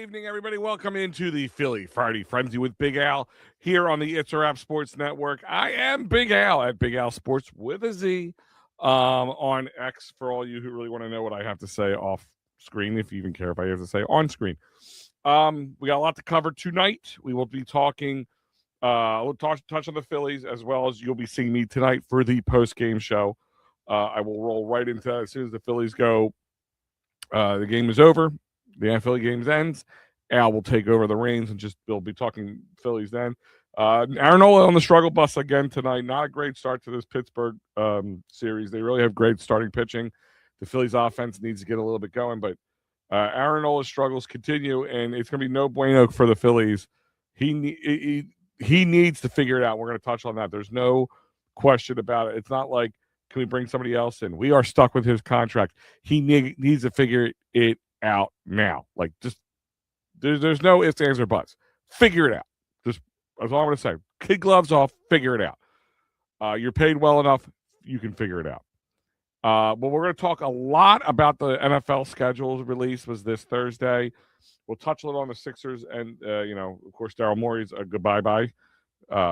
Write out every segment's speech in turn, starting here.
evening, everybody. Welcome into the Philly Friday Frenzy with Big Al here on the It's a Wrap Sports Network. I am Big Al at Big Al Sports with a Z on X for all you who really want to know what I have to say off screen, if you even care if I have to say on screen. We got a lot to cover tonight. We will be talking, we'll touch on the Phillies, as well as you'll be seeing me tonight for the post-game show. I will roll right into that as soon as the Phillies go. The game is over. The NFL games ends. Al will take over the reins and we'll be talking Phillies then. Aaron Nola on the struggle bus again tonight. Not a great start to this Pittsburgh series. They really have great starting pitching. The Phillies offense needs to get a little bit going, but Aaron Nola's struggles continue, and it's going to be no bueno for the Phillies. He needs to figure it out. We're going to touch on that. There's no question about it. It's not like, can we bring somebody else in? We are stuck with his contract. He needs to figure it out now. Like, just there's no ifs, ands, or buts. Figure it out. Just that's all I'm going to say. Kid gloves off. Figure it out. You're paid well enough. You can figure it out. But we're going to talk a lot about the NFL schedules release was this Thursday. We'll touch a little on the Sixers and, of course, Daryl Morey's a goodbye,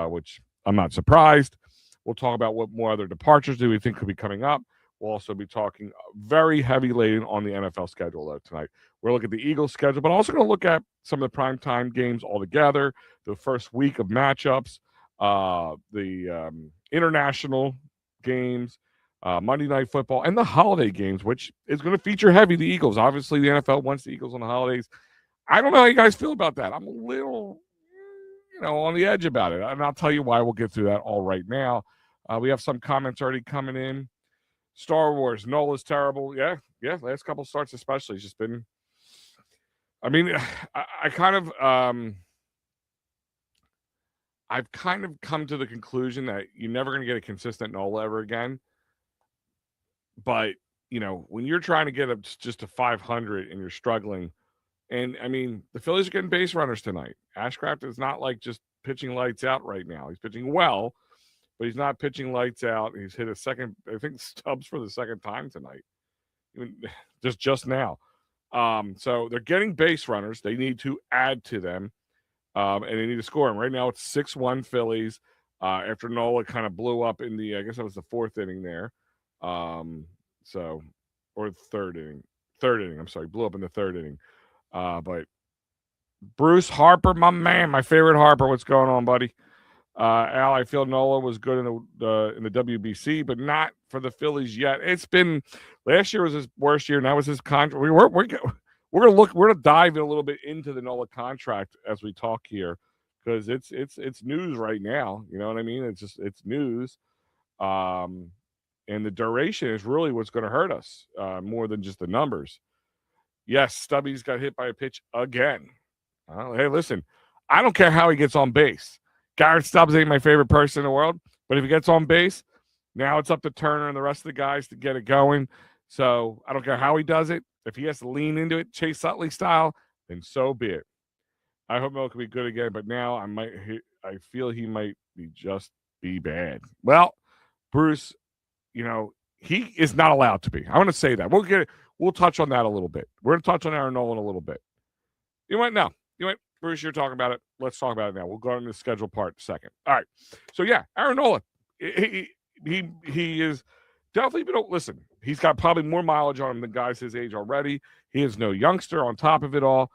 which I'm not surprised. We'll talk about what more other departures do we think could be coming up. We'll also be talking very heavy laden on the NFL schedule, though, tonight. We're looking at the Eagles schedule, but also going to look at some of the primetime games altogether, the first week of matchups, the international games, Monday Night Football, and the holiday games, which is going to feature heavy the Eagles. Obviously, the NFL wants the Eagles on the holidays. I don't know how you guys feel about that. I'm a little, on the edge about it, and I'll tell you why. We'll get through that all right now. We have some comments already coming in. Star Wars, Nola's terrible. Yeah, last couple starts especially. It's just been, I've kind of come to the conclusion that you're never going to get a consistent Nola ever again. But, when you're trying to get up just to 500 and you're struggling, and, the Phillies are getting base runners tonight. Ashcraft is not like just pitching lights out right now. He's pitching well, but he's not pitching lights out. He's hit a second, I think, Stubbs for the second time tonight, just now. So they're getting base runners. They need to add to them, and they need to score them. Right now it's 6-1 Phillies after Nola kind of blew up in the, I guess that was the fourth inning there. Or third inning. I'm sorry, blew up in the third inning. But Bruce Harper, my man, my favorite Harper. What's going on, buddy? Al, I feel Nola was good in the WBC, but not for the Phillies yet. It's been last year was his worst year, and that was his contract. We're gonna dive in a little bit into the Nola contract as we talk here, because it's news right now. You know what I mean? It's news, and the duration is really what's going to hurt us more than just the numbers. Yes, Stubby's got hit by a pitch again. Hey, listen, I don't care how he gets on base. Garrett Stubbs ain't my favorite person in the world, but if he gets on base, now it's up to Turner and the rest of the guys to get it going. So I don't care how he does it. If he has to lean into it, Chase Utley style, then so be it. I hope Mel can be good again, but now I feel he might be bad. Well, Bruce, he is not allowed to be. I want to say that. We'll touch on that a little bit. We're going to touch on Aaron Nola in a little bit. Bruce, you're talking about it. Let's talk about it now. We'll go into the schedule part second. All right. So, yeah, Aaron Nola, he is definitely, listen, he's got probably more mileage on him than guys his age already. He is no youngster on top of it all.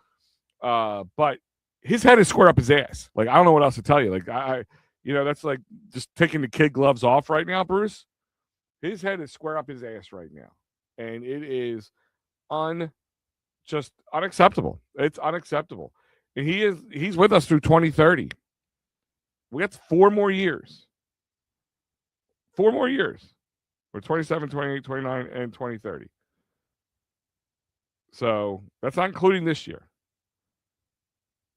But his head is square up his ass. Like, I don't know what else to tell you. Like, that's like just taking the kid gloves off right now, Bruce. His head is square up his ass right now. And it is just unacceptable. It's unacceptable. And he's with us through 2030. We got 4 more years. 4 more years. We're 27, 28, 29, and 2030. So that's not including this year.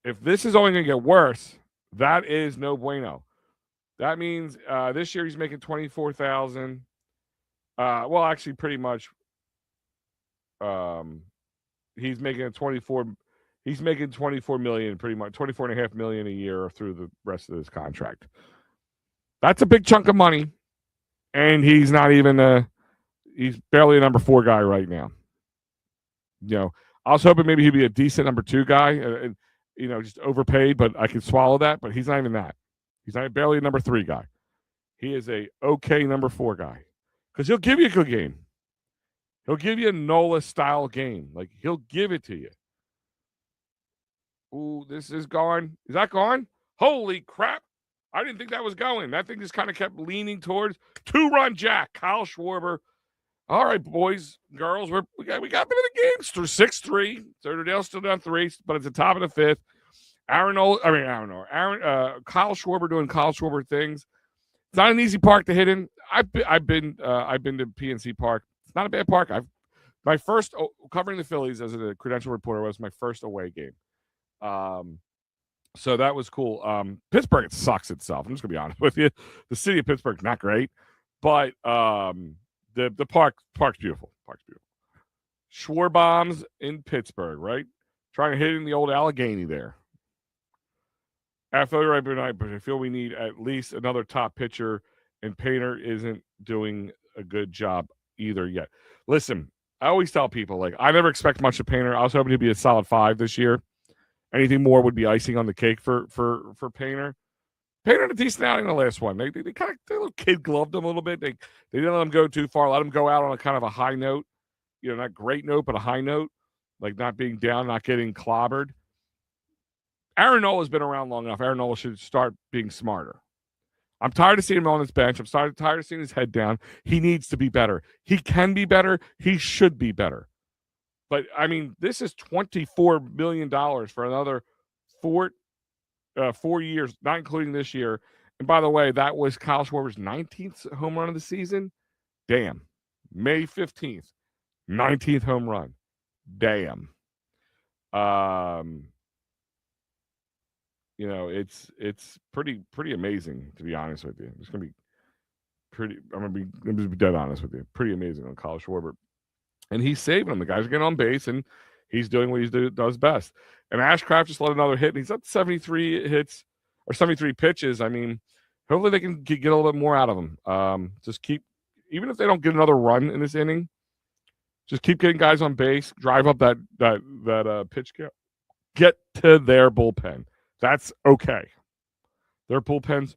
If this is only going to get worse, that is no bueno. That means this year he's making $24,000. Well, actually, pretty much. He's making 24. He's making $24 million, pretty much $24.5 million a year through the rest of his contract. That's a big chunk of money, and he's not even he's barely a number 4 guy right now. I was hoping maybe he'd be a decent number 2 guy, and just overpaid, but I could swallow that. But he's not even that. He's not barely a number 3 guy. He is a okay number 4 guy because he'll give you a good game. He'll give you a Nola style game. Like he'll give it to you. Ooh, this is gone. Is that gone? Holy crap! I didn't think that was going. That thing just kind of kept leaning towards 2-run jack. Kyle Schwarber. All right, boys, girls, we got a bit of the game. Through 6-3. Thirterdale's still down 3, but it's the top of the 5th. Kyle Schwarber doing Kyle Schwarber things. It's not an easy park to hit in. I've been to PNC Park. It's not a bad park. My first covering the Phillies as a credential reporter was my first away game. So that was cool. Pittsburgh, it sucks itself. I'm just gonna be honest with you. The city of Pittsburgh's not great, but the park's beautiful. Park's beautiful. Schwarbombs in Pittsburgh, right? Trying to hit in the old Allegheny there. I feel you're right, but I feel we need at least another top pitcher, and Painter isn't doing a good job either yet. Listen, I always tell people, like, I never expect much of Painter. I was hoping he'd be a solid 5 this year. Anything more would be icing on the cake for Painter. Painter had a decent outing in the last one. They kind of little kid gloved him a little bit. They didn't let him go too far. Let him go out on a kind of a high note. Not great note, but a high note. Like not being down, not getting clobbered. Aaron Nola's been around long enough. Aaron Nola should start being smarter. I'm tired of seeing him on his bench. I'm tired of seeing his head down. He needs to be better. He can be better. He should be better. But, I mean, this is $24 million for another 4 years, not including this year. And, by the way, that was Kyle Schwarber's 19th home run of the season. Damn. May 15th, 19th home run. Damn. It's pretty amazing, to be honest with you. It's gonna be I'm gonna be dead honest with you. Pretty amazing on Kyle Schwarber, and he's saving them. The guys are getting on base, and he's doing what he does best. And Ashcraft just let another hit, and he's up 73 hits or 73 pitches. I mean, hopefully they can get a little bit more out of him. Just keep, even if they don't get another run in this inning, just keep getting guys on base. Drive up that pitch count. Get to their bullpen. That's okay. Their bullpen's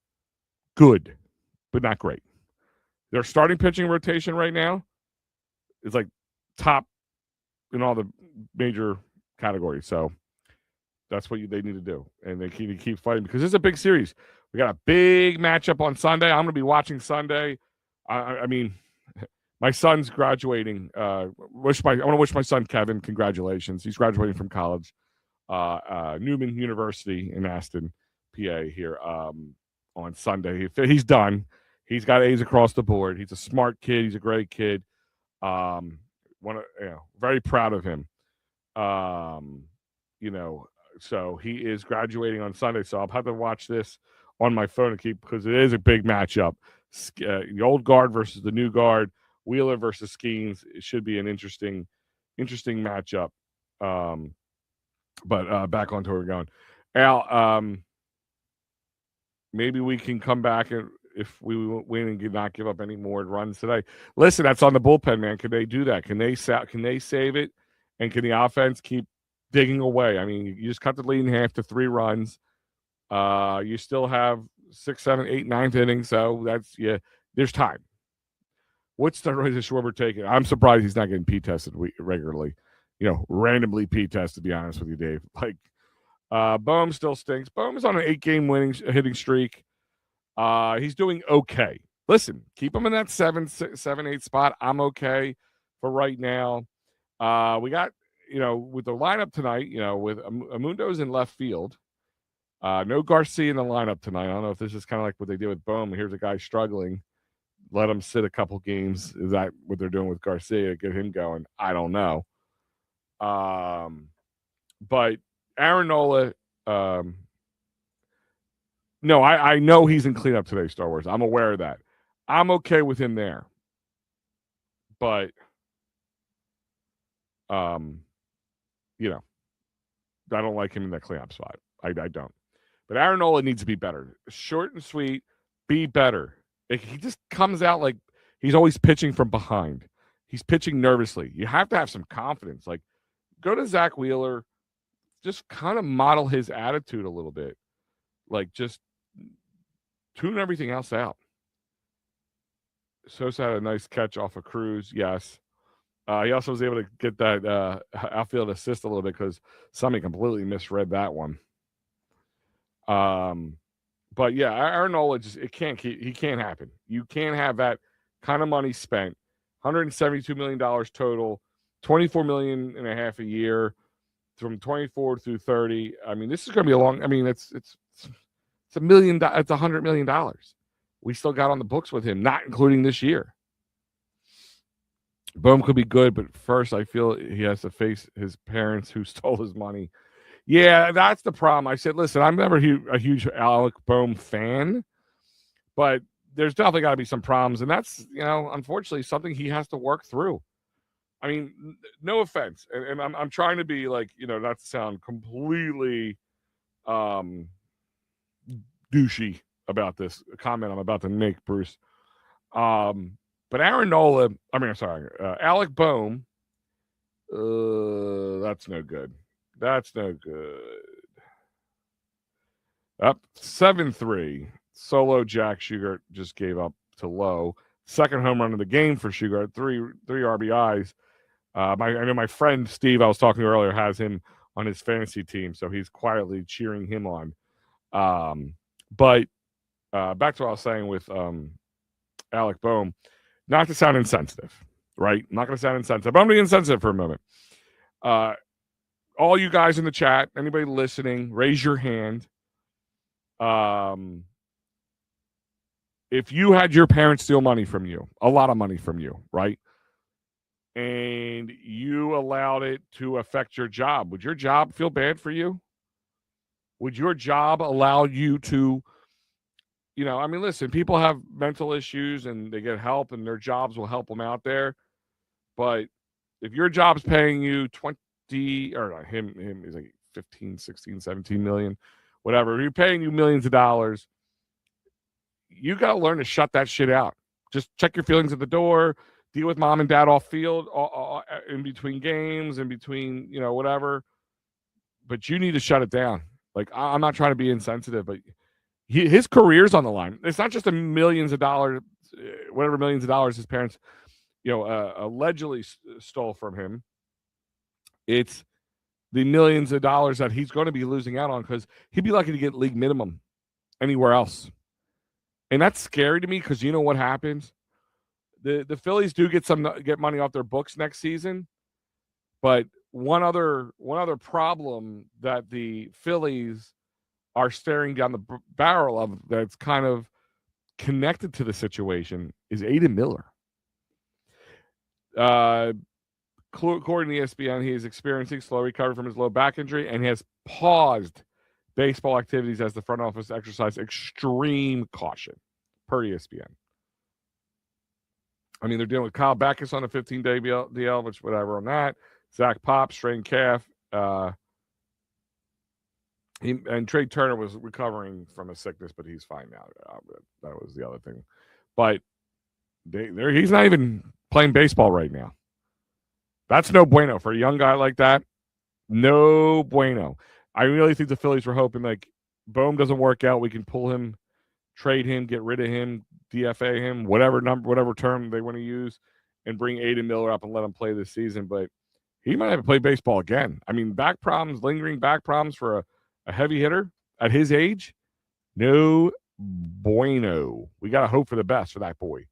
good, but not great. Their starting pitching rotation right now is like top in all the major categories. So that's what they need to do. And they need to keep fighting because this is a big series. We got a big matchup on Sunday. I'm going to be watching Sunday. I mean, my son's graduating. I want to wish my son Kevin congratulations. He's graduating from college. Newman University in Aston, PA here on Sunday. He's done. He's got A's across the board. He's a smart kid. He's a great kid. Very proud of him. So he is graduating on Sunday. So I'll have to watch this on my phone because it is a big matchup. The old guard versus the new guard. Wheeler versus Skeens. It should be an interesting matchup. But back on to where we're going. Al, maybe we can come back and if we win and not give up any more runs today. Listen, that's on the bullpen, man. Can they do that? Can they save it? And can the offense keep digging away? I mean, you just cut the lead in half to 3 runs. You still have 6, 7, 8, 9th inning, so there's time. What steroids is Schwarber taking? I'm surprised he's not getting P tested regularly. Randomly P test, to be honest with you, Dave. Like, Bohm still stinks. Bohm is on an 8-game hitting streak. He's doing okay. Listen, keep him in that 7, 8 spot. I'm okay for right now. We got, with the lineup tonight, with Amundo's in left field. No Garcia in the lineup tonight. I don't know if this is kind of like what they did with Bohm. Here's a guy struggling. Let him sit a couple games. Is that what they're doing with Garcia to get him going? I don't know. But Aaron Nola, no, I know he's in cleanup today, Star Wars. I'm aware of that. I'm okay with him there. But, I don't like him in that cleanup spot. I don't. But Aaron Nola needs to be better. Short and sweet, be better. He just comes out like he's always pitching from behind. He's pitching nervously. You have to have some confidence. Like, go to Zach Wheeler, just kind of model his attitude a little bit. Like, just tune everything else out. Sosa had a nice catch off of Cruz, yes. He also was able to get that outfield assist a little bit because somebody completely misread that one. But yeah, Aaron Nola he can't happen. You can't have that kind of money spent. $172 million total, $24.5 million a year from 24 through 30. I mean, this is going to be a long. I mean, it's $1 million. It's $100 million. We still got on the books with him, not including this year. Bohm could be good, but first I feel he has to face his parents who stole his money. Yeah, that's the problem. I said, listen, I'm never a huge Alec Bohm fan, but there's definitely got to be some problems, and that's, unfortunately something he has to work through. I mean, no offense, and I'm trying to be like, not to sound completely douchey about this comment I'm about to make, Bruce. But Aaron Nola, Alec Bohm, that's no good. That's no good. Up 7-3. Solo Jack Shugart just gave up to Lowe. Second home run of the game for Shugart. Three RBIs. I know my friend Steve, I was talking to earlier, has him on his fantasy team, so he's quietly cheering him on. But back to what I was saying with Alec Bohm, not to sound insensitive, right? I'm not going to sound insensitive, but I'm going to be insensitive for a moment. All you guys in the chat, anybody listening, raise your hand. If you had your parents steal money from you, a lot of money from you, right? And you allowed it to affect your job, would your job feel bad for you? Would your job allow you to, listen, people have mental issues and they get help and their jobs will help them out there. But if your job's paying you 20, or not, him is like 15, 16, 17 million, whatever, if you're paying you millions of dollars, you got to learn to shut that shit out. Just check your feelings at the door, deal with mom and dad off field, in between games, in between, whatever. But you need to shut it down. Like, I'm not trying to be insensitive, but his career's on the line. It's not just millions of dollars his parents, allegedly stole from him. It's the millions of dollars that he's going to be losing out on because he'd be lucky to get league minimum anywhere else. And that's scary to me because you know what happens? The Phillies do get money off their books next season, but one other problem that the Phillies are staring down the barrel of that's kind of connected to the situation is Aiden Miller. According to ESPN, he is experiencing slow recovery from his low back injury and has paused baseball activities as the front office exercise extreme caution, per ESPN. I mean, they're dealing with Kyle Backus on a 15-day DL, which whatever on that. Zach Pop, strained calf. And Trey Turner was recovering from a sickness, but he's fine now. That was the other thing. But he's not even playing baseball right now. That's no bueno for a young guy like that. No bueno. I really think the Phillies were hoping, like, Bohm doesn't work out, we can pull him, trade him, get rid of him, DFA him, whatever term they want to use, and bring Aiden Miller up and let him play this season. But he might have to play baseball again. I mean, lingering back problems for a heavy hitter at his age, no bueno. We got to hope for the best for that boy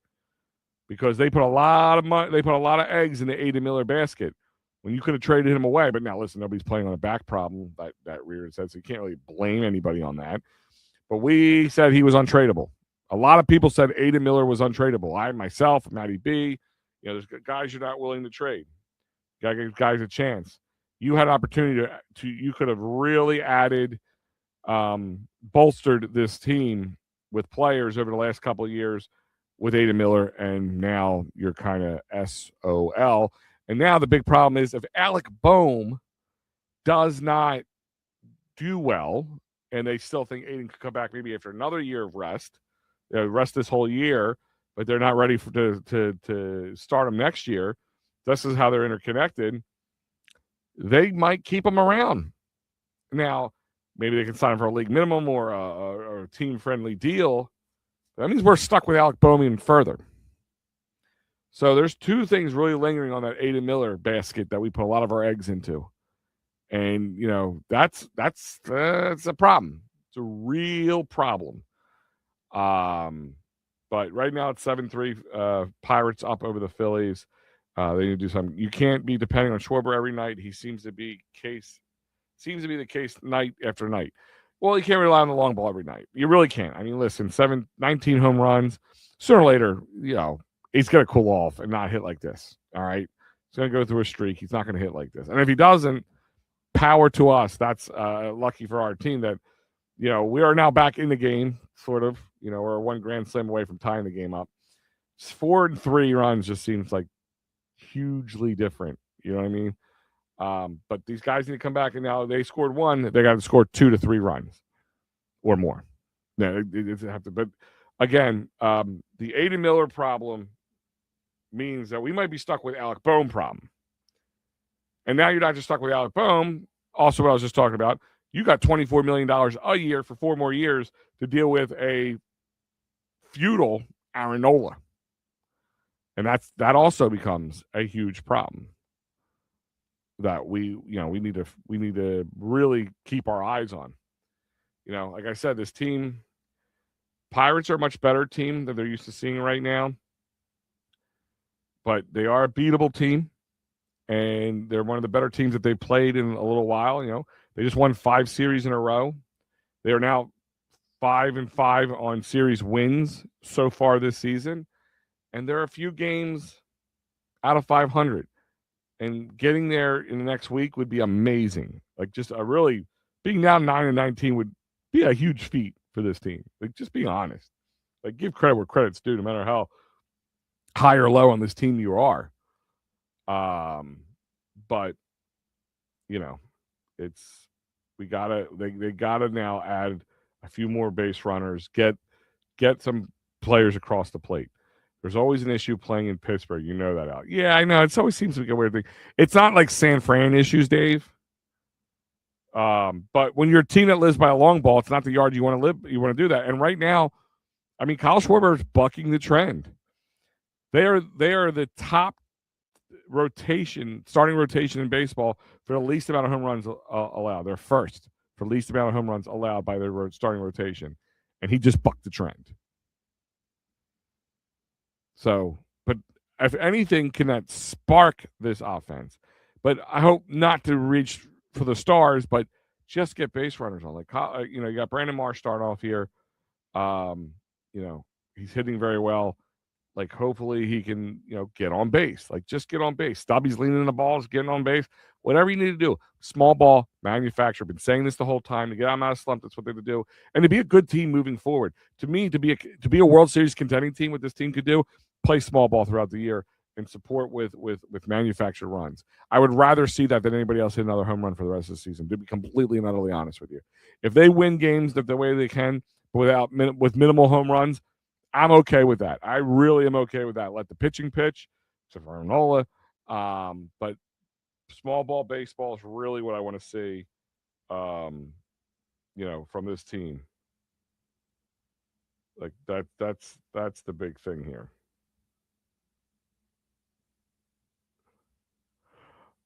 because they put a lot of money, they put a lot of eggs in the Aiden Miller basket when you could have traded him away. But now, listen, nobody's playing on a back problem that reared its head, so you can't really blame anybody on that. But we said he was untradeable. A lot of people said Aiden Miller was untradeable. I, myself, Matty B, there's guys you're not willing to trade. Got to give guys a chance. You had an opportunity you could have really added, bolstered this team with players over the last couple of years with Aiden Miller, and now you're kind of SOL. And now the big problem is if Alec Bohm does not do well, and they still think Aiden could come back maybe after another year of rest this whole year, but they're not ready to start him next year. This is how they're interconnected. they might keep him around. Now, maybe they can sign him for a league minimum or a team-friendly deal. That means we're stuck with Alec Boehm further. So there's two things really lingering on that Aiden Miller basket that we put a lot of our eggs into. And, that's a problem. It's a real problem. But right now it's 7-3. Pirates up over the Phillies. They need to do something. You can't be depending on Schwarber every night. He seems to be the case night after night. Well, you can't rely on the long ball every night. You really can't. I mean, listen, 19 home runs. Sooner or later, he's going to cool off and not hit like this. All right. He's going to go through a streak. He's not going to hit like this. And if he doesn't, power to us. That's lucky for our team that, we are now back in the game, sort of. We're one grand slam away from tying the game up. 4 and 3 runs just seems like hugely different. You know what I mean? But these guys need to come back, and now they scored 1. They got to score 2 to 3 runs or more. Yeah, it have to. But again, the Aiden Miller problem means that we might be stuck with Alec Boehm problem. And now you're not just stuck with Alec Boehm. Also, what I was just talking about, you got $24 million a year for 4 more years to deal with a feudal Aaron Nola. And that also becomes a huge problem that we need to really keep our eyes on. Like I said, this team, Pirates are a much better team than they're used to seeing right now. But they are a beatable team, and they're one of the better teams that they've played in a little while. They just won 5 series in a row. They are now 5-5 on series wins so far this season. And there are a few games out of 500. And getting there in the next week would be amazing. Like, just being down 9-19 would be a huge feat for this team. Like, just being honest. Like, give credit where credit's due, no matter how high or low on this team you are. But they gotta now add a few more base runners, get some players across the plate. There's always an issue playing in Pittsburgh. You know that, Al. Yeah, I know. It always seems to be a weird thing. It's not like San Fran issues, Dave. But when you're a team that lives by a long ball, it's not the yard you want to live. You want to do that. And right now, I mean, Kyle Schwarber is bucking the trend. They are the top starting rotation in baseball for the least amount of home runs allowed. They're first for least amount of home runs allowed by their starting rotation. And he just bucked the trend. So, but if anything, can that spark this offense? But I hope not to reach for the stars, but just get base runners on. Like, you got Brandon Marsh start off here. He's hitting very well. Like, hopefully he can, get on base. Like, just get on base. Stubby's leaning the balls, getting on base. Whatever you need to do. Small ball manufacturer. Been saying this the whole time. To get them out of slump, that's what they have to do. And to be a good team moving forward. To me, to be a World Series contending team, what this team could do, play small ball throughout the year and support with manufactured runs. I would rather see that than anybody else hit another home run for the rest of the season, to be completely and utterly honest with you. If they win games the way they can with minimal home runs, I'm okay with that. I really am okay with that. Let the pitching pitch, except for Nola. But small ball baseball is really what I want to see, from this team. Like, that's the big thing here.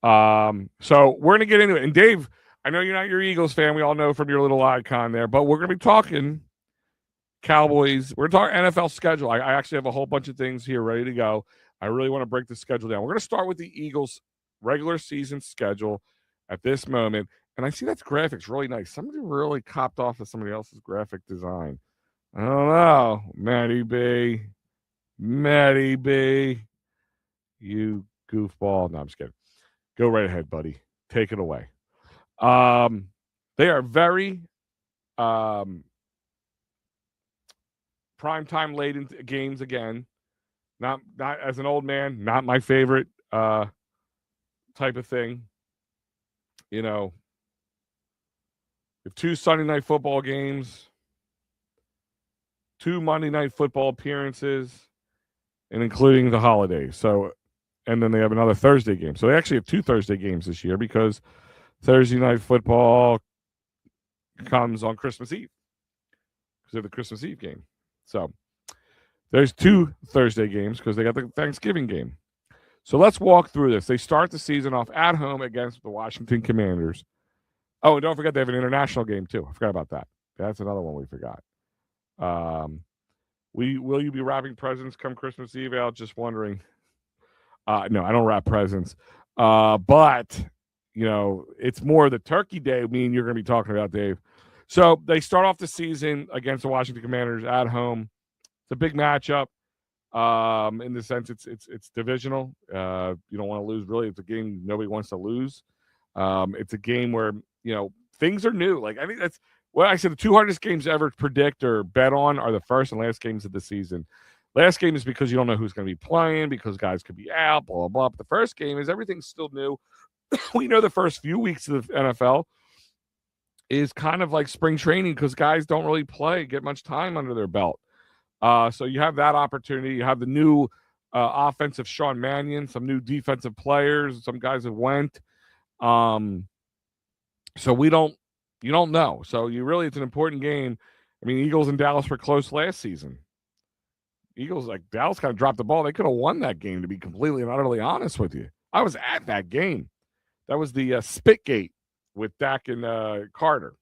So we're gonna get into it. And Dave, I know you're not your Eagles fan. We all know from your little icon there, but we're gonna be talking Cowboys. We're talking NFL schedule. I actually have a whole bunch of things here ready to go. I really want to break the schedule down. We're going to start with the Eagles' regular season schedule at this moment. And I see that graphics really nice. Somebody really copped off of somebody else's graphic design. I don't know. Matty B. You goofball. No, I'm just kidding. Go right ahead, buddy. Take it away. They are very prime time late in games again. Not as an old man, not my favorite type of thing. We have 2 Sunday night football games, 2 Monday night football appearances, and including the holidays. So and then they have another Thursday game. So they actually have 2 Thursday games this year because Thursday night football comes on Christmas Eve because of the Christmas Eve game. So there's 2 Thursday games because they got the Thanksgiving game. So let's walk through this. They start the season off at home against the Washington Commanders. Oh, and don't forget they have an international game too. I forgot about that. That's another one we forgot. Will you be wrapping presents come Christmas Eve, Al? Just wondering. No, I don't wrap presents. But it's more the turkey day. Me and you're going to be talking about, Dave. So they start off the season against the Washington Commanders at home. It's a big matchup. In the sense it's divisional. You don't want to lose. Really, it's a game nobody wants to lose. It's a game where things are new. Like I think that's what I said. The 2 hardest games ever to predict or bet on are the first and last games of the season. Last game is because you don't know who's going to be playing because guys could be out. Blah blah blah. But the first game is everything's still new. We know the first few weeks of the NFL is kind of like spring training because guys don't really get much time under their belt. So you have that opportunity. You have the new offensive Sean Mannion, some new defensive players, some guys have went. So you don't know. So it's an important game. I mean, Eagles and Dallas were close last season. Dallas kind of dropped the ball. They could have won that game, to be completely and utterly honest with you. I was at that game. That was the Spitgate with Dak and Carter.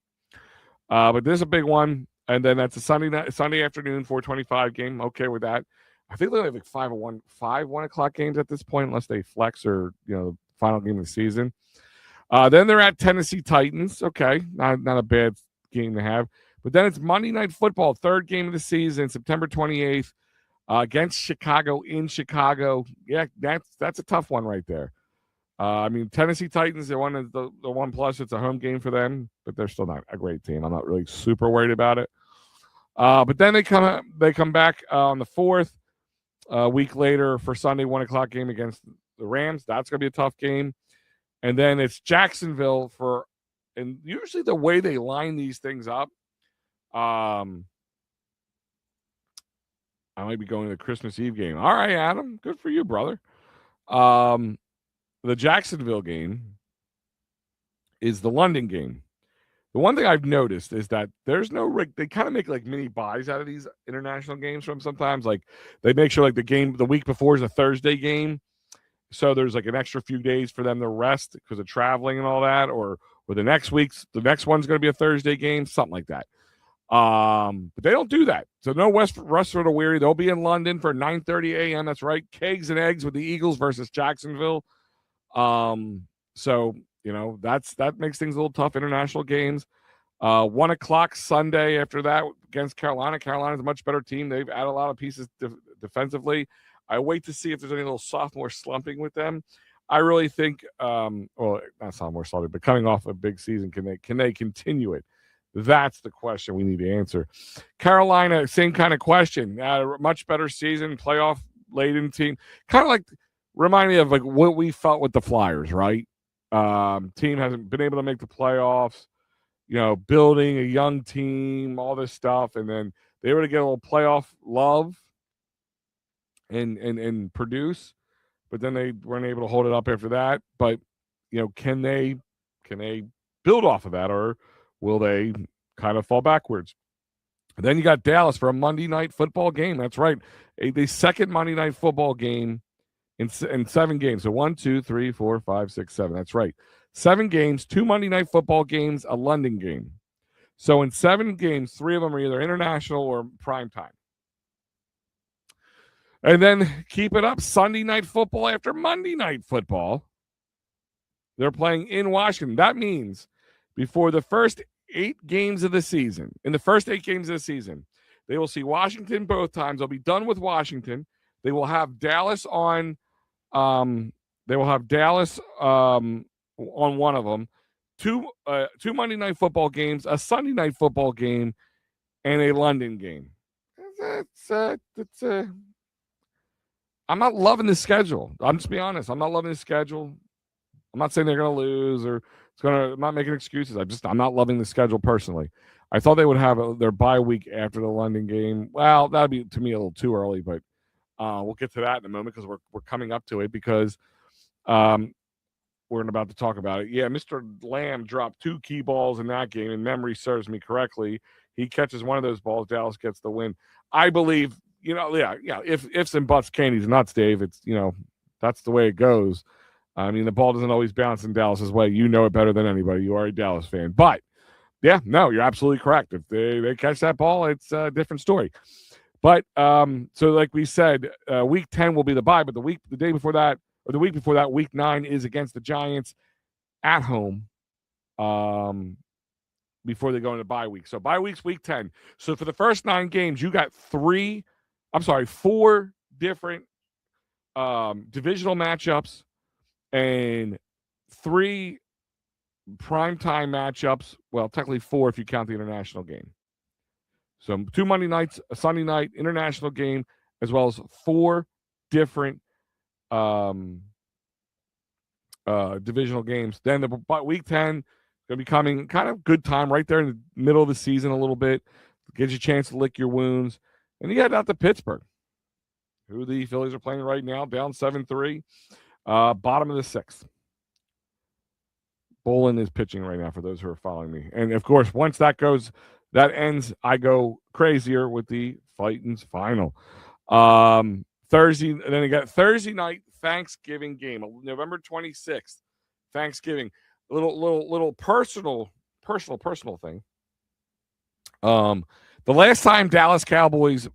But there's a big one. And then that's a Sunday afternoon, 4:25 game. Okay with that. I think they have like 5 1 o'clock games at this point, unless they flex or final game of the season. Then they're at Tennessee Titans. Okay, not a bad game to have. But then it's Monday Night Football, 3rd game of the season, September 28th, against Chicago in Chicago. Yeah, that's a tough one right there. I mean, Tennessee Titans, the one plus. It's a home game for them, but they're still not a great team. I'm not really super worried about it. But then they come back on the 4th, a week later for Sunday 1 o'clock game against the Rams. That's going to be a tough game. And then it's Jacksonville and usually the way they line these things up, I might be going to the Christmas Eve game. All right, Adam, good for you, brother. The Jacksonville game is the London game. The one thing I've noticed is that there's they kind of make like mini buys out of these international games from sometimes. Like they make sure like the week before is a Thursday game. So there's like an extra few days for them to rest because of traveling and all that, or the next one's going to be a Thursday game, something like that. But they don't do that. So no rest for the weary. They'll be in London for 9:30 a.m. That's right. Kegs and eggs with the Eagles versus Jacksonville. So that makes things a little tough. International games. 1 o'clock Sunday after that against Carolina. Carolina's a much better team. They've added a lot of pieces defensively. I wait to see if there's any little sophomore slumping with them. I really think, not sophomore slumping, but coming off a big season, can they continue it? That's the question we need to answer. Carolina, same kind of question. Much better season, playoff laden team. Kind of like remind me of like what we felt with the Flyers, right? Team hasn't been able to make the playoffs. Building a young team, all this stuff, and then they were to get a little playoff love and produce, but then they weren't able to hold it up after that. But can they build off of that, or will they kind of fall backwards? Then you got Dallas for a Monday Night Football game. That's right, the second Monday Night Football game in 7 games. So 1, 2, 3, 4, 5, 6, 7. That's right, 7 games, 2 Monday Night Football games, a London game. So in 7 games, 3 of them are either international or prime time. And then keep it up, Sunday Night Football after Monday Night Football. They're playing in Washington. That means before the first 8 games of the season, in the first 8 games of the season, they will see Washington both times. They'll be done with Washington. They will have Dallas on. They will have Dallas on one of them. 2 Monday Night Football games, a Sunday Night Football game, and a London game. I'm not loving the schedule. I'm just being honest. I'm not loving the schedule. I'm not saying they're going to lose or I'm not making excuses. I'm not loving the schedule personally. I thought they would have their bye week after the London game. Well, that'd be to me a little too early, but We'll get to that in a moment because we're coming up to it because we're about to talk about it. Yeah, Mr. Lamb dropped 2 key balls in that game, and memory serves me correctly. He catches one of those balls, Dallas gets the win. I believe, ifs and buts, candies, nuts, Dave. It's, that's the way it goes. I mean, the ball doesn't always bounce in Dallas's way. You know it better than anybody. You are a Dallas fan. But, yeah, no, you're absolutely correct. If they catch that ball, it's a different story. But, so like we said, week 10 will be the bye, but the day before that, or the week before that, week 9 is against the Giants at home before they go into bye week. So bye week's week 10. So for the first 9 games, you got 4 different divisional matchups and 3 primetime matchups. Well, technically 4 if you count the international game. So 2 Monday nights, a Sunday night, international game, as well as 4 different divisional games. Then the week 10 going to be coming kind of good time right there in the middle of the season a little bit. Gives you a chance to lick your wounds. And you head out to Pittsburgh, who the Phillies are playing right now, down 7-3, bottom of the 6th. Bolin is pitching right now for those who are following me. And, of course, once that ends, I go crazier with the Titans final. Thursday, and then you got Thursday night Thanksgiving game, November 26th, Thanksgiving. A little personal thing. The last time Dallas Cowboys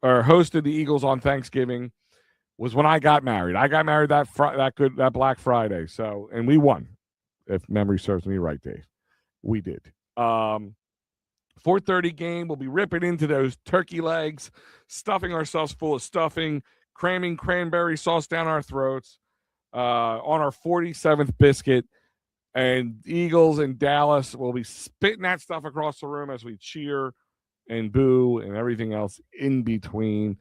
hosted the Eagles on Thanksgiving was when I got married. I got married that Black Friday. So, and we won, if memory serves me right, Dave. We did. 4:30 game. We'll be ripping into those turkey legs, stuffing ourselves full of stuffing, cramming cranberry sauce down our throats on our 47th biscuit. And Eagles and Dallas will be spitting that stuff across the room as we cheer and boo and everything else in between.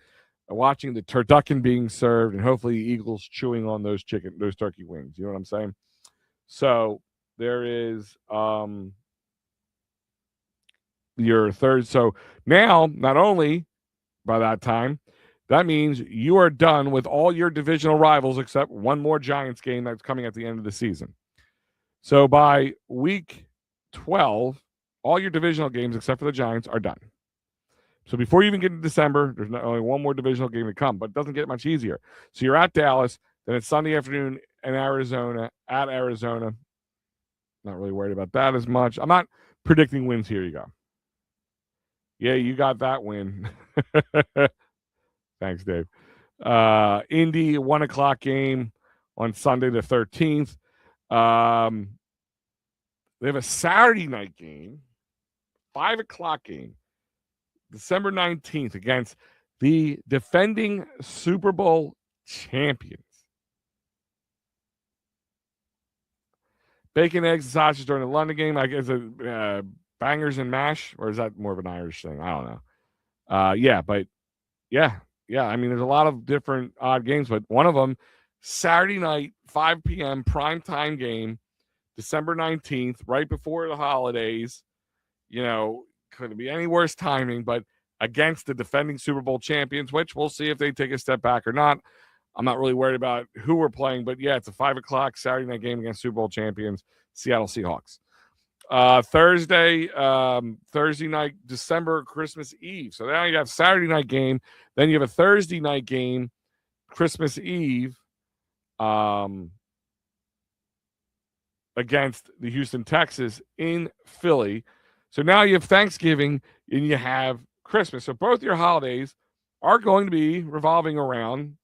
Watching the turducken being served and hopefully Eagles chewing on those turkey wings. You know what I'm saying? So there is your third. So now, not only by that time, that means you are done with all your divisional rivals except one more Giants game that's coming at the end of the season. So by week 12, all your divisional games except for the Giants are done. So before you even get to December, there's not only one more divisional game to come, but it doesn't get much easier. So you're at Dallas, then it's Sunday afternoon in Arizona, at Arizona. Not really worried about that as much. I'm not predicting wins. Here you go. Yeah, you got that win. Thanks, Dave. Indy, 1 o'clock game on Sunday the 13th. They have a Saturday night game, 5 o'clock game, December 19th against the defending Super Bowl champions. Bacon, eggs, and sausage during the London game. I guess bangers and mash, or is that more of an Irish thing? I don't know. Yeah. I mean, there's a lot of different odd games, but one of them, Saturday night, 5 p.m. primetime game, December 19th, right before the holidays. Couldn't be any worse timing, but against the defending Super Bowl champions, which we'll see if they take a step back or not. I'm not really worried about who we're playing, but yeah, it's a 5 o'clock Saturday night game against Super Bowl champions, Seattle Seahawks. Thursday night, December, Christmas Eve. So now you have Saturday night game. Then you have a Thursday night game, Christmas Eve, against the Houston Texans in Philly. So now you have Thanksgiving and you have Christmas. So both your holidays are going to be revolving around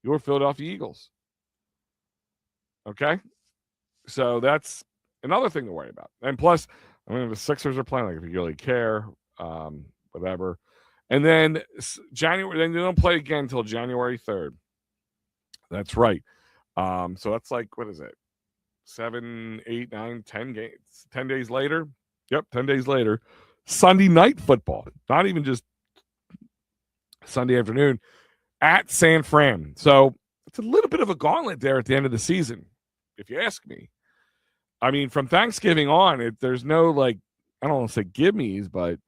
your Philadelphia Eagles. Okay? So that's another thing to worry about. And plus, the Sixers are playing, like, if you really care, whatever. And then January, then they don't play again until January 3rd. That's right. So that's like, what is it? 7, 8, 9, 10 games. 10 days later. Yep, 10 days later. Sunday night football. Not even just Sunday afternoon at San Fran. So it's a little bit of a gauntlet there at the end of the season, if you ask me. I mean, from Thanksgiving on, there's no, I don't want to say give-me's, but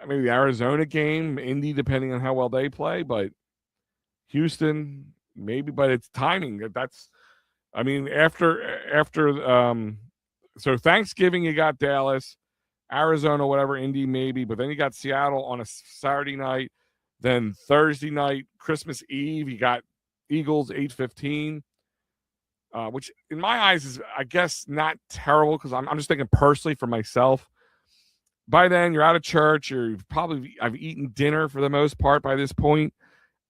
maybe the Arizona game, Indy, depending on how well they play. But Houston, maybe, but it's timing. That's, I mean, after so Thanksgiving you got Dallas, Arizona, whatever, Indy maybe, but then you got Seattle on a Saturday night. Then Thursday night, Christmas Eve, you got Eagles 8:15, which in my eyes is, I guess, not terrible because I'm just thinking personally for myself. By then, you're out of church. I've eaten dinner for the most part by this point.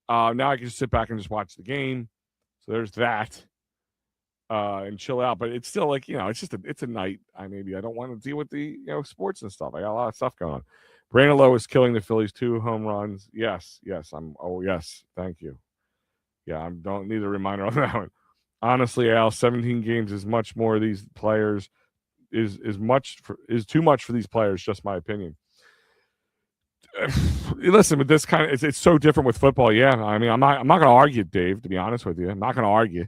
Now I can just sit back and just watch the game. So there's that, and chill out. But it's still like, it's a night. I don't want to deal with the sports and stuff. I got a lot of stuff going on. Brandon Lowe is killing the Phillies, 2 home runs. Yes, yes, thank you. Yeah, I don't need a reminder on that one. Honestly, Al, 17 games is much more. These players is too much for these players. Just my opinion. Listen, with this kind of, it's so different with football. Yeah, I mean, I'm not going to argue, Dave. To be honest with you, I'm not going to argue.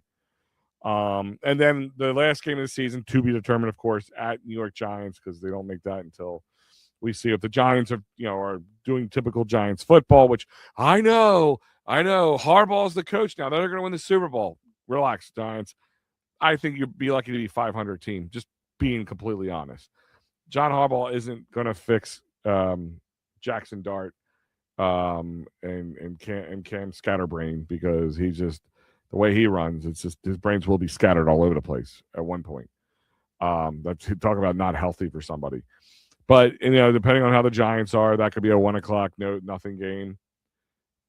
And then the last game of the season to be determined, of course, at New York Giants, because they don't make that until we see if the Giants are doing typical Giants football. Which I know Harbaugh's the coach now. They're going to win the Super Bowl. Relax, Giants. I think you'd be lucky to be 500 team. Just being completely honest, John Harbaugh isn't going to fix Jackson Dart and Cam Scatterbrain, because he's just, the way he runs, it's just his brains will be scattered all over the place at one point. That's talk about not healthy for somebody. But depending on how the Giants are, that could be a 1:00 nothing game.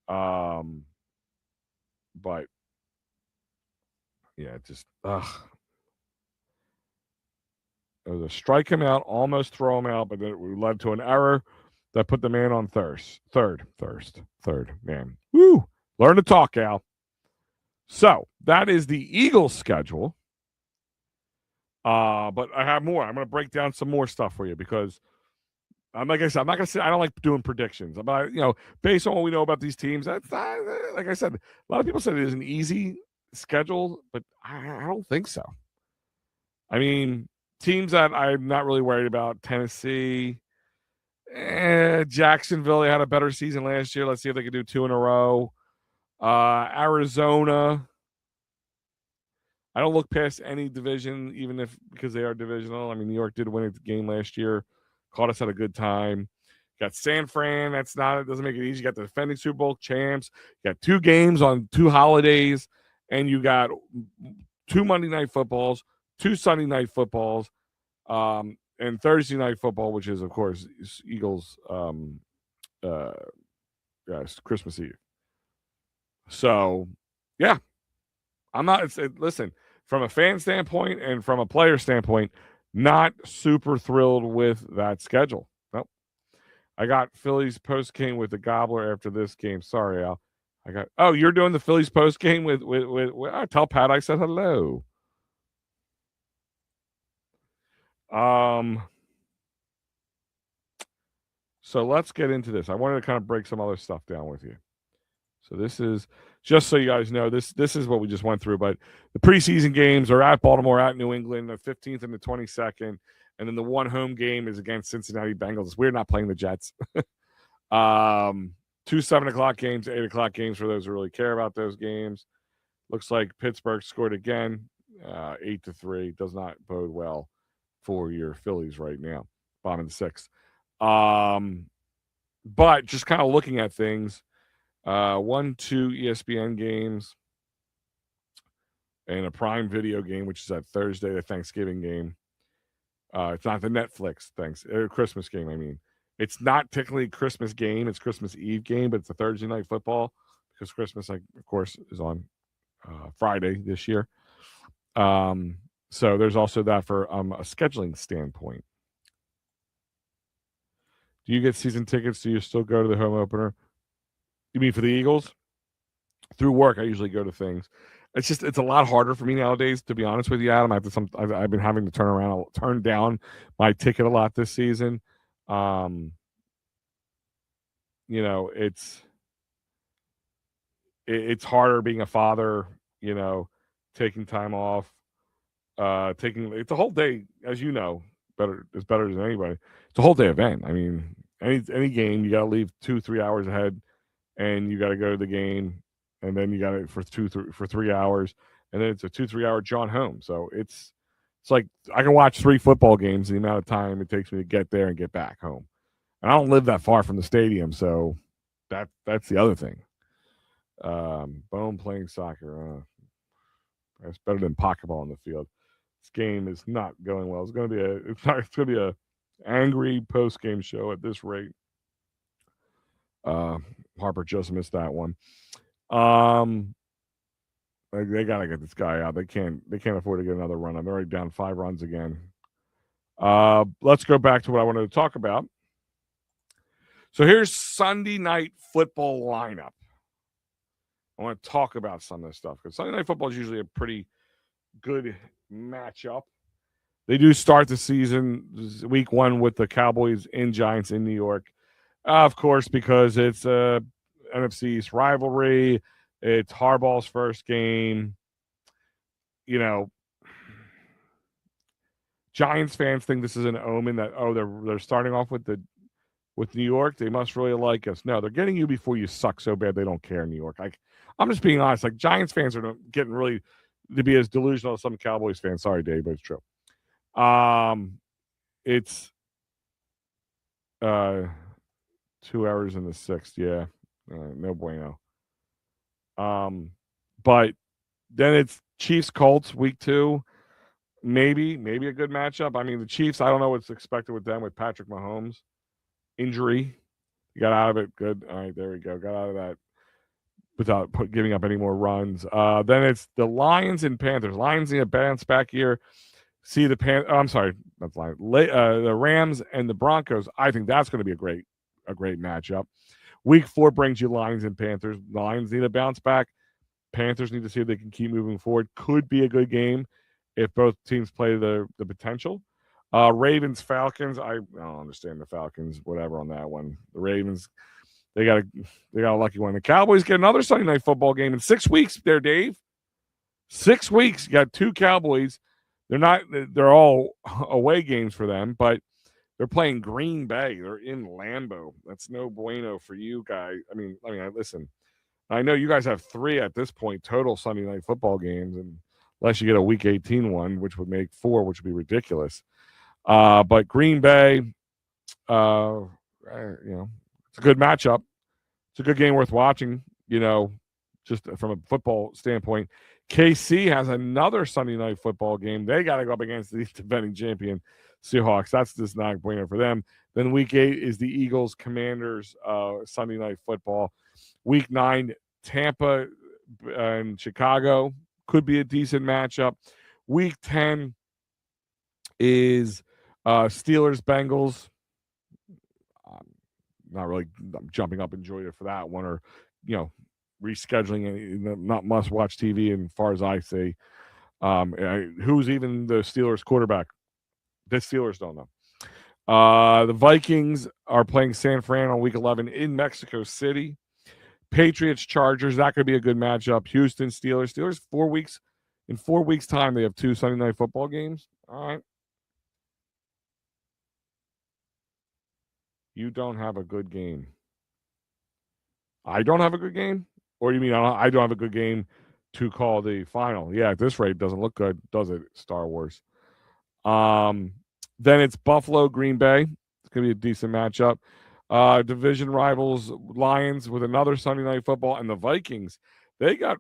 But yeah, just it was a strike him out, almost throw him out, but then it led to an error that put the man on third. Man, woo! Learn to talk, Al. So that is the Eagles schedule. But I have more. I'm going to break down some more stuff for you, because like I said, I'm not going to say I don't like doing predictions. But based on what we know about these teams, that's not, like I said, a lot of people said it is an easy schedule, but I don't think so. I mean, teams that I'm not really worried about: Tennessee, Jacksonville. They had a better season last year. Let's see if they can do 2 in a row. Arizona. I don't look past any division, even because they are divisional. I mean, New York did win a game last year, caught us at a good time. Got San Fran. It doesn't make it easy. You got the defending Super Bowl champs. You got 2 games on 2 holidays, and you got 2 Monday night footballs, 2 Sunday night footballs, and Thursday night football, which is, of course, Eagles Christmas Eve. So, yeah. Listen, from a fan standpoint and from a player standpoint, not super thrilled with that schedule. Nope. I got Phillies post game with the Gobbler after this game. Sorry, Al. You're doing the Phillies post game with tell Pat I said hello. So let's get into this. I wanted to kind of break some other stuff down with you. So this is, just so you guys know, this is what we just went through. But the preseason games are at Baltimore, at New England, the 15th and the 22nd. And then the one home game is against Cincinnati Bengals. It's weird not playing the Jets. 2 7:00 games, 8:00 games for those who really care about those games. Looks like Pittsburgh scored again, 8-3. Does not bode well for your Phillies right now. Bottom of the 6th. But just kind of looking at things, 1, 2 ESPN games, and a Prime Video game, which is that Thursday, the Thanksgiving game. It's not the Netflix Christmas game. I mean, it's not technically a Christmas game; it's Christmas Eve game, but it's a Thursday night football, because Christmas, of course, is on Friday this year. So there's also that for a scheduling standpoint. Do you get season tickets? Do you still go to the home opener? You mean for the Eagles? Through work, I usually go to things. It's a lot harder for me nowadays, to be honest with you, Adam. I've been having to turn down my ticket a lot this season. It's harder being a father, taking time off, it's a whole day, as you know, better than anybody. It's a whole day event. I mean, any game, you got to leave 2-3 hours ahead, and you got to go to the game, and then you got it for 3 hours, and then it's a 2-3 hour jaunt home. So it's like I can watch 3 football games in the amount of time it takes me to get there and get back home. And I don't live that far from the stadium, so that's the other thing. Bone playing soccer. That's better than pokeball in the field. This game is not going well. It's going to be a angry post game show at this rate. Harper just missed that one. They got to get this guy out. They can't afford to get another run. I'm already down 5 runs again. Let's go back to what I wanted to talk about. So here's Sunday night football lineup. I want to talk about some of this stuff because Sunday night football is usually a pretty good matchup. They do start the season week 1 with the Cowboys and Giants in New York. Of course, because it's a NFC East rivalry. It's Harbaugh's first game. You know, Giants fans think this is an omen that they're starting off with New York. They must really like us. No, they're getting you before you suck so bad they don't care in New York. I'm just being honest. Like Giants fans are getting really to be as delusional as some Cowboys fans. Sorry, Dave, but it's true. It's 2 hours in the 6th. Yeah, no bueno. But then it's Chiefs Colts week 2. Maybe a good matchup. I mean, the Chiefs. I don't know what's expected with them with Patrick Mahomes injury. You got out of it. Good. All right, there we go. Got out of that without giving up any more runs. Then it's the Lions and Panthers. Lions need a bounce back here. See the the Rams and the Broncos. I think that's going to be a great matchup. Week 4 brings you Lions and Panthers. Lions need a bounce back. Panthers need to see if they can keep moving forward. Could be a good game if both teams play the potential. Ravens, Falcons. I don't understand the Falcons. Whatever on that one. The Ravens. They got a lucky one. The Cowboys get another Sunday night football game in 6 weeks. There, Dave. 6 weeks. You got 2 Cowboys. They're all away games for them, but they're playing Green Bay. They're in Lambeau. That's no bueno for you guys. I mean, listen. I know you guys have 3 at this point total Sunday night football games, and unless you get a Week 18 one, which would make 4, which would be ridiculous. But Green Bay, it's a good matchup. It's a good game worth watching, just from a football standpoint. KC has another Sunday night football game. They got to go up against the defending champion Seahawks. That's just not winner for them. Then Week 8 is the Eagles Commanders Sunday night football. Week 9, Tampa and Chicago could be a decent matchup. Week 10 is Steelers Bengals. Not really jumping up and enjoying it for that one, or rescheduling it. Not must watch TV, and as far as I see, who's even the Steelers quarterback? The Steelers don't know. The Vikings are playing San Fran on Week 11 in Mexico City. Patriots Chargers, that could be a good matchup. Houston Steelers 4 weeks. In 4 weeks' time, they have 2 Sunday night football games. All right. You don't have a good game. I don't have a good game? Or you mean I don't have a good game to call the final? Yeah, at this rate, it doesn't look good, does it, Star Wars? Then it's Buffalo, Green Bay. It's going to be a decent matchup. Division rivals, Lions with another Sunday night football, and the Vikings. They got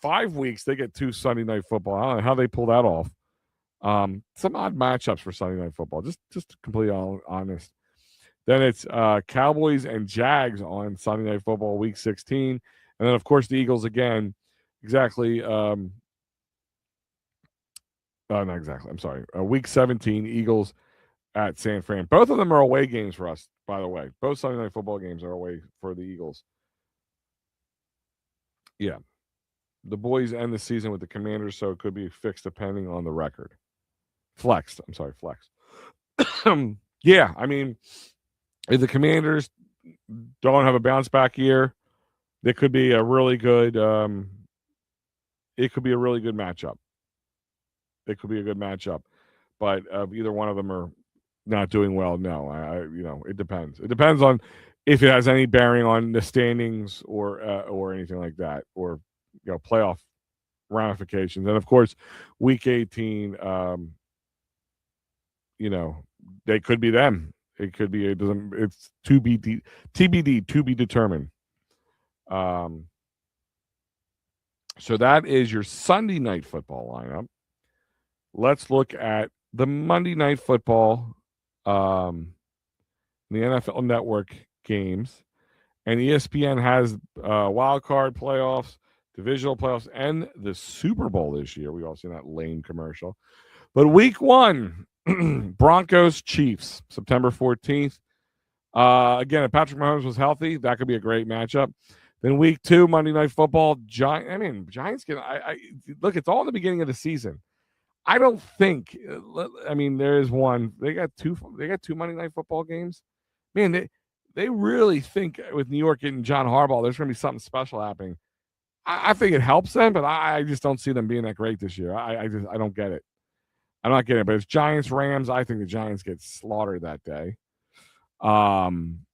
5 weeks. They get 2 Sunday night football. I don't know how they pull that off. Some odd matchups for Sunday night football, just to be completely honest. Then it's Cowboys and Jags on Sunday Night Football Week 16. And then, of course, the Eagles again. Exactly. Not exactly. I'm sorry. Week 17, Eagles at San Fran. Both of them are away games for us, by the way. Both Sunday Night Football games are away for the Eagles. Yeah. The boys end the season with the Commanders, so it could be fixed depending on the record. Flexed. I'm sorry, flexed. Yeah, I mean, if the Commanders don't have a bounce back year, it could be a really good matchup. It could be a good matchup. But either one of them are not doing well. No, it depends. It depends on if it has any bearing on the standings or anything like that, or playoff ramifications. And of course, week 18, they could be them. It could be. It doesn't. It's TBD, to be determined. So that is your Sunday night football lineup. Let's look at the Monday night football, the NFL Network games, and ESPN has wild card playoffs, divisional playoffs, and the Super Bowl this year. We all seen that lame commercial. But week 1, Broncos Chiefs, September 14th. Again, if Patrick Mahomes was healthy, that could be a great matchup. Then week 2, Monday Night Football. Giants can. I look. It's all in the beginning of the season. I don't think. There is one. They got two Monday Night Football games. Man, they really think with New York getting John Harbaugh, there's going to be something special happening. I think it helps them, but I just don't see them being that great this year. I don't get it. I'm not getting it. But it's Giants Rams. I think the Giants get slaughtered that day. And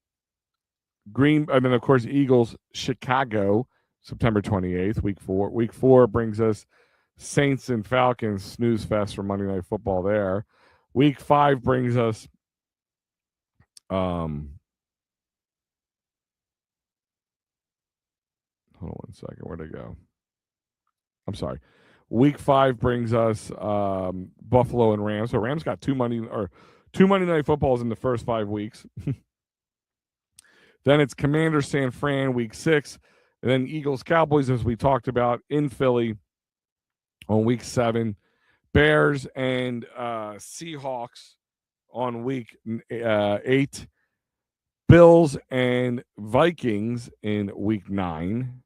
then of course Eagles Chicago, September 28th, week 4. Week 4 brings us Saints and Falcons, snooze fest for Monday Night Football there. Week 5 brings us hold on one second, where'd it go? I'm sorry. Week 5 brings us Buffalo and Rams. So Rams got two Monday Night Footballs in the first 5 weeks. Then it's Commanders San Fran, week 6. And then Eagles Cowboys, as we talked about, in Philly on week 7. Bears and Seahawks on week 8. Bills and Vikings in week 9.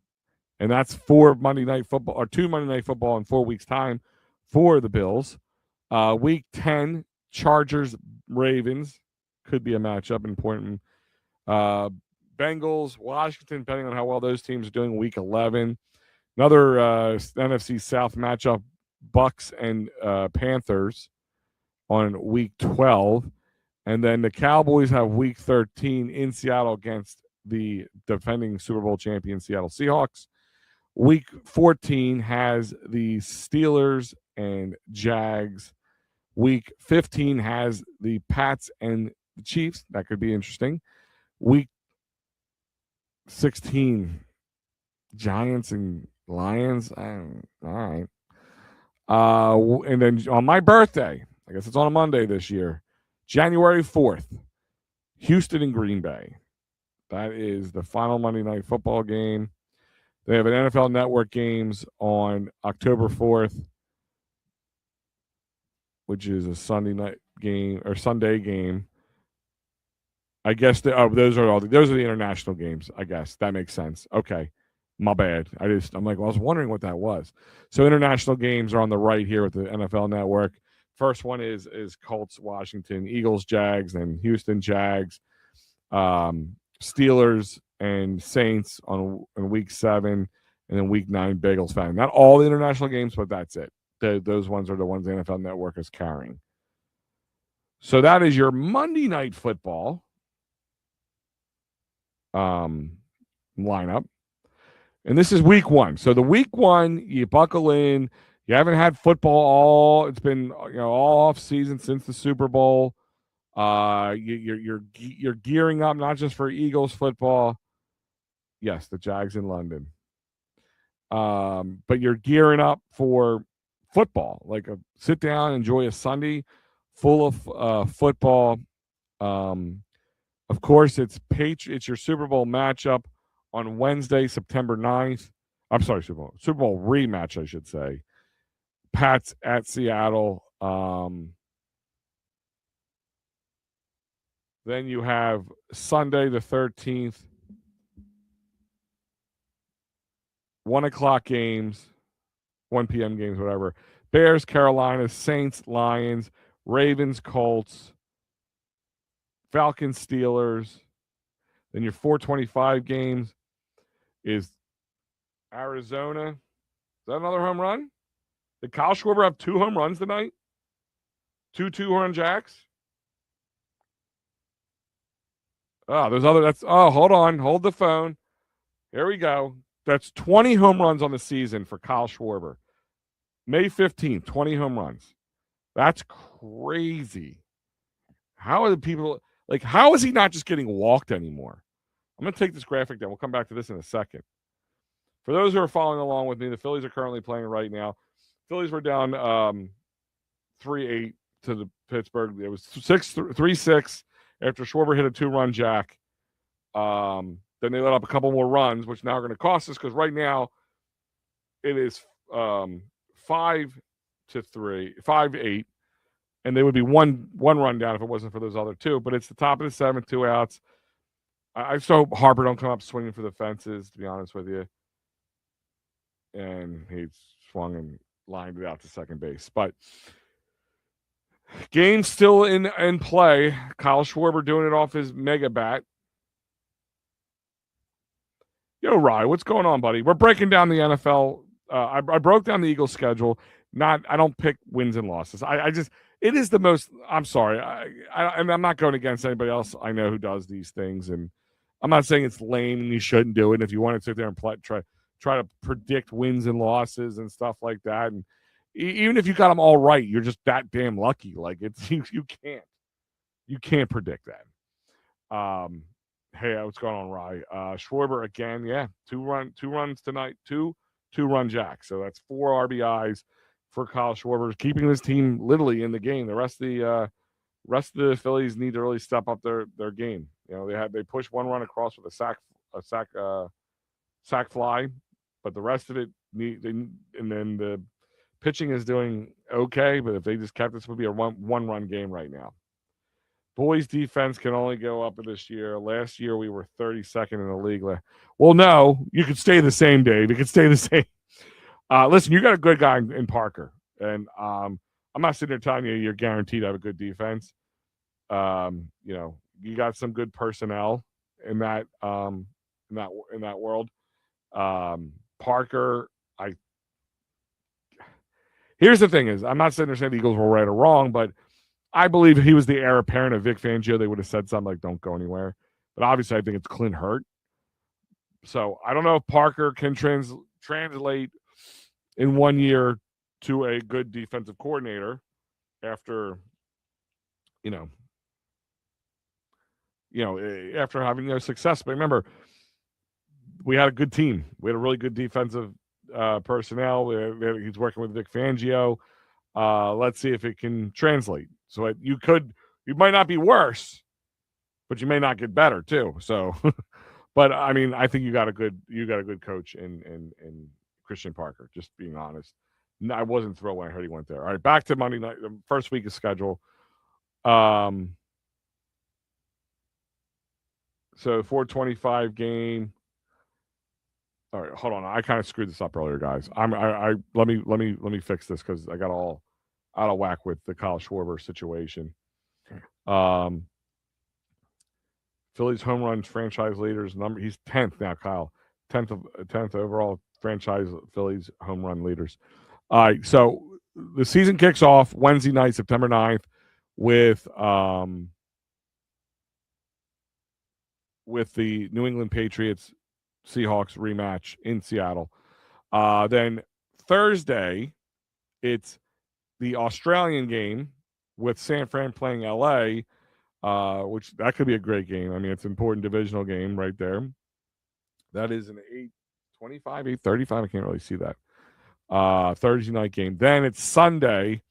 And that's 4 Monday Night Football, or 2 Monday Night Football in 4 weeks' time for the Bills. Week 10, Chargers, Ravens. Could be a matchup, important. Bengals, Washington, depending on how well those teams are doing. Week 11. Another NFC South matchup, Bucks and Panthers on week 12. And then the Cowboys have week 13 in Seattle against the defending Super Bowl champion Seattle Seahawks. Week 14 has the Steelers and Jags. Week 15 has the Pats and the Chiefs. That could be interesting. Week 16, Giants and Lions. All right. And then on my birthday, I guess it's on a Monday this year, January 4th, Houston and Green Bay. That is the final Monday Night Football game. They have an NFL Network games on October 4th, which is a Sunday night game or Sunday game. I guess those are the international games. I guess that makes sense. Okay, my bad. I was wondering what that was. So international games are on the right here with the NFL Network. First one is Colts, Washington, Eagles, Jags, and Houston Jags, Steelers and Saints on week 7, and then week 9 Bengals Falcons. Not all the international games, but that's it. Those ones are the ones the NFL Network is carrying. So that is your Monday Night Football lineup. And this is week 1. So the week 1, you buckle in. You haven't had football it's been all off season since the Super Bowl. You're gearing up not just for Eagles football. Yes, the Jags in London. But you're gearing up for football. Sit down, enjoy a Sunday full of football. Of course, it's your Super Bowl matchup on Wednesday, September 9th. I'm sorry, Super Bowl rematch, I should say. Pats at Seattle. Then you have Sunday the 13th. 1 o'clock games, 1 p.m. games, whatever. Bears, Carolina, Saints, Lions, Ravens, Colts, Falcons, Steelers. Then your 4:25 games is Arizona. Is that another home run? Did Kyle Schwarber have 2 home runs tonight? 2 2-run jacks? Oh, hold on. Hold the phone. Here we go. That's 20 home runs on the season for Kyle Schwarber. May 15th, 20 home runs. That's crazy. How are the people like? How is he not just getting walked anymore? I'm going to take this graphic down. We'll come back to this in a second. For those who are following along with me, the Phillies are currently playing right now. Phillies were down 3-8 to the Pittsburgh. It was 3-6 after Schwarber hit a 2-run jack. Then they let up a couple more runs, which now are going to cost us because right now it is 5-8, and they would be one run down if it wasn't for those other two. But it's the top of the seventh, 2 outs. I just hope Harper don't come up swinging for the fences, to be honest with you. And he swung and lined it out to second base. But game still in play. Kyle Schwarber doing it off his mega bat. Yo, Rye, what's going on, buddy? We're breaking down the NFL. I broke down the Eagles' schedule. I don't pick wins and losses. It is the most. I'm sorry. And I'm not going against anybody else I know who does these things. And I'm not saying it's lame and you shouldn't do it. And if you want to sit there and try to predict wins and losses and stuff like that, and even if you got them all right, you're just that damn lucky. Like it's you can't predict that. Hey, what's going on, Rye? Schwarber again, yeah, two runs tonight, two-run jacks. So that's 4 RBIs for Kyle Schwarber, keeping this team literally in the game. The rest of the Phillies need to really step up their game. You know, they pushed 1 run across with a sack fly, but the rest of it and then the pitching is doing okay. But if they just kept this, would be a one-run game right now. Boys defense can only go up this year. Last year we were 32nd in the league. Well, no, you could stay the same, Dave. You could stay the same. Listen, you got a good guy in Parker, and I'm not sitting there telling you you're guaranteed to have a good defense. You got some good personnel in that world. Parker, here's the thing is, I'm not sitting there saying the Eagles were right or wrong, but I believe if he was the heir apparent of Vic Fangio, they would have said something like, don't go anywhere. But obviously, I think it's Clint Hurt. So I don't know if Parker can translate in 1 year to a good defensive coordinator after, after having success. But remember, we had a good team. We had a really good defensive personnel. He's working with Vic Fangio. Let's see if it can translate. So you might not be worse, but you may not get better too. So, but I mean, I think you got a good coach in Christian Parker. Just being honest, no, I wasn't thrilled when I heard he went there. All right, back to Monday night, the first week of schedule. So 4:25 game. All right, hold on. I kind of screwed this up earlier, guys. Let me fix this because I got all out of whack with the Kyle Schwarber situation. Phillies home run franchise leaders number. He's 10th now, Kyle. 10th overall franchise Phillies home run leaders. All right, so the season kicks off Wednesday night, September 9th, with the New England Patriots Seahawks rematch in Seattle. Then Thursday, it's the Australian game with San Fran playing LA, which that could be a great game. I mean, it's an important divisional game right there. That is an 8:25, 8:35. I can't really see that. Thursday night game. Then it's Sunday,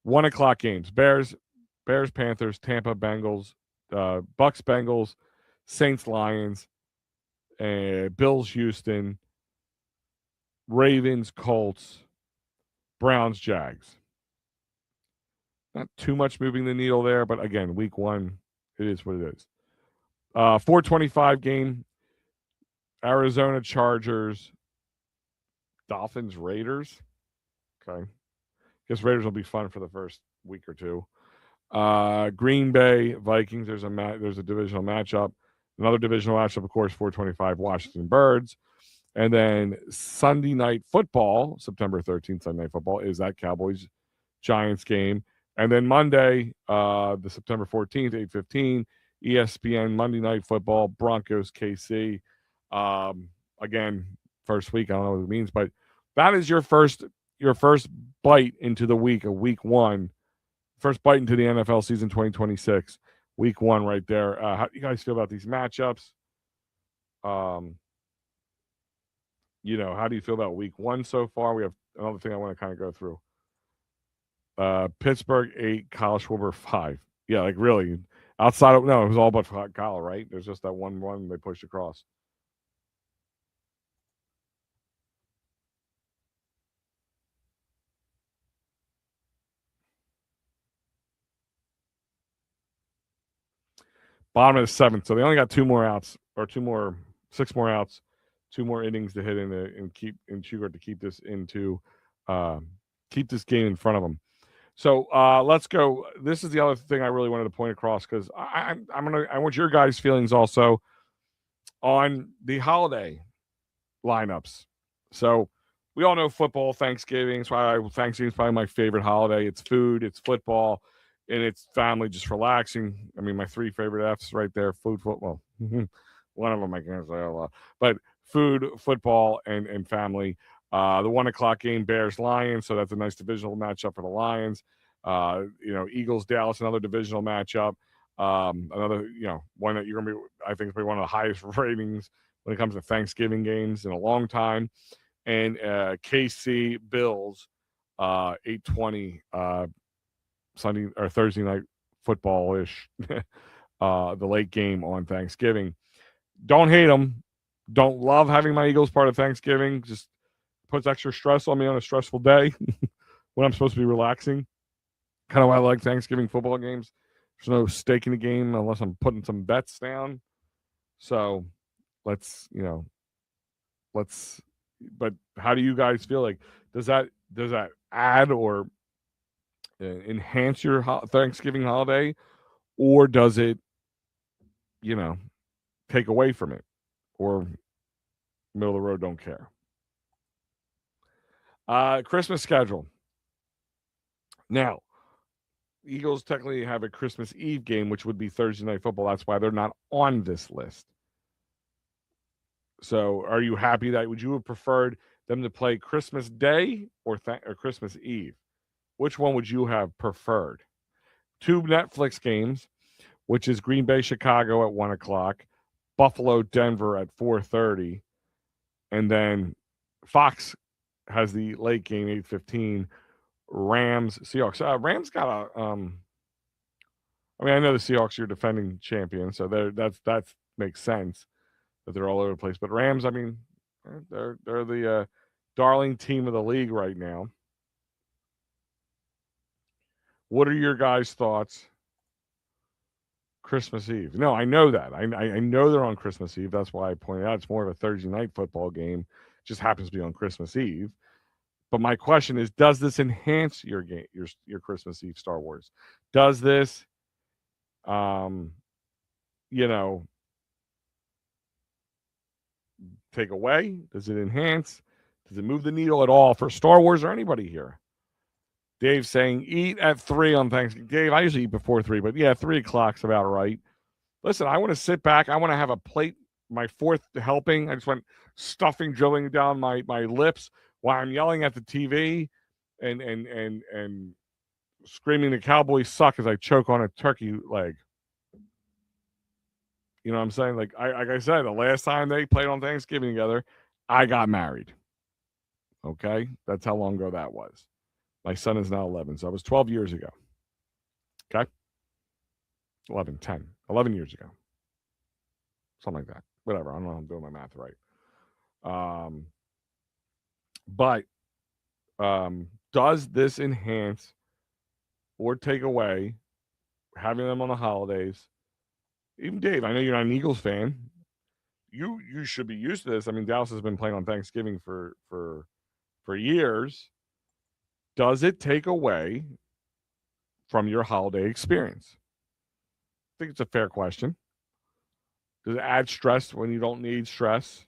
1:00 games. Bears, Panthers, Tampa, Bengals, Bucks, Bengals, Saints, Lions, Bills, Houston, Ravens, Colts, Browns, Jags. Not too much moving the needle there, but again, week 1, it is what it is. 4:25 game, Arizona, Chargers, Dolphins, Raiders. Okay. Guess Raiders will be fun for the first week or two. Green Bay, Vikings, there's a divisional matchup. Another divisional matchup, of course, 4:25, Washington Birds. And then Sunday night football, September 13th, Sunday night football, is that Cowboys-Giants game. And then Monday, the September 14th, 8:15, ESPN Monday Night Football, Broncos, KC. Again, first week. I don't know what it means, but that is your first bite into the week of week one. First bite into the NFL season 2026, week one right there. How do you guys feel about these matchups? How do you feel about week one so far? We have another thing I want to kind of go through. Pittsburgh 8, Kyle Schwarber 5. Yeah, like really. Outside of, no, it was all but Kyle, right? There's just that one run they pushed across. Bottom of the seventh. So they only got 6 more outs, 2 more innings to hit and keep in Sugar to keep this keep this game in front of them. So let's go. This is the other thing I really wanted to point across because I want your guys' feelings also on the holiday lineups. So we all know football, Thanksgiving. Thanksgiving is probably my favorite holiday. It's food, it's football, and it's family just relaxing. I mean, my 3 favorite F's right there: food, football. One of them I can't say a lot, but food, football, and family. The 1:00 game, Bears Lions, so that's a nice divisional matchup for the Lions. Eagles Dallas, another divisional matchup. Another one that you're gonna be, I think, is probably one of the highest ratings when it comes to Thanksgiving games in a long time. And KC Bills, 8:20 Sunday or Thursday night football ish. The late game on Thanksgiving. Don't hate them. Don't love having my Eagles part of Thanksgiving. Just puts extra stress on me on a stressful day when I'm supposed to be relaxing. Kind of why I like Thanksgiving football games. There's no stake in the game unless I'm putting some bets down. So let's. But how do you guys feel? Like, does that add or enhance your Thanksgiving holiday, or does it, take away from it, or middle of the road, don't care? Christmas schedule. Now, Eagles technically have a Christmas Eve game, which would be Thursday Night Football. That's why they're not on this list. So, are you happy that would you have preferred them to play Christmas Day or Christmas Eve? Which one would you have preferred? 2 Netflix games, which is Green Bay, Chicago at 1:00, Buffalo, Denver at 4:30, and then Fox has the late game 8:15. Rams, Seahawks. Rams got a. I mean, I know the Seahawks are defending champions, so that makes sense that they're all over the place. But Rams, I mean, they're the darling team of the league right now. What are your guys' thoughts? Christmas Eve. No, I know that. I know they're on Christmas Eve. That's why I pointed out it's more of a Thursday night football game. It just happens to be on Christmas Eve. But my question is, does this enhance your game, your Christmas Eve Star Wars? Does this, take away? Does it enhance? Does it move the needle at all for Star Wars or anybody here? Dave saying eat at 3 on Thanksgiving. Dave, I usually eat before 3, but yeah, 3:00's about right. Listen, I want to sit back. I want to have a plate, my 4th helping. I just want stuffing drilling down my lips while I'm yelling at the TV and screaming the Cowboys suck as I choke on a turkey leg. You know what I'm saying? Like I said, the last time they played on Thanksgiving together, I got married. Okay? That's how long ago that was. My son is now 11, so that was 12 years ago. Okay? 11 years ago. Something like that. Whatever. I don't know if I'm doing my math right. But does this enhance or take away having them on the holidays? Even Dave, I know you're not an Eagles fan. You should be used to this. I mean, Dallas has been playing on Thanksgiving for years. Does it take away from your holiday experience? I think it's a fair question. Does it add stress when you don't need stress?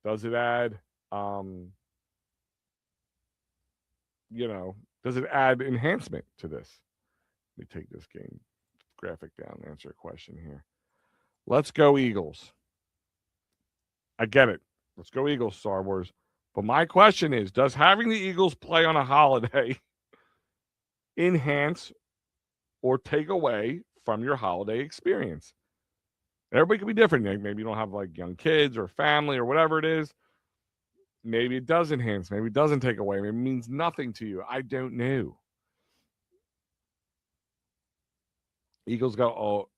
Does it add, does it add enhancement to this? Let me take this game graphic down and answer a question here. Let's go Eagles. I get it. Let's go Eagles, Star Wars. But my question is, does having the Eagles play on a holiday enhance or take away from your holiday experience? Everybody can be different. Maybe you don't have like young kids or family or whatever it is. Maybe it does enhance. Maybe it doesn't take away. Maybe it means nothing to you. I don't know. Eagles got all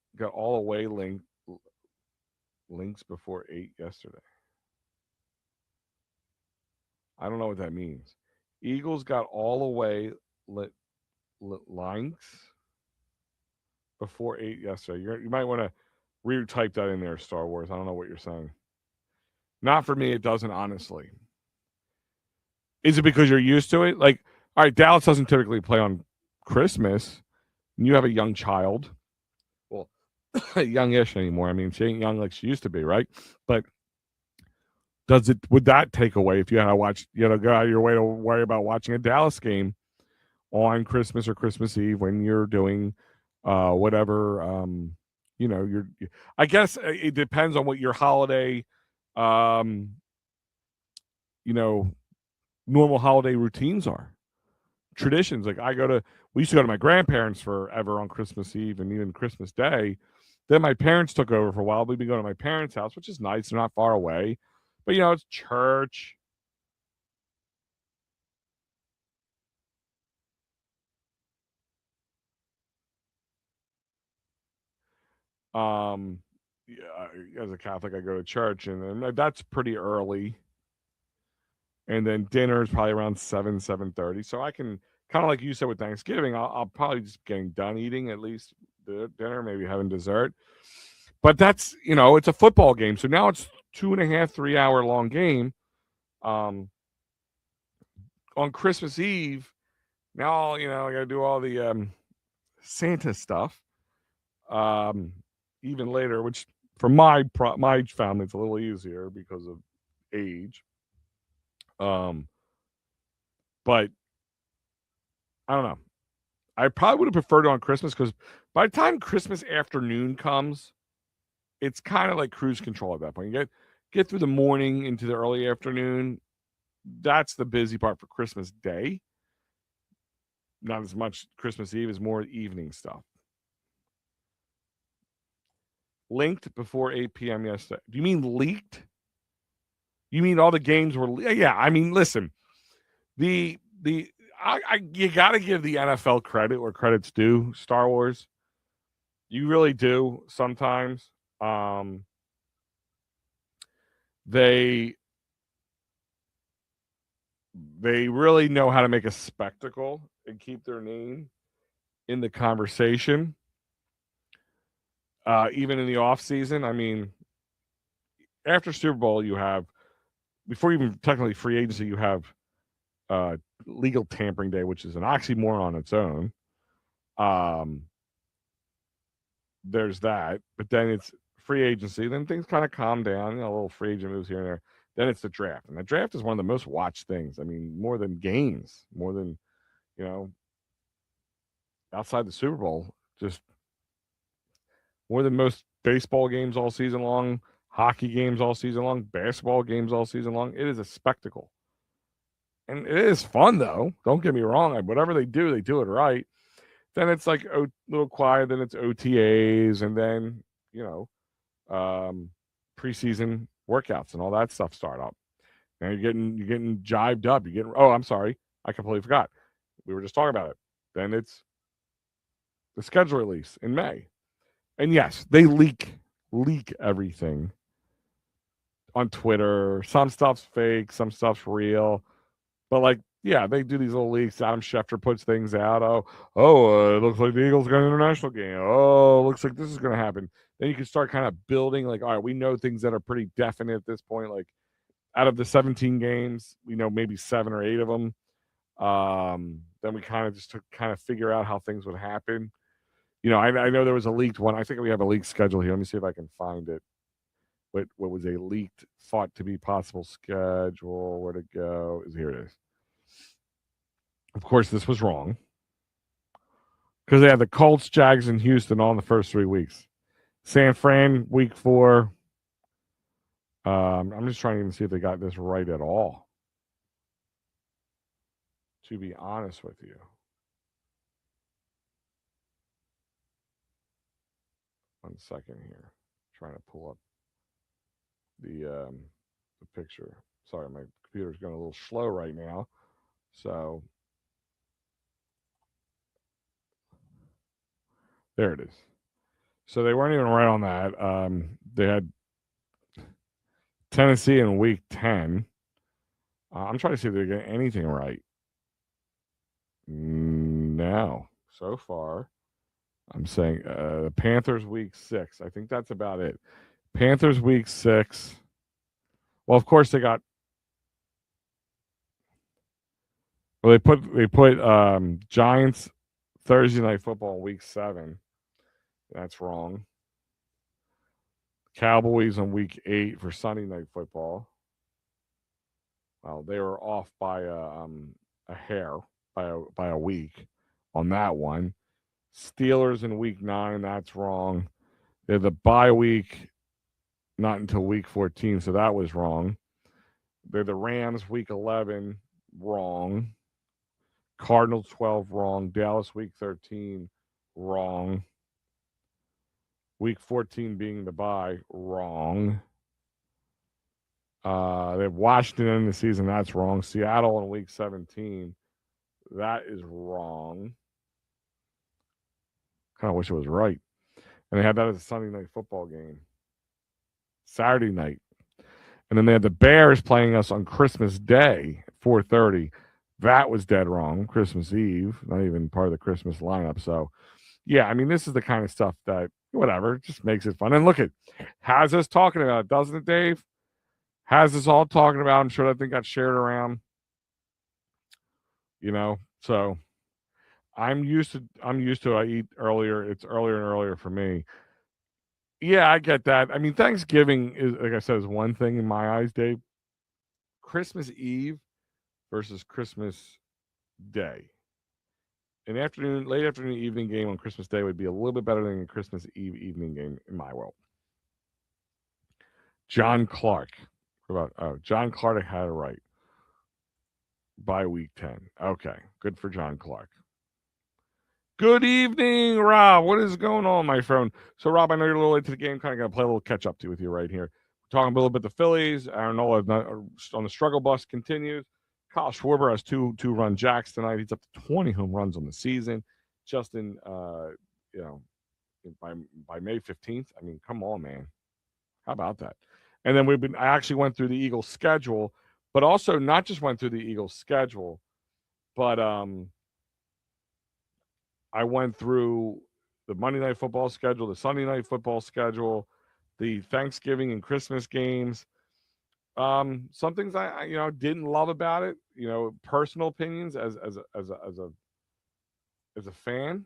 away links before 8 yesterday. I don't know what that means. Eagles got all away links before 8 yesterday. You might want to retype that in there, Star Wars. I don't know what you're saying. Not for me, it doesn't, honestly. Is it because you're used to it? Like, all right, Dallas doesn't typically play on Christmas. And you have a young child. Well, youngish anymore. I mean, she ain't young like she used to be, right? But would that take away if you had to watch, go out of your way to worry about watching a Dallas game on Christmas or Christmas Eve when you're doing whatever, I guess it depends on what your holiday, normal holiday routines are. Traditions. Like we used to go to my grandparents forever on Christmas Eve and even Christmas Day. Then my parents took over for a while. We'd be going to my parents' house, which is nice. They're not far away. But, it's church. As a Catholic, I go to church, and that's pretty early. And then dinner is probably around 7:30. So I can, kind of like you said with Thanksgiving, I'll probably just getting done eating at least the dinner, maybe having dessert. But that's, it's a football game. So now it's 2.5, 3 hour long game. On Christmas Eve, now, I got to do all the Santa stuff. Even later, which for my family, it's a little easier because of age. But I don't know. I probably would have preferred it on Christmas because by the time Christmas afternoon comes, it's kind of like cruise control at that point. You get through the morning into the early afternoon. That's the busy part for Christmas Day. Not as much Christmas Eve, as more evening stuff. Linked before 8 p.m. yesterday. Do you mean leaked? You mean all the games were? Yeah, I mean, listen, you got to give the NFL credit where credit's due. Star Wars, you really do sometimes. They really know how to make a spectacle and keep their name in the conversation. Even in the off season, I mean, after Super Bowl, you have, before even technically free agency, you have legal tampering day, which is an oxymoron on its own. There's that, but then it's free agency. Then things kind of calm down. A little free agent moves here and there. Then it's the draft, and the draft is one of the most watched things. I mean, more than games, more than outside the Super Bowl, just more than most baseball games all season long, hockey games all season long, basketball games all season long. It is a spectacle. And it is fun, though. Don't get me wrong. Whatever they do it right. Then it's like a little quiet. Then it's OTAs, and then, preseason workouts and all that stuff start up. And you're getting jived up. Oh, I'm sorry. I completely forgot. We were just talking about it. Then it's the schedule release in May. And yes, they leak everything on Twitter. Some stuff's fake, some stuff's real. But they do these little leaks. Adam Schefter puts things out. It looks like the Eagles got an international game. Oh, looks like this is going to happen. Then you can start kind of building. All right, we know things that are pretty definite at this point. Like, out of the 17 games, we know maybe 7 or 8 of them. Then we kind of just to kind of figure out how things would happen. I know there was a leaked one. I think we have a leaked schedule here. Let me see if I can find it. What was a leaked, thought to be possible schedule? Where to go? Here it is. Of course, this was wrong because they had the Colts, Jags, and Houston all in the first 3 weeks. San Fran, week 4. I'm just trying to even see if they got this right at all, to be honest with you. One second here. Trying to pull up the picture. Sorry, my computer's going a little slow right now. So there it is. So they weren't even right on that. They had Tennessee in week 10. I'm trying to see if they get anything right. No. So far, I'm saying Panthers week 6. I think that's about it. Panthers week 6. Well, of course they got. Well, they put Giants Thursday night football in week 7. That's wrong. Cowboys on week 8 for Sunday night football. Well, they were off by a hair, by a week on that one. Steelers in week 9. That's wrong. They're the bye week, not until week 14, so that was wrong. They're the Rams week 11, wrong. Cardinals 12, wrong. Dallas week 13, wrong. Week 14 being the bye, wrong. They have Washington in the season, that's wrong. Seattle in week 17, that is wrong. Kind of wish it was right. And they had that as a Sunday night football game. Saturday night. And then they had the Bears playing us on Christmas Day, 4:30. That was dead wrong. Christmas Eve, not even part of the Christmas lineup. So, yeah, I mean, this is the kind of stuff that, whatever, just makes it fun. And look, it has us talking about it, doesn't it, Dave? Has us all talking about it. I'm sure that thing got shared around. So I'm used to I eat earlier. It's earlier and earlier for me. Yeah, I get that. I mean, Thanksgiving is, like I said, is one thing in my eyes, Dave. Christmas Eve versus Christmas Day. Late afternoon, evening game on Christmas Day would be a little bit better than a Christmas Eve evening game in my world. John Clark. John Clark had it right by week 10. Okay, good for John Clark. Good evening, Rob. What is going on, my friend? So, Rob, I know you're a little late to the game. Kind of going to play a little catch up with you right here. We're talking a little bit the Phillies. Aaron Nola on the struggle bus continues. Kyle Schwarber has two run jacks tonight. He's up to 20 home runs on the season. Justin, by May 15th. I mean, come on, man. How about that? And then I actually went through the Eagles schedule, but also not just went through the Eagles schedule, but I went through the Monday Night Football schedule, the Sunday Night Football schedule, the Thanksgiving and Christmas games. Some things I didn't love about it. Personal opinions as a fan.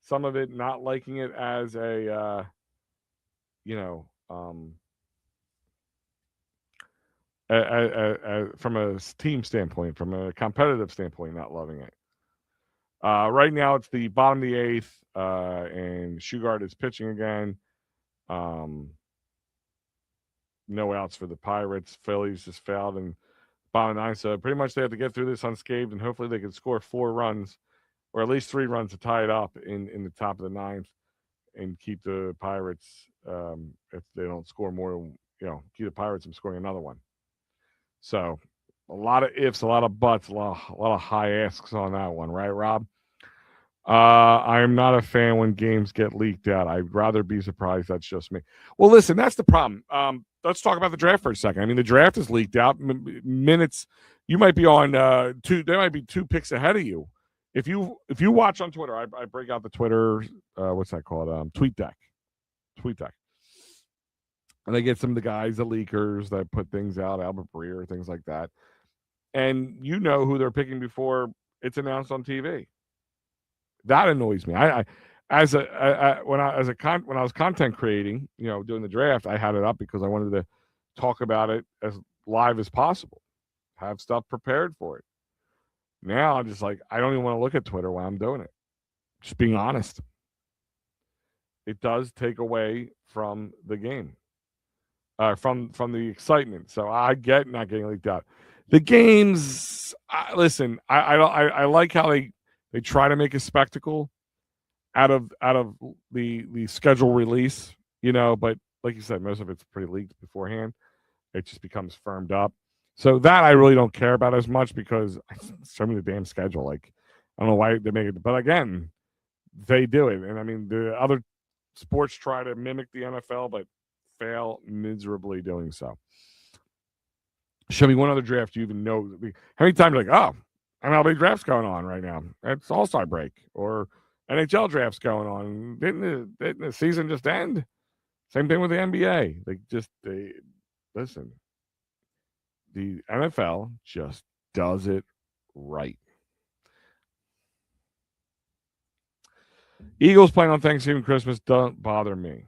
Some of it not liking it as a from a team standpoint, from a competitive standpoint, not loving it. Right now, it's the bottom of the 8th, and Shugart is pitching again. No outs for the Pirates. Phillies just fouled in bottom of 9. So pretty much they have to get through this unscathed, and hopefully they can score 4 runs, or at least 3 runs to tie it up in the top of the 9th, and keep the Pirates, if they don't score more, keep the Pirates from scoring another one. So a lot of ifs, a lot of buts, a lot of high asks on that one, right, Rob? I am not a fan when games get leaked out. I'd rather be surprised. That's just me. Well, listen, that's the problem. Let's talk about the draft for a second. I mean, the draft is leaked out. Minutes, you might be on two. There might be 2 picks ahead of you. If you watch on Twitter, I break out the Twitter. What's that called? Tweet deck. And they get some of the guys, the leakers that put things out, Albert Breer, things like that. And you know who they're picking before it's announced on TV. That annoys me. When I was content creating, doing the draft, I had it up because I wanted to talk about it as live as possible, have stuff prepared for it. Now I'm just like, I don't even want to look at Twitter while I'm doing it. Just being honest. It does take away from the game. from the excitement. So I get not getting leaked out. The games, listen, I like how they try to make a spectacle out of the schedule release, but like you said, most of it's pretty leaked beforehand. It just becomes firmed up. So that I really don't care about as much because show me the damn schedule. Like I don't know why they make it, but again, they do it. And I mean, the other sports try to mimic the NFL, but fail miserably doing so. Show me one other draft you even know. How many times you're like, oh, MLB draft's going on right now. It's All-Star break. Or NHL draft's going on. Didn't the season just end? Same thing with the NBA. They listen. The NFL just does it right. Eagles playing on Thanksgiving, Christmas don't bother me.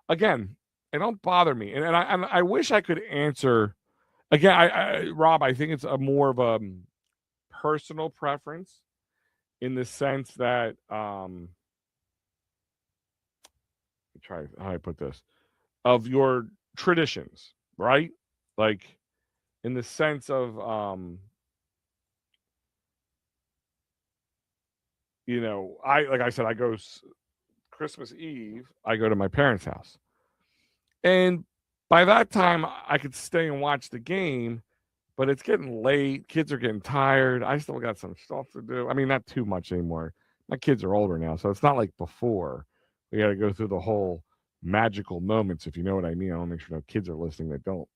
Again, it don't bother me, and I wish I could answer. Again, Rob, I think it's a more of a personal preference in the sense that try how I put this of your traditions, right? Like in the sense of I said I go Christmas Eve, I go to my parents' house. And by that time I could stay and watch the game, but it's getting late. Kids are getting tired. I still got some stuff to do. I mean, not too much anymore. My kids are older now, so it's not like before. We got to go through the whole magical moments, if you know what I mean. I want to make sure no kids are listening that don't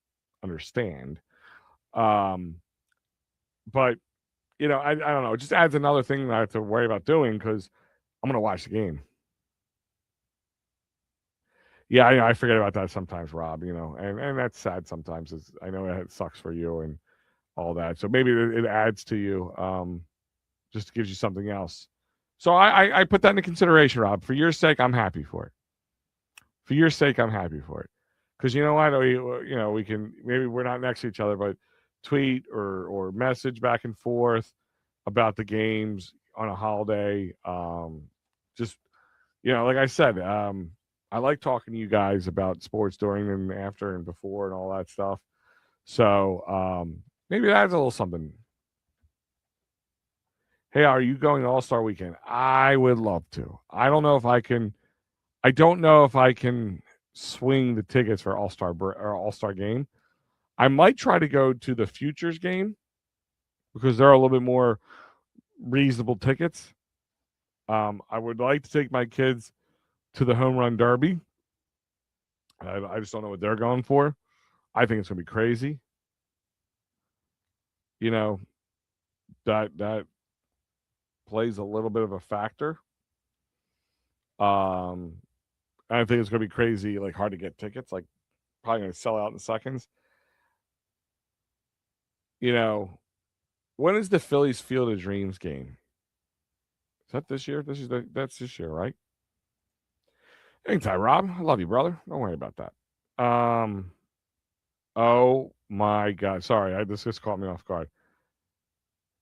understand. But I don't know. It just adds another thing that I have to worry about doing because I'm going to watch the game. Yeah, I forget about that sometimes, Rob. And that's sad sometimes. I know it sucks for you and all that. So maybe it adds to you, just gives you something else. So I put that into consideration, Rob. For your sake, I'm happy for it. For your sake, I'm happy for it. Because you know what? We can, maybe we're not next to each other, but tweet or message back and forth about the games on a holiday. Just, like I said, I like talking to you guys about sports during and after and before and all that stuff. So maybe that's a little something. Hey, are you going to All-Star Weekend? I would love to. I don't know if I can. I don't know if I can swing the tickets for All-Star game. I might try to go to the Futures game because they're a little bit more reasonable tickets. I would like to take my kids to the Home Run Derby. I just don't know what they're going for. I think it's going to be crazy. That plays a little bit of a factor. I think it's going to be crazy, like hard to get tickets, like probably going to sell out in seconds. When is the Phillies Field of Dreams game? Is that this year? That's this year, right? Anytime, Rob. I love you, brother. Don't worry about that. Oh my God. Sorry, this just caught me off guard.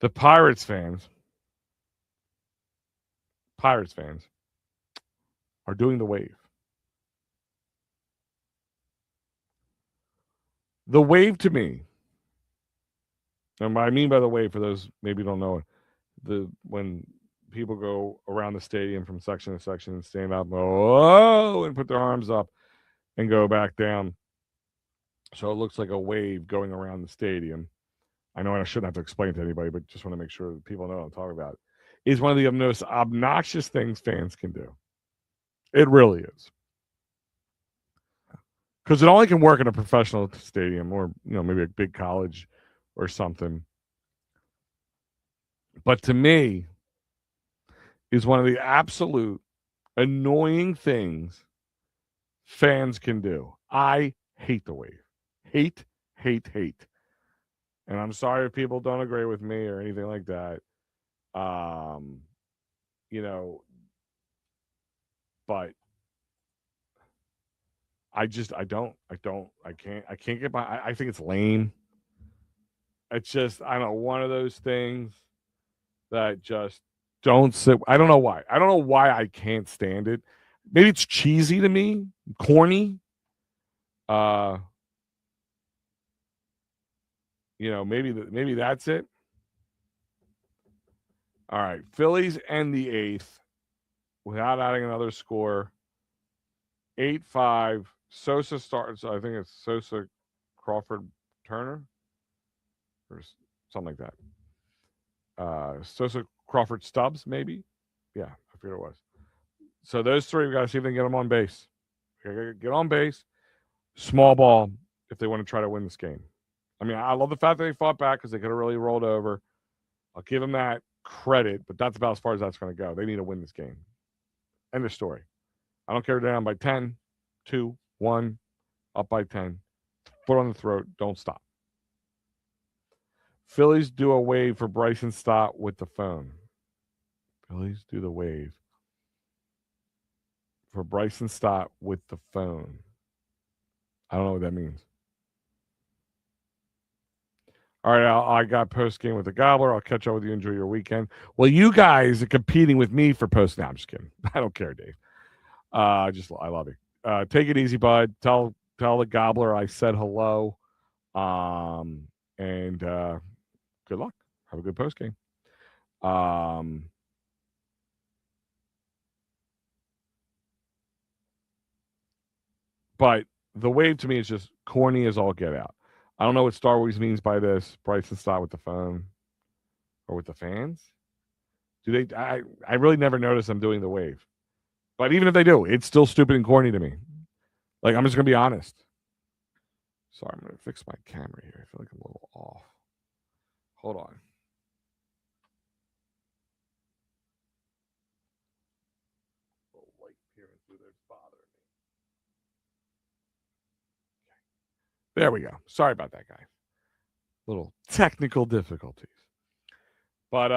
The Pirates fans are doing the wave. The wave to me, and what I mean by the wave, for those maybe don't know it, when people go around the stadium from section to section and stand up, oh, and put their arms up and go back down. So it looks like a wave going around the stadium. I know I shouldn't have to explain it to anybody, but just want to make sure that people know what I'm talking about. Is one of the most obnoxious things fans can do. It really is. Because it only can work in a professional stadium or, maybe a big college or something. But to me, is one of the absolute annoying things fans can do. I hate the wave. Hate. And I'm sorry if people don't agree with me or anything like that. But I can't get by. I think it's lame. It's just, I don't know, one of those things that just don't sit. I don't know why. I don't know why I can't stand it. Maybe it's cheesy to me, corny. maybe that's it. All right, Phillies end the eighth without adding another score. 8-5. Sosa starts. I think it's Sosa, Crawford, Turner, or something like that. Sosa, Crawford, Stubbs, maybe. Yeah, I forget what it was. So those three, we got to see if they can get them on base. Get on base. Small ball if they want to try to win this game. I mean, I love the fact that they fought back because they could have really rolled over. I'll give them that credit, but that's about as far as that's going to go. They need to win this game. End of story. I don't care if they're down by 10, 2, 1, up by 10. Foot on the throat. Don't stop. Phillies do a wave for Bryson Stott with the phone. Phillies do the wave for Bryson Stott with the phone. I don't know what that means. All right, I got post game with the Gobbler. I'll catch up with you. Enjoy your weekend. Well, you guys are competing with me for post. Now I'm just kidding. I don't care, Dave. I love you. Take it easy, bud. Tell the Gobbler I said hello. And good luck. Have a good post game. But the wave to me is just corny as all get out. I don't know what Star Wars means by this. Bryson Stott with the phone or with the fans. Do they? I really never noticed them doing the wave. But even if they do, it's still stupid and corny to me. Like, I'm just going to be honest. Sorry, I'm going to fix my camera here. I feel like I'm a little off. Hold on. A little light peering through there's bothering me. Okay. There we go. Sorry about that, guys. Little technical difficulties. But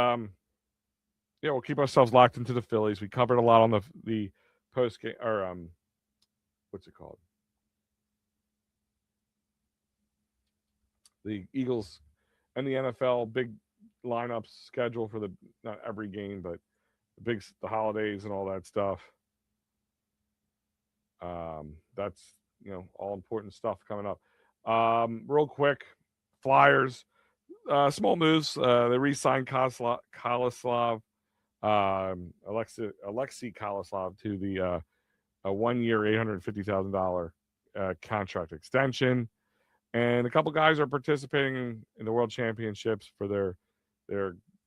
yeah, we'll keep ourselves locked into the Phillies. We covered a lot on the post game or what's it called? The Eagles and the NFL big lineups schedule for not every game, but the holidays and all that stuff. That's all important stuff coming up. Real quick, Flyers. Small news. They re-signed Kalislav, Alexei Kalislav to the a 1-year, $850,000 contract extension, and a couple guys are participating in the World Championships for their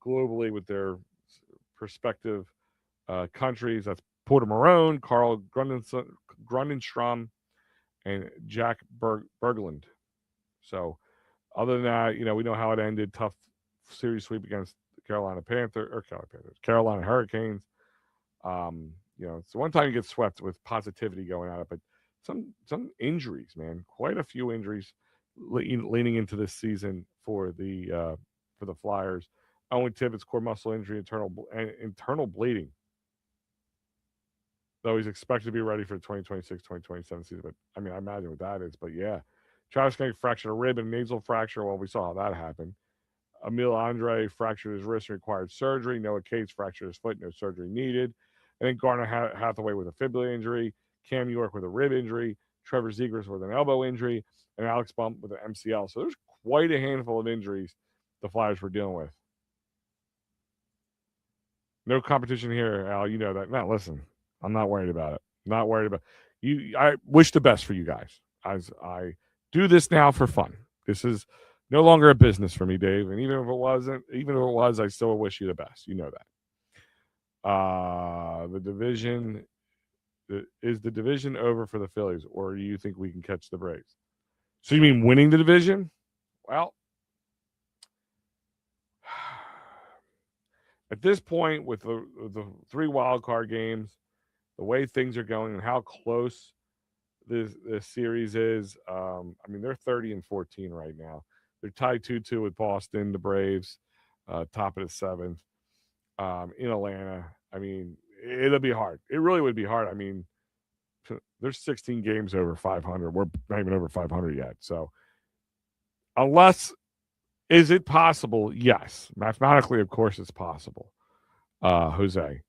globally with their respective countries. That's Porter Marone, Carl Grundenstrom, and Jack Berglund. So, other than that, we know how it ended. Tough series sweep against the Carolina Hurricanes. It's the one time you get swept with positivity going at it, but some injuries, man. Quite a few injuries leaning into this season for the Flyers. Owen Tippett's core muscle injury, internal bleeding. Though he's expected to be ready for the 2026-2027 season. But, I mean, I imagine what that is. But, yeah. Travis Knight fractured a rib and nasal fracture. Well, we saw how that happened. Emil Andre fractured his wrist and required surgery. Noah Cates fractured his foot. No surgery needed. And then Garner Hathaway with a fibula injury. Cam York with a rib injury. Trevor Zegras with an elbow injury. And Alex Bump with an MCL. So there's quite a handful of injuries the Flyers were dealing with. No competition here, Al. You know that. Now, listen. I'm not worried about it. Not worried about you. I wish the best for you guys. As I do this now for fun. This is no longer a business for me, Dave. And even if it was, I still wish you the best. You know that. The division is the division over for the Phillies, or do you think we can catch the Braves? So you mean winning the division? Well, at this point, with the 3 wild card games, the way things are going and how close this series is, I mean, they're 30-14 right now. They're tied 2-2 with Boston, the Braves, top of the 7th in Atlanta. I mean, it'll be hard. It really would be hard. I mean, there's 16 games over 500. We're not even over 500 yet. So, is it possible? Yes. Mathematically, of course, it's possible, Jose.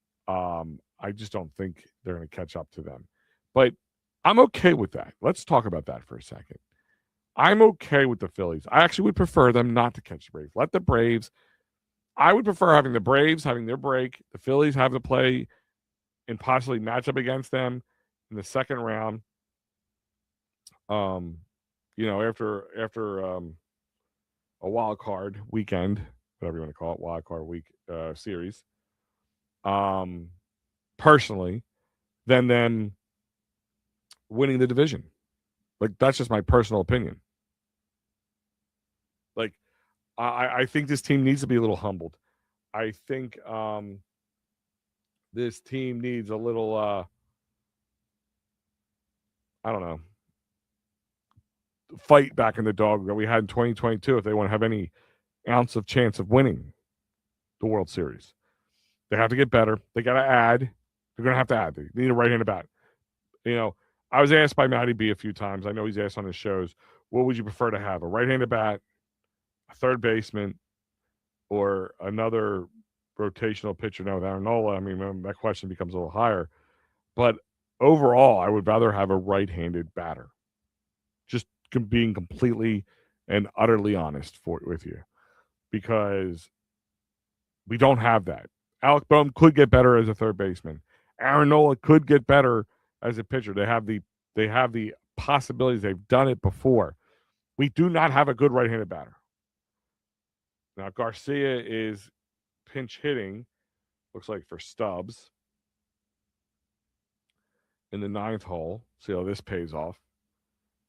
I just don't think they're going to catch up to them. But I'm okay with that. Let's talk about that for a second. I'm okay with the Phillies. I actually would prefer them not to catch the Braves. Let the Braves. I would prefer having the Braves having their break, the Phillies have to play and possibly match up against them in the second round. After a wild card weekend, whatever you want to call it, wild card week series. Personally, than them winning the division. Like, that's just my personal opinion. Like, I think this team needs to be a little humbled. I think this team needs a little I don't know, fight back in the dog that we had in 2022 if they want to have any ounce of chance of winning the World Series. They have to get better. They got to add. They're going to have to add. They need a right-handed bat. I was asked by Matty B a few times. I know he's asked on his shows, what would you prefer to have? A right-handed bat, a third baseman, or another rotational pitcher? Now with Aaron Nola, I mean, that question becomes a little higher. But overall, I would rather have a right-handed batter. Just being completely and utterly honest with you, because we don't have that. Alec Boehm could get better as a third baseman. Aaron Nola could get better as a pitcher. They have the possibilities. They've done it before. We do not have a good right-handed batter. Now Garcia is pinch hitting, looks like for Stubbs in the 9th hole. See how this pays off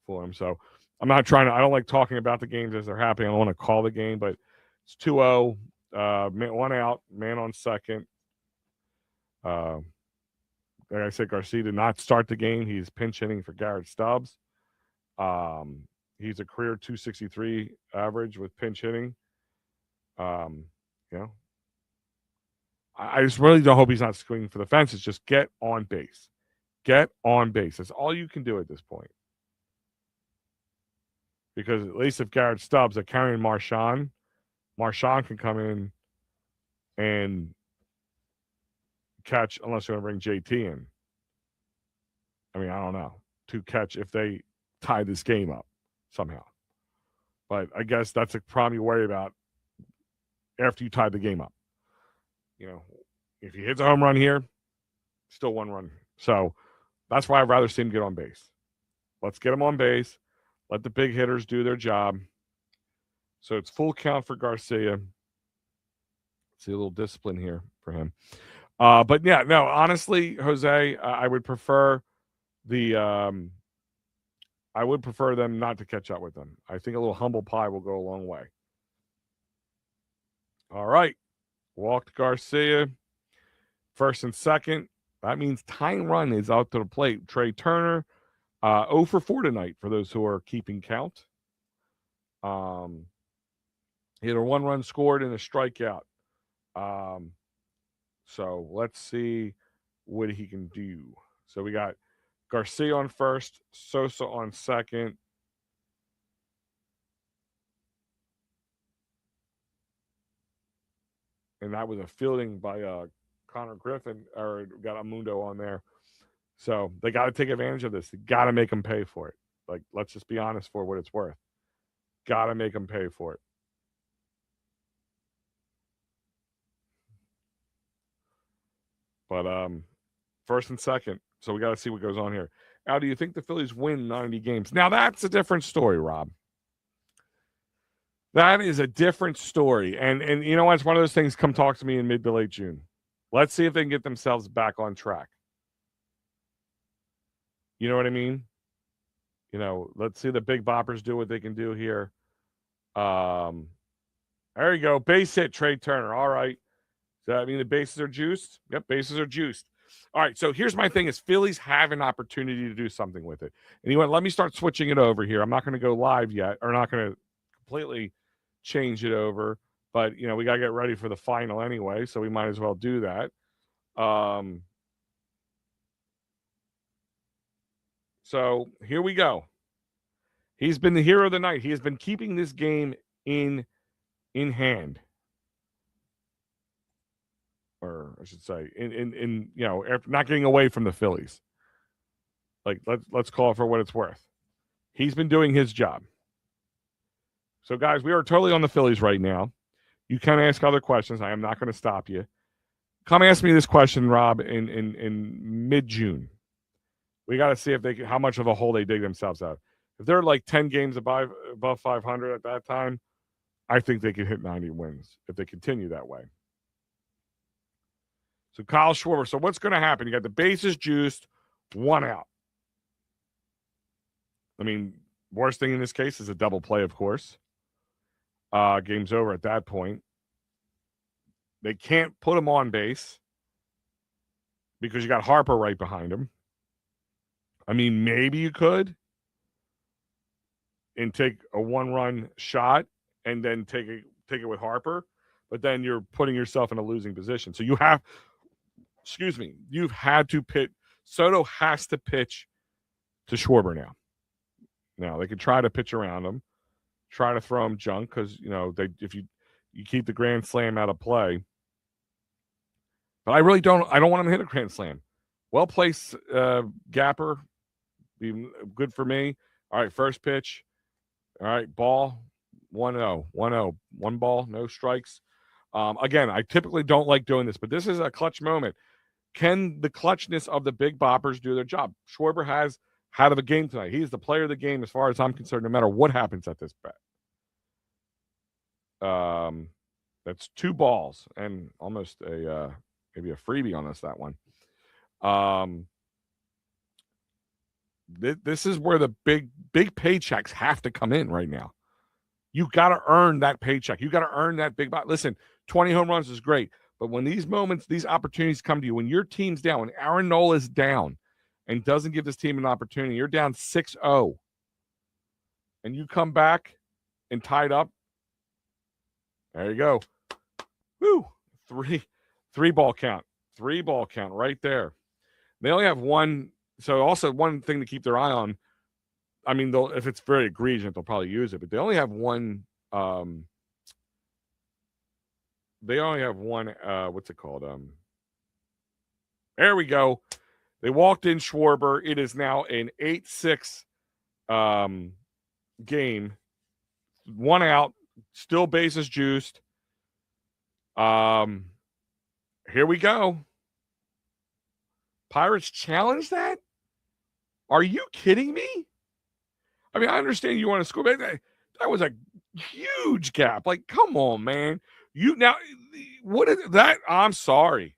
for him. So I don't like talking about the games as they're happening. I don't want to call the game, but it's 2-0. One out, man on second. Like I said, Garcia did not start the game. He's pinch hitting for Garrett Stubbs. He's a career 263 average with pinch hitting. I just really don't hope he's not swinging for the fences. Just get on base. Get on base. That's all you can do at this point. Because at least if Garrett Stubbs are carrying Marchand can come in and catch, unless you want to bring JT in. I mean, I don't know. To catch if they tie this game up somehow. But I guess that's a problem you worry about after you tie the game up. If he hits a home run here, still 1 run. So that's why I'd rather see him get on base. Let's get him on base. Let the big hitters do their job. So it's full count for Garcia. See a little discipline here for him. But yeah, no, honestly, Jose, I would prefer them not to catch up with them. I think a little humble pie will go a long way. All right. Walked Garcia. First and second. That means tying run is out to the plate. Trey Turner, 0 for 4 tonight for those who are keeping count. He had a 1 run scored and a strikeout. So let's see what he can do. So we got Garcia on first, Sosa on second. And that was a fielding by Connor Griffin, or got Amundo on there. So they got to take advantage of this. They got to make them pay for it. Like, let's just be honest for what it's worth. Got to make them pay for it. But first and second. So we got to see what goes on here. Al, do you think the Phillies win 90 games? Now, that's a different story, Rob. That is a different story. And you know what? It's one of those things, come talk to me in mid to late June. Let's see if they can get themselves back on track. You know what I mean? Let's see the big boppers do what they can do here. There you go. Base hit, Trey Turner. All right. Does that mean the bases are juiced? Yep, bases are juiced. All right, so here's my thing is Phillies have an opportunity to do something with it. And you know what? Let me start switching it over here. I'm not going to go live yet, or not going to completely change it over. But, we got to get ready for the final anyway, so we might as well do that. So here we go. He's been the hero of the night. He has been keeping this game in hand. Or I should say, in not getting away from the Phillies. Like, let's call it for what it's worth. He's been doing his job. So, guys, we are totally on the Phillies right now. You can ask other questions. I am not going to stop you. Come ask me this question, Rob, in mid-June. We got to see if how much of a hole they dig themselves out. If they're like 10 games above 500 at that time, I think they could hit 90 wins if they continue that way. So Kyle Schwarber. So what's going to happen? You got the bases juiced, 1 out. I mean, worst thing in this case is a double play, of course. Game's over at that point. They can't put him on base because you got Harper right behind him. I mean, maybe you could and take a 1-run shot and then take it with Harper, but then you're putting yourself in a losing position. So you've had to pitch. Soto has to pitch to Schwarber now. Now they could try to pitch around him, try to throw him junk because if you keep the grand slam out of play. But I really don't. I don't want him to hit a grand slam. Well placed gapper, be good for me. All right, first pitch. All right, ball 1-0, 1-0, 1 ball, no strikes. Again, I typically don't like doing this, but this is a clutch moment. Can the clutchness of the big boppers do their job? Schwarber has had of a game tonight. He's the player of the game as far as I'm concerned, no matter what happens at this bet. That's 2 balls and almost maybe a freebie on us, that one. This is where the big paychecks have to come in right now. You got to earn that paycheck. You got to earn that big. Listen, 20 home runs is great, but when these moments, these opportunities come to you, when your team's down, when Aaron Nola is down and doesn't give this team an opportunity, you're down 6-0, and you come back and tied up. There you go. Woo! 3 ball count. 3 ball count right there. They only have 1. So also one thing to keep their eye on. I mean, if it's very egregious, they'll probably use it. But they only have 1. They only have 1. What's it called? There we go. They walked in Schwarber. It is now an 8-6 game. 1 out. Still bases juiced. Here we go. Pirates challenge that? Are you kidding me? I mean, I understand you want to score, but that was a huge gap. Like, come on, man. What is that? I'm sorry.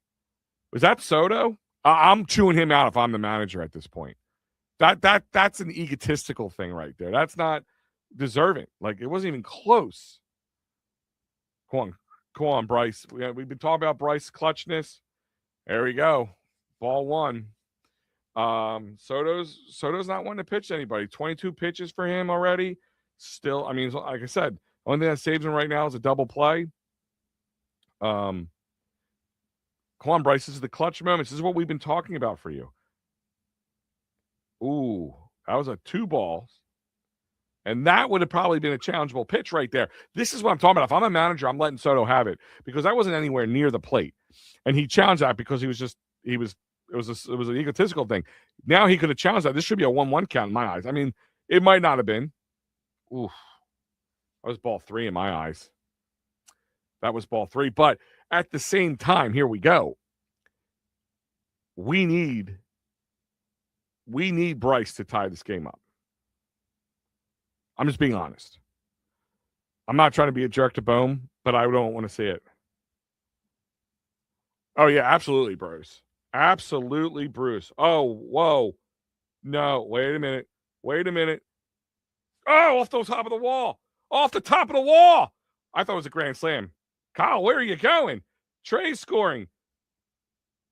Was that Soto? I'm chewing him out if I'm the manager at this point. That's an egotistical thing right there. That's not deserving. Like, it wasn't even close. Come on, Bryce. We've been talking about Bryce's clutchness. There we go. Ball 1. Soto's not one to pitch to anybody. 22 pitches for him already. Still, I mean, like I said, the only thing that saves him right now is a double play. Come on, Bryce. This is the clutch moments. This is what we've been talking about for you. Ooh, that was a 2 balls. And that would have probably been a challengeable pitch right there. This is what I'm talking about. If I'm a manager, I'm letting Soto have it because that wasn't anywhere near the plate. And he challenged that because it was an egotistical thing. Now he could have challenged that. This should be a 1-1 count in my eyes. I mean, it might not have been. Oof. That was ball 3 in my eyes. That was ball 3. But at the same time, here we go. We need Bryce to tie this game up. I'm just being honest. I'm not trying to be a jerk to Bohm, but I don't want to see it. Oh, yeah, absolutely, Bruce. Absolutely, Bruce. Oh, whoa. No, wait a minute. Oh, off the top of the wall. Off the top of the wall. I thought it was a grand slam. Kyle, where are you going? Trey's scoring.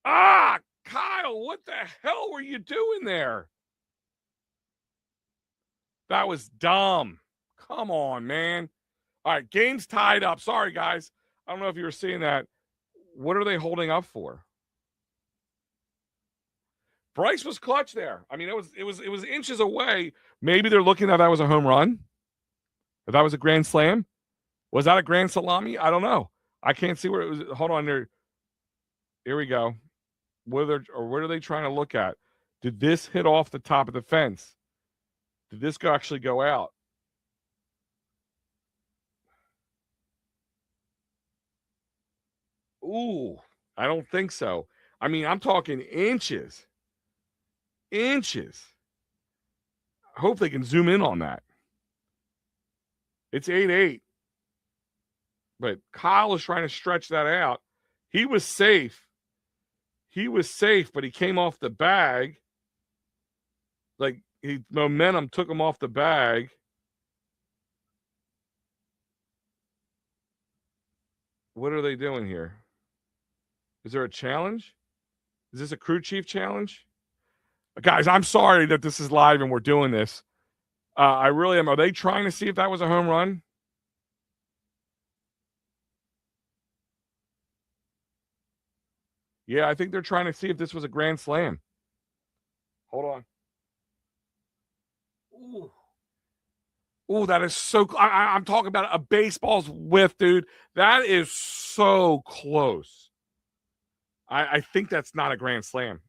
Kyle, what the hell were you doing there? That was dumb. Come on, man. All right, game's tied up. Sorry, guys. I don't know if you were seeing that. What are they holding up for? Bryce was clutch there. I mean, it was inches away. Maybe they're looking at that was a home run. If that was a grand slam. Was that a grand salami? I don't know. I can't see where it was. Hold on there. Here we go. What are they trying to look at? Did this hit off the top of the fence? Did this actually go out? Ooh, I don't think so. I mean, I'm talking inches. Inches. I hope they can zoom in on that. It's 8-8. But Kyle is trying to stretch that out. He was safe. But he came off the bag. Like, momentum took him off the bag. What are they doing here? Is there a challenge? Is this a crew chief challenge? Guys, I'm sorry that this is live and we're doing this. I really am. Are they trying to see if that was a home run? Yeah, I think they're trying to see if this was a grand slam. Hold on. Ooh. Ooh, that is so. I'm talking about a baseball's width, dude. That is so close. I think that's not a grand slam.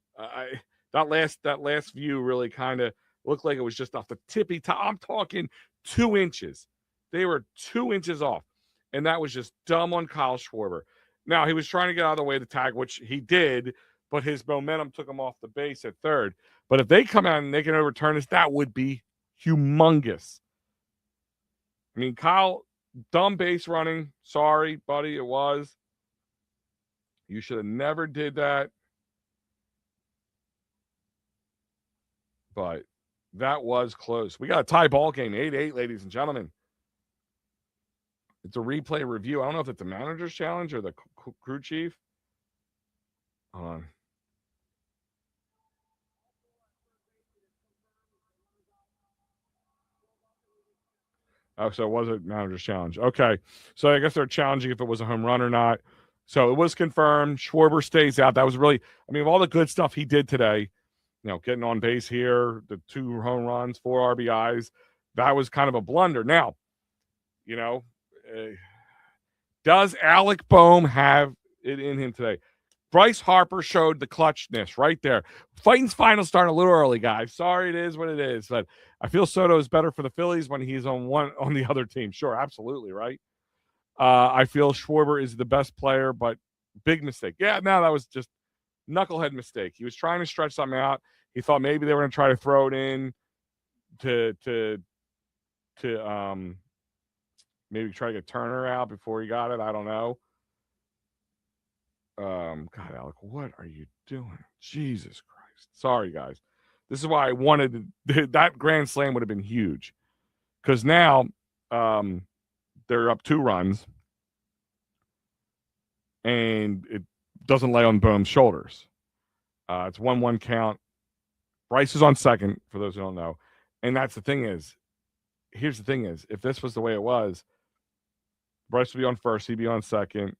That last view really kind of looked like it was just off the tippy top. I'm talking 2 inches. They were 2 inches off, and that was just dumb on Kyle Schwarber. Now he was trying to get out of the way of the tag, which he did, but his momentum took him off the base at third. But if they come out and they can overturn this, that would be humongous. I mean, Kyle, dumb base running. Sorry, buddy, it was. You should have never did that. But that was close. We got a tie ball game, 8-8, ladies and gentlemen. It's a replay review. I don't know if it's the manager's challenge or the crew chief. Hold on. Oh, so it was a manager's challenge. Okay. So I guess they're challenging if it was a home run or not. So it was confirmed. Schwarber stays out. That was really, I mean, of all the good stuff he did today, getting on base here, the 2 home runs, 4 RBIs, that was kind of a blunder. Now, does Alec Boehm have it in him today? Bryce Harper showed the clutchness right there. Fighting's final starting a little early, guys. Sorry, it is what it is, but I feel Soto is better for the Phillies when he's on the other team. Sure, absolutely, right? I feel Schwarber is the best player, but big mistake. Yeah, no, that was just knucklehead mistake. He was trying to stretch something out. He thought maybe they were going to try to throw it in to maybe try to get Turner out before he got it. I don't know. God, Alec, what are you doing? Jesus Christ. Sorry, guys. This is why I wanted that grand slam would have been huge. Because now they're up 2 runs. And it doesn't lay on Boehm's shoulders. It's 1-1 count. Bryce is on second, for those who don't know. And that's the thing is, here's the thing is, if this was the way it was, Bryce would be on first, he'd be on second.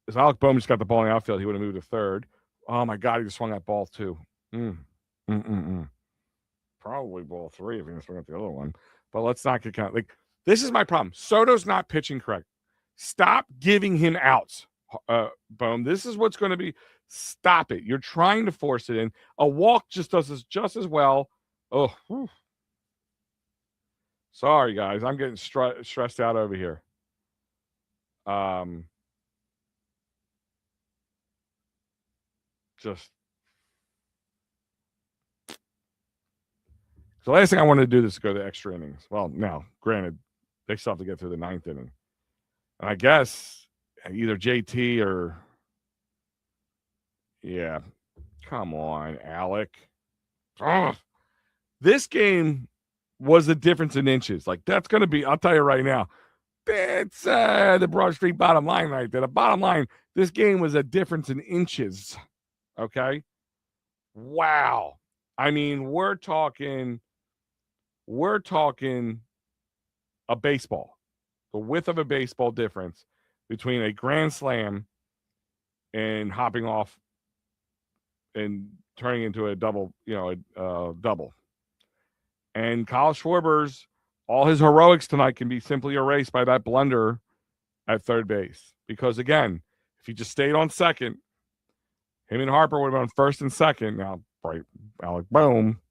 If Alec Boehm just got the ball in the outfield, he would have moved to third. Oh, my God, he just swung that ball, too. Probably ball 3 if he didn't swing at the other one. But let's not get count. This is my problem. Soto's not pitching correct. Stop giving him outs, Boehm. This is what's going to be. Stop it. You're trying to force it in. A walk just does this just as well. Oh, whew. Sorry, guys. I'm getting stressed out over here. Just the last thing I wanted to do is go to extra innings. Well, now, granted, they still have to get through the 9th inning. And I guess either JT or, yeah, come on, Alec. Ugh. This game was the difference in inches. That's going to be, I'll tell you right now, it's the Broad Street bottom line right there. The bottom line, this game was a difference in inches. Okay? Wow. I mean, we're talking a baseball. The width of a baseball difference between a grand slam and hopping off and turning into a double, double. And Kyle Schwarber's, all his heroics tonight can be simply erased by that blunder at third base. Because, again, if he just stayed on second, him and Harper would have been on first and second. Now, right, Alec Boehm,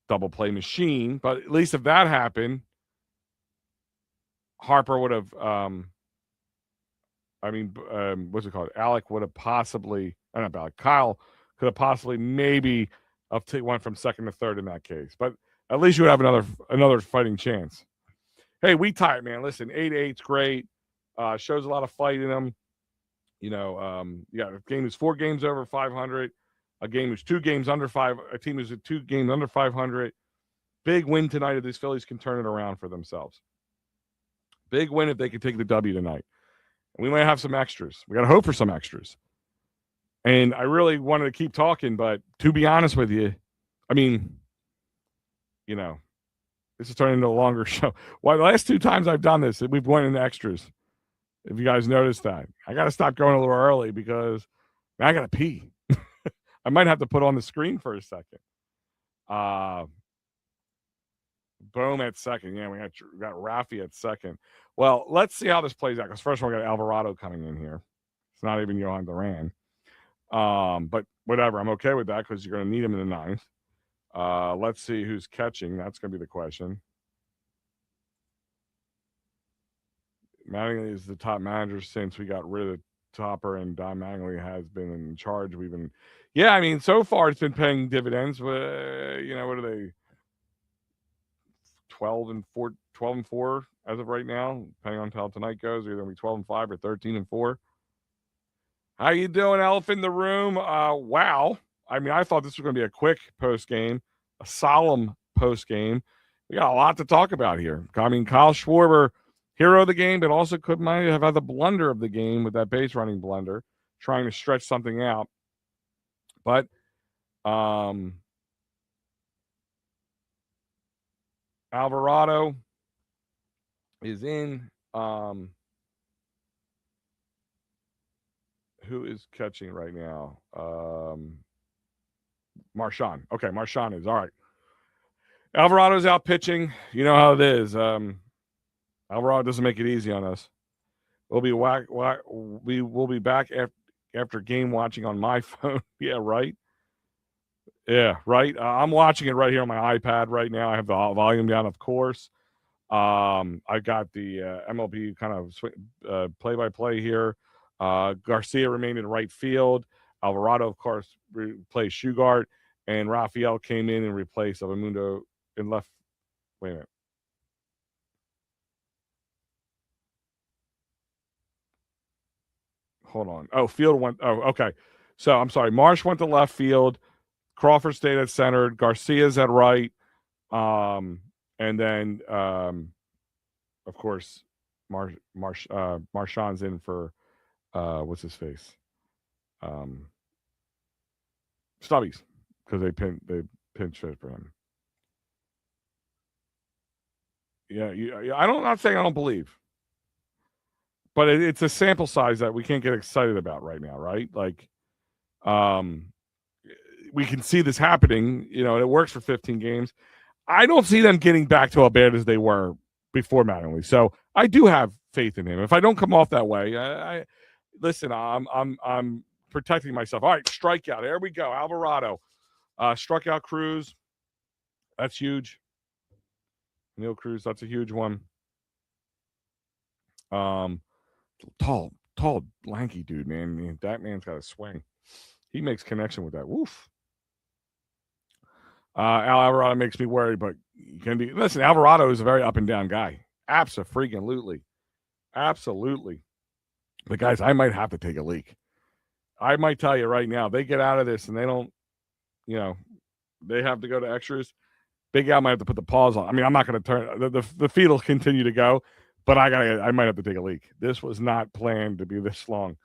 double play machine. But at least if that happened, Harper would have I mean, what's it called? Alec would have possibly, not Alec, Kyle could have possibly maybe went from second to third in that case. But at least you would have another fighting chance. Hey, we tied, man. Listen, 8-8's great. Shows a lot of fight in them. A game is 4 games over 500. A game is 2 games under 5. A team is 2 games under 500. Big win tonight if these Phillies can turn it around for themselves. Big win if they can take the W tonight. And we might have some extras. We got to hope for some extras. And I really wanted to keep talking, but to be honest with you, I mean, this is turning into a longer show. Well, the last 2 times I've done this, we've went into extras. If you guys noticed that, I got to stop going a little early because I got to pee. I might have to put on the screen for a second. Boom at second. Yeah, we got Rafi at second. Well, let's see how this plays out. Because first of all, we got Alvarado coming in here. It's not even Johan Duran. But whatever. I'm okay with that because you're going to need him in the 9th. Let's see who's catching. That's going to be the question. Mattingly is the top manager since we got rid of Topper, and Don Mattingly has been in charge. Yeah, I mean, so far it's been paying dividends. What are they? 12-4 as of right now, depending on how tonight goes. Either gonna be 12-5 or 13-4. How you doing, Elephant in the Room? Wow. I mean, I thought this was going to be a quick post game, a solemn post game. We got a lot to talk about here. I mean, Kyle Schwarber, hero of the game, but also might have had the blunder of the game with that base running blunder, trying to stretch something out. But Alvarado is in. Who is catching right now? Marchand. Okay, Marchand is. All right. Alvarado's out pitching. You know how it is. Alvarado doesn't make it easy on us. We will be back after game watching on my phone. Yeah, right. Yeah, right. I'm watching it right here on my iPad right now. I have the volume down, of course. I got the MLB kind of play-by-play here. Garcia remained in right field. Alvarado, of course, replaced Shugart, and Rafael came in and replaced Abamundo in left. Wait a minute. Hold on. Oh, Field went. Oh, okay. So I'm sorry. Marsh went to left field. Crawford stayed at center. Garcia's at right. And then, of course, Marchand's in for what's his face? Stubbies, because they pinch fit for him. Yeah, I'm not saying I don't believe, but it's a sample size that we can't get excited about right now, right? Like, we can see this happening, and it works for 15 games. I don't see them getting back to how bad as they were before Mattingly. So I do have faith in him. If I don't come off that way, I listen. I'm protecting myself. All right, strikeout. There we go. Alvarado struck out Cruz. That's huge. Neil Cruz. That's a huge one. Tall, lanky dude, man. That man's got a swing. He makes connection with that. Woof. Al Alvarado makes me worried, but you can be. Listen, Alvarado is a very up and down guy. Absolutely. But guys, I might have to take a leak. I might tell you right now, they get out of this and they don't, they have to go to extras. Big Al might have to put the pause on. I mean, I'm not going to turn the feed will continue to go, but I might have to take a leak. This was not planned to be this long.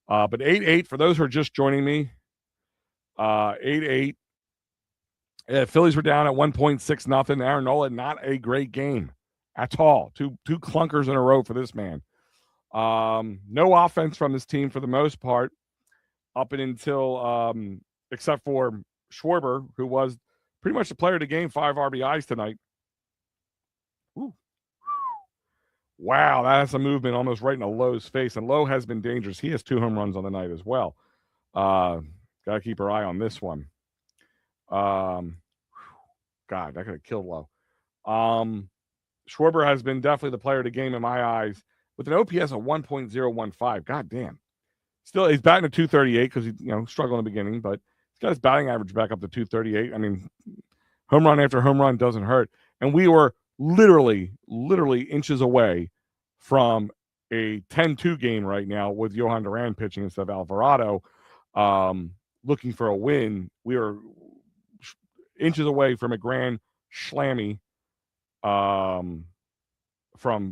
But 8-8 for those who are just joining me. 8-8. Phillies were down at 1.6-0. Aaron Nola, not a great game at all. Two clunkers in a row for this man. No offense from this team for the most part, up and until except for Schwarber, who was pretty much the player of the game, 5 RBIs tonight. Ooh. Wow, that's a movement almost right in a Lowe's face. And Lowe has been dangerous. He has 2 home runs on the night as well. Got to keep our eye on this one. God, that could have killed Lowe. Schwarber has been definitely the player of the game in my eyes. with an OPS of 1.015. God damn. Still, he's batting at 238 because he struggled in the beginning, but he's got his batting average back up to 238. I mean, home run after home run doesn't hurt. And we were literally inches away from a 10-2 game right now with Johan Duran pitching instead of Alvarado, looking for a win. We were inches away from a grand slammy from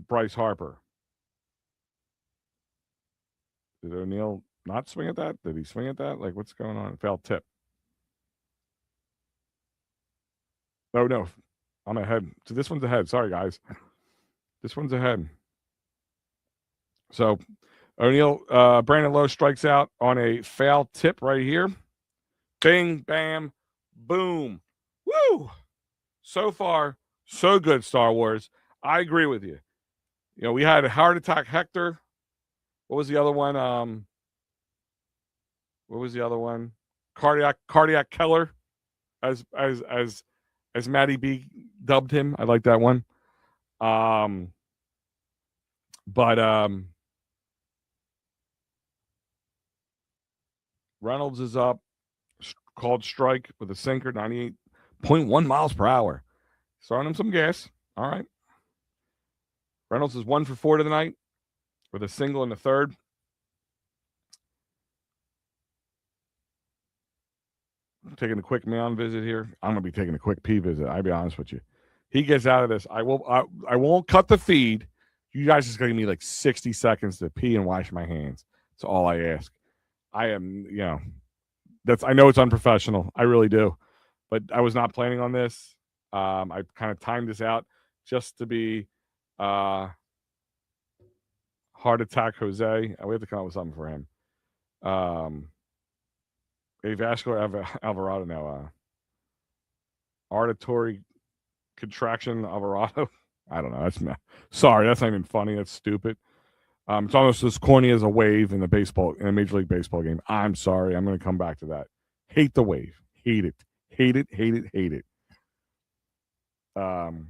Bryce Harper. Did O'Neill not swing at that? Did he swing at that? Like, what's going on? Foul tip. Oh, no. I'm ahead. So this one's ahead. Sorry, guys. This one's ahead. So O'Neill, Brandon Lowe strikes out on a foul tip right here. Bing, bam, boom. Woo! So far, so good, Star Wars. I agree with you. We had a heart attack Hector. What was the other one? Cardiac Keller, as Matty B dubbed him. I like that one. But Reynolds is up, called strike with a sinker, 98.1 miles per hour. Throwing him some gas. All right. Reynolds is 1 for 4 tonight with a single in the third. Taking a quick mound visit here. I'm going to be taking a quick pee visit. I'll be honest with you. He gets out of this. I won't cut the feed. You guys just going to give me like 60 seconds to pee and wash my hands. That's all I ask. I am, I know it's unprofessional. I really do. But I was not planning on this. I kind of timed this out just to be heart attack Jose. We have to come up with something for him. Avascular Alvarado now. Auditory contraction Alvarado. I don't know. That's not even funny. That's stupid. It's almost as corny as a wave in a Major League Baseball game. I'm sorry. I'm going to come back to that. Hate the wave. Hate it. Hate it. Hate it. Hate it. 1-2.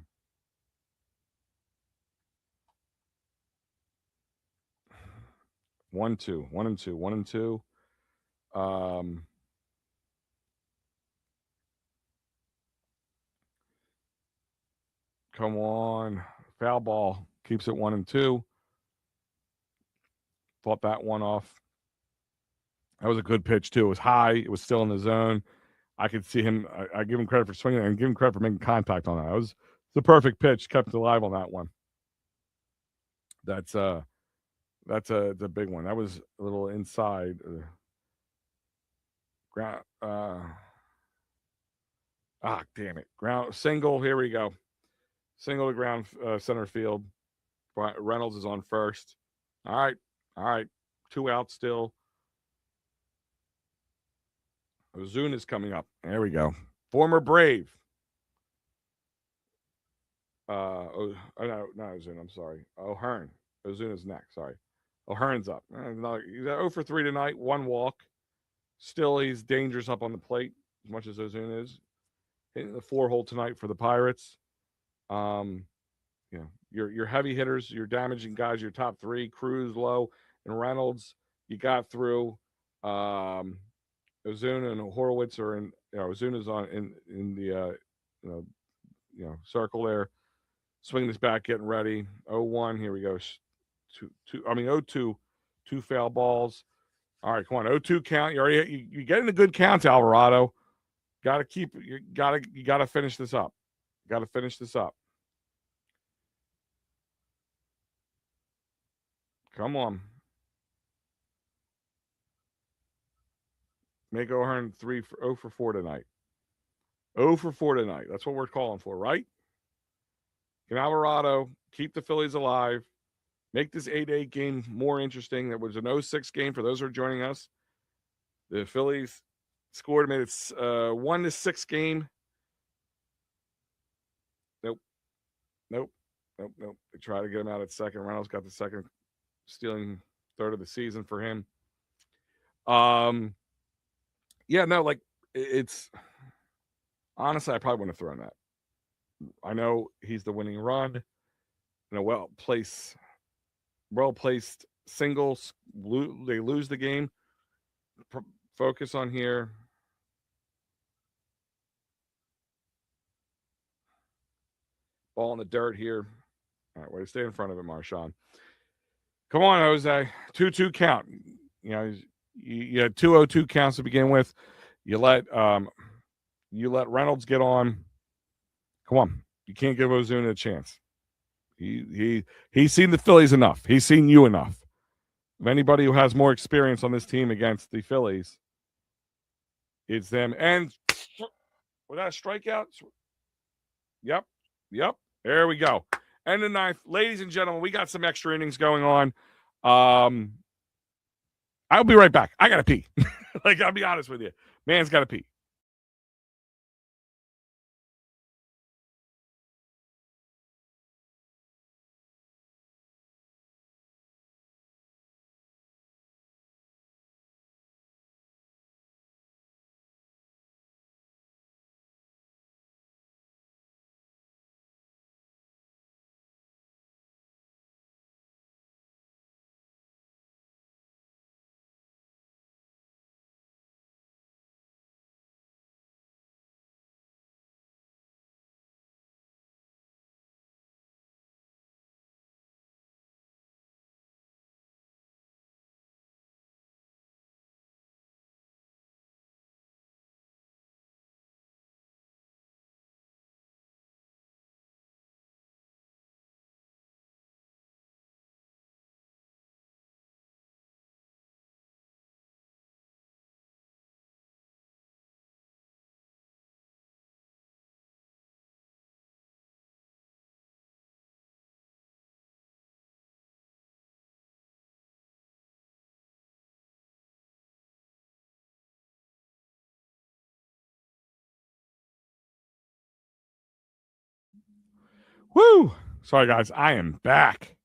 1-2. 1-2. Come on. Foul ball. Keeps it 1-2. Fought that one off. That was a good pitch, too. It was high. It was still in the zone. I could see him. I give him credit for swinging and give him credit for making contact on that. It was the perfect pitch. Kept it alive on that one. That's the big one. That was a little inside. Ground. Damn it. Ground single. Here we go. Single to ground center field. Reynolds is on first. All right. 2 outs still. Ozuna is coming up. There we go. Former Brave. Not Ozuna. I'm sorry. O'Hearn. Ozuna's next. Sorry. O'Hearn's up. He's at 0 for 3 tonight. 1 walk. Still, he's dangerous up on the plate as much as Ozuna is. Hitting the 4-hole tonight for the Pirates. Your heavy hitters, your damaging guys, your top 3, Cruz, Lowe, and Reynolds. You got through. Ozuna and Horowitz are in. Ozuna's on in the circle there. Swinging this back, getting ready. 0-1. Here we go. 0-2. 2 foul balls. All right, come on. 0-2 count. You're getting the good counts, Alvarado. You gotta finish this up. Come on. Make O'Hearn 0 for 4 tonight. 0 for 4 tonight. That's what we're calling for, right? Can Alvarado keep the Phillies alive? Make this 8-8 game more interesting. That was an 0-6 game for those who are joining us. The Phillies scored, made it 1-6 game. Nope. They try to get him out at second. Reynolds got the second, stealing third of the season for him. It's honestly, I probably wouldn't have thrown that. I know he's the winning run in a place well-placed singles. They lose the game. Focus on here. Ball in the dirt here. All right, way to stay in front of it, Marshawn. Come on, Jose. 2-2 count. You know, you had 2-0-2 counts to begin with. You let Reynolds get on. Come on. You can't give Ozuna a chance. He's seen the Phillies enough. He's seen you enough. If anybody who has more experience on this team against the Phillies, it's them. And was that a strikeout? Yep. There we go. End of ninth. Ladies and gentlemen, we got some extra innings going on. I'll be right back. I got to pee. I'll be honest with you. Man's got to pee. Woo! Sorry, guys. I am back.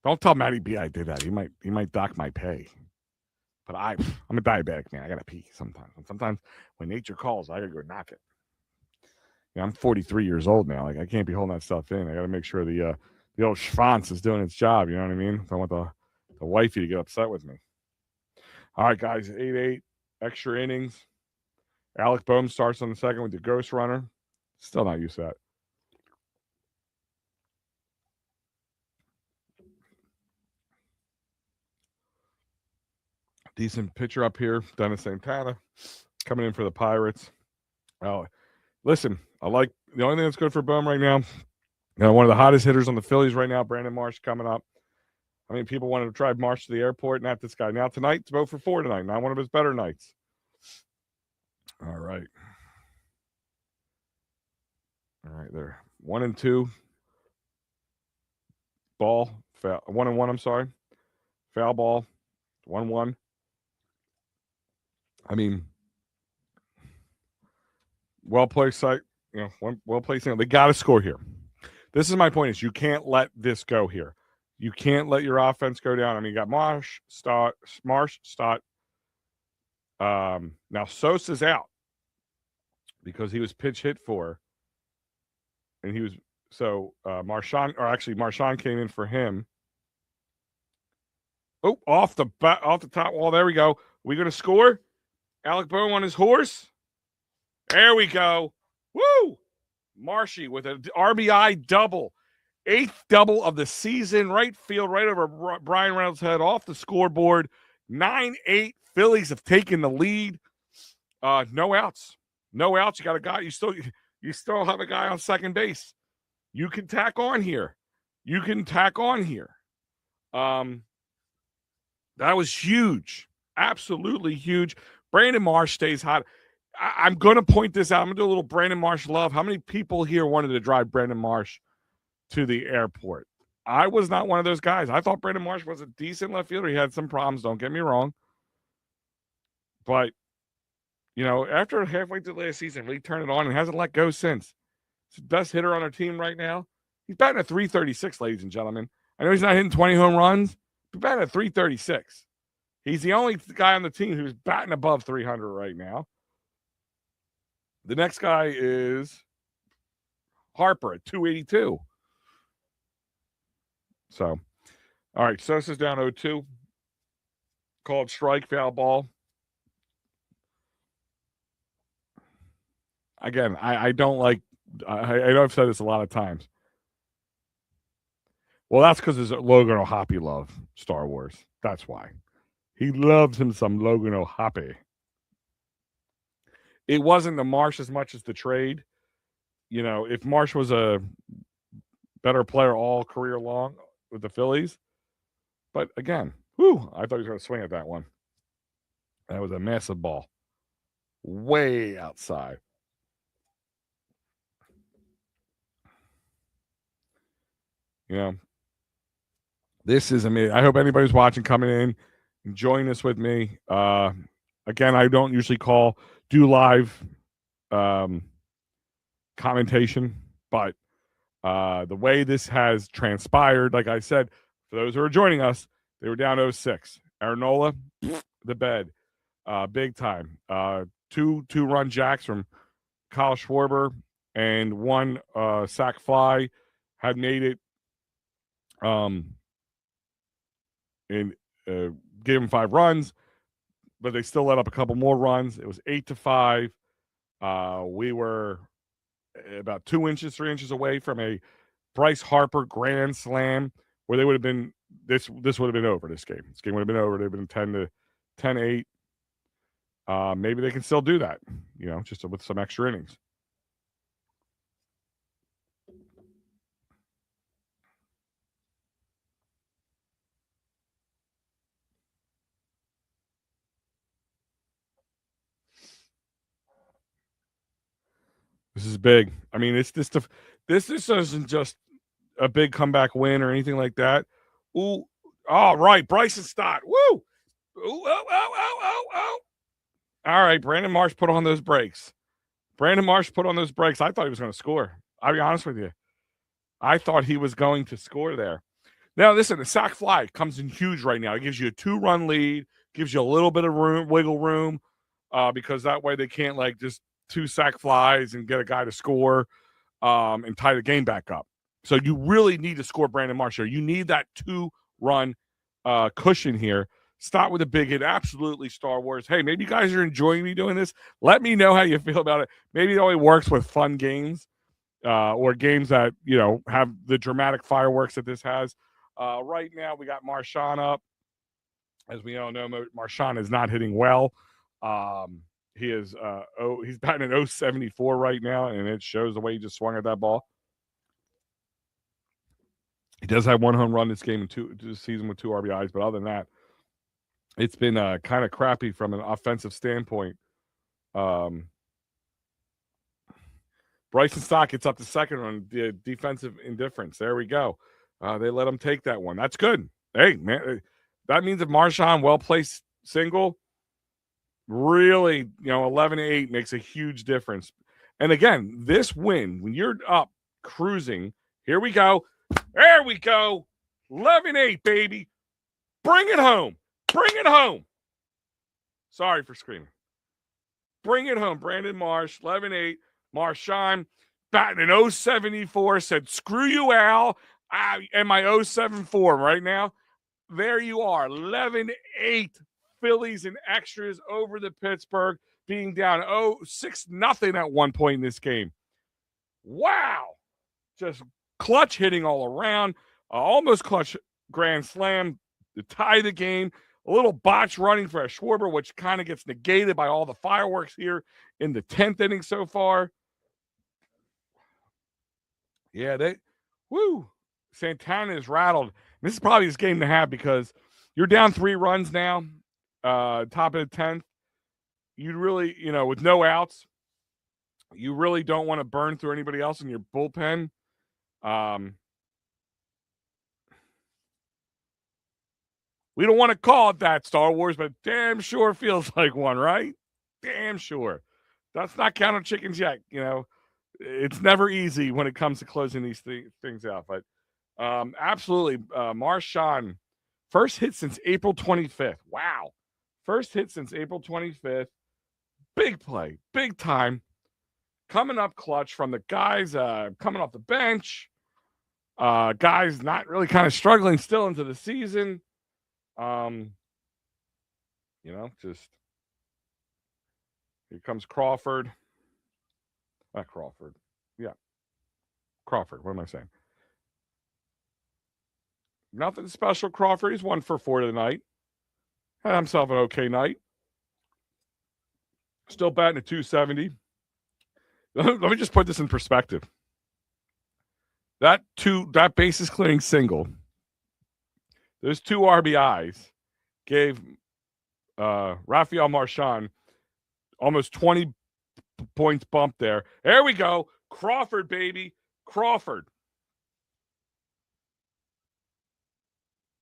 Don't tell Matty B I did that. He might dock my pay. But I'm a diabetic, man. I gotta pee sometimes. And sometimes when nature calls, I gotta go knock it. I'm 43 years old now. I can't be holding that stuff in. I gotta make sure the old schwanz is doing its job. You know what I mean? I don't want the wifey to get upset with me. All right, guys. 8-8 extra innings. Alec Boehm starts on the second with the ghost runner. Still not used to that. Decent pitcher up here, Dennis Santana, coming in for the Pirates. Oh, listen, I like the only thing that's good for Boehm right now. One of the hottest hitters on the Phillies right now, Brandon Marsh, coming up. I mean, people wanted to drive Marsh to the airport, not this guy. Now tonight, to vote for 4 tonight. Not one of his better nights. All right, there. 1-2. Ball, foul. 1-1. I'm sorry, foul ball. 1-1. I mean, well placed. Well placed. They got to score here. This is my point: is you can't let this go here. You can't let your offense go down. I mean, you got Marsh, Stott. Now Sosa's out because he was pitch hit for, and he was Marchand came in for him. Oh, off the top wall. There we go. We gonna score? Alec Boehm on his horse. There we go. Woo! Marshy with an RBI double. 8th double of the season. Right field, right over Brian Reynolds' head, off the scoreboard. 9-8. Phillies have taken the lead. No outs. No outs. You got a guy. You still have a guy on second base. You can tack on here. That was huge. Absolutely huge. Brandon Marsh stays hot. I'm going to point this out. I'm going to do a little Brandon Marsh love. How many people here wanted to drive Brandon Marsh to the airport? I was not one of those guys. I thought Brandon Marsh was a decent left fielder. He had some problems, don't get me wrong. But, after halfway through last season, really turned it on and hasn't let go since. He's the best hitter on our team right now. He's batting at 336, ladies and gentlemen. I know he's not hitting 20 home runs, but batting at 336. He's the only guy on the team who's batting above 300 right now. The next guy is Harper at 282. So, All right, Sosa's down 0-2. Called strike, foul ball. Again, I don't like. I know I've said this a lot of times. Well, that's because his Logan O'Hoppe love Star Wars. That's why. He loves him some Logan O'Hoppe. It wasn't the Marsh as much as the trade. You know, if Marsh was a better player all career long with the Phillies, but again, I thought he was going to swing at that one. That was a massive ball, way outside. You know, this is amazing. I hope anybody's watching, coming in, enjoying this with me. Again, I don't usually do live commentation, but the way this has transpired, like I said, for those who are joining us, they were down 0-6. Aaronola, the bed, big time. Two-run jacks from Kyle Schwarber and one sac fly had made it. And gave him 5 runs, but they still let up a couple more runs. It was 8-5. We were about 3 inches away from a Bryce Harper grand slam where they would have been. This would have been over. This game would have been over. They've been 10-8. Maybe they can still do that. You know, just with some extra innings. This is big. I mean, this isn't just a big comeback win or anything like that. Ooh, all right, Bryson Stott. Woo! Ooh, oh. All right, Brandon Marsh put on those brakes. I thought he was going to score. I'll be honest with you. I thought he was going to score there. Now, listen, the sac fly comes in huge right now. It gives you a 2-run lead, gives you a little bit of wiggle room, because that way they can't like just 2 sac flies and get a guy to score and tie the game back up. So you really need to score Brandon Marsh here. You need that 2-run cushion here. Start with a big hit. Absolutely, Star Wars. Hey, maybe you guys are enjoying me doing this. Let me know how you feel about it. Maybe it only works with fun games or games that, you know, have the dramatic fireworks that this has. Right now, we got Marchand up. As we all know, Marchand is not hitting well. He is he's batting at 074 right now, and it shows the way he just swung at that ball. He does have 1 home run this game and this season with 2 RBIs, but other than that, it's been kind of crappy from an offensive standpoint. Bryson Stott gets up to second on the defensive indifference. There we go. They let him take that one. That's good. Hey, man, that means if Marchand well-placed single, really, you know, 11-8 makes a huge difference. And again, this win, when you're up cruising, here we go. There we go. 11-8, baby. Bring it home. Sorry for screaming. Bring it home. Brandon Marsh, 11-8. Marchand batting an 074, said, screw you, Al. And my 074 right now. There you are. 11-8 Phillies and extras over the Pittsburgh, being down 6-0 at one point in this game. Wow. Just clutch hitting all around. Almost clutch grand slam to tie the game. A little botch running for a Schwarber, which kind of gets negated by all the fireworks here in the 10th inning so far. Yeah, Santana is rattled. This is probably his game to have because you're down 3 runs now, top of the 10th. You really, you know, with no outs, you really don't want to burn through anybody else in your bullpen. We don't want to call it that, Star Wars, but damn sure feels like one, right? Damn sure. Let's not count on chickens yet. You know, it's never easy when it comes to closing these things out. But absolutely, Marchand, first hit since April 25th. Wow. First hit since April 25th. Big play, big time. Coming up clutch from the guys coming off the bench. Guys not really kind of struggling still into the season. Just here comes Crawford. Not Crawford. Yeah. Crawford. What am I saying? Nothing special, Crawford. He's 1 for 4 tonight. Had himself an okay night. Still batting at 270. Let me just put this in perspective. That bases clearing single, those 2 RBIs gave Rafael Marchand almost 20 points bump there. There we go. Crawford, baby. Crawford.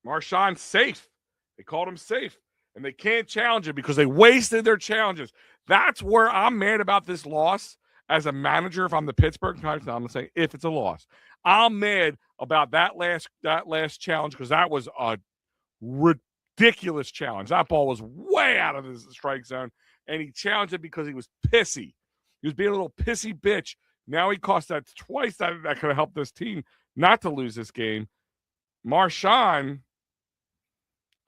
Marchand safe. They called him safe. And they can't challenge it because they wasted their challenges. That's where I'm mad about this loss as a manager. If I'm the Pittsburgh Pirates, I'm gonna say if it's a loss, I'm mad about that last challenge because that was a ridiculous challenge. That ball was way out of the strike zone, and he challenged it because he was pissy. He was being a little pissy bitch. Now he cost that twice. That could have helped this team not to lose this game. Marchand,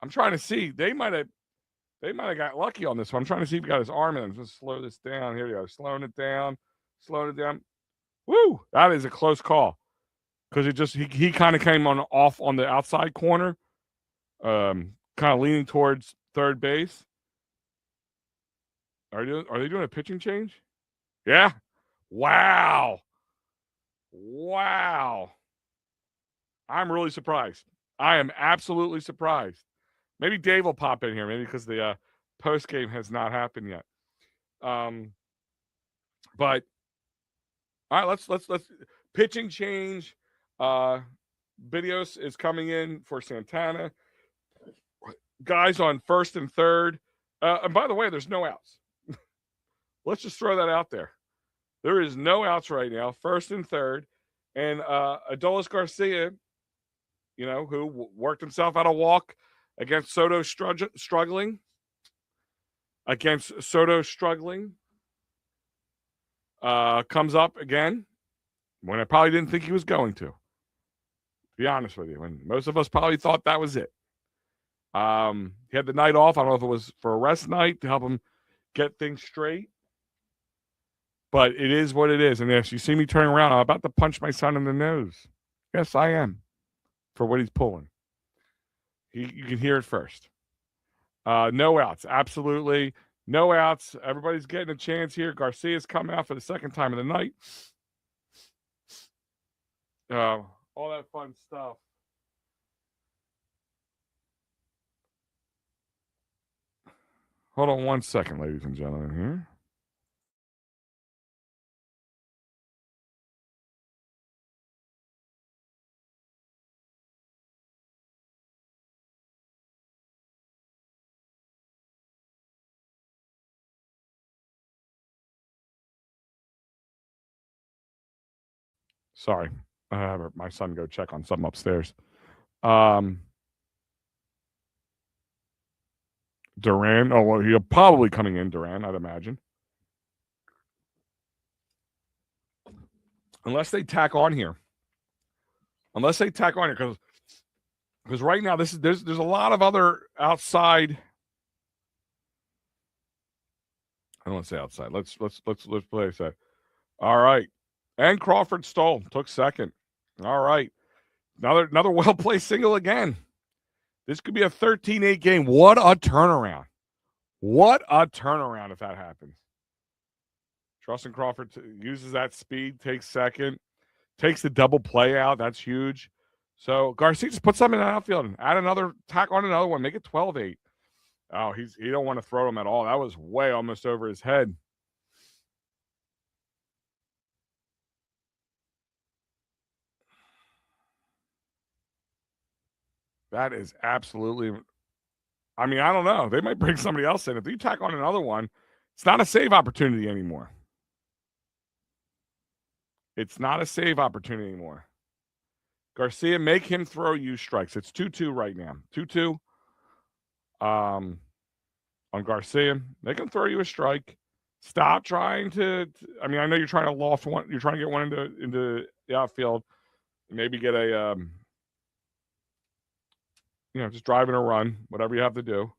I'm trying to see. They might have got lucky on this one. I'm trying to see if he got his arm in. Just slow this down. Here you go. Slowing it down. Woo! That is a close call. Because he kind of came off on the outside corner. Kind of leaning towards third base. Are they doing a pitching change? Yeah. Wow. I'm really surprised. I am absolutely surprised. Maybe Dave will pop in here, maybe because the post game has not happened yet. But all right, let's pitching change. Videos is coming in for Santana. Guys on first and third. And by the way, there's no outs. Let's just throw that out there. There is no outs right now, first and third. And Adolis Garcia, who worked himself out a walk against Soto struggling. Comes up again when I probably didn't think he was going to be honest with you. When most of us probably thought that was it. He had the night off. I don't know if it was for a rest night to help him get things straight. But it is what it is. And if you see me turn around, I'm about to punch my son in the nose. Yes, I am. For what he's pulling. You can hear it first. No outs. Absolutely. No outs. Everybody's getting a chance here. Garcia's coming out for the second time of the night. All that fun stuff. Hold on 1 second, ladies and gentlemen, here. Sorry. I have my son go check on something upstairs. Duran. Oh, well, he'll probably coming in, Duran, I'd imagine. Unless they tack on here. Because right now there's a lot of other outside. I don't want to say outside. Let's play that. All right. And Crawford took second. All right. Another well-placed single again. This could be a 13-8 game. What a turnaround. If that happens. Trustin Crawford uses that speed, takes second, takes the double play out. That's huge. So Garcia just put something in the outfield and tack on another one, make it 12-8. Oh, he don't want to throw him at all. That was way almost over his head. That is absolutely. I mean, I don't know. They might bring somebody else in. If you tack on another one, it's not a save opportunity anymore. Garcia, make him throw you strikes. It's 2-2 right now. 2-2. On Garcia, make him throw you a strike. Stop trying to. I mean, I know you're trying to loft one. You're trying to get one into the outfield. maybe get a just driving a run, whatever you have to do.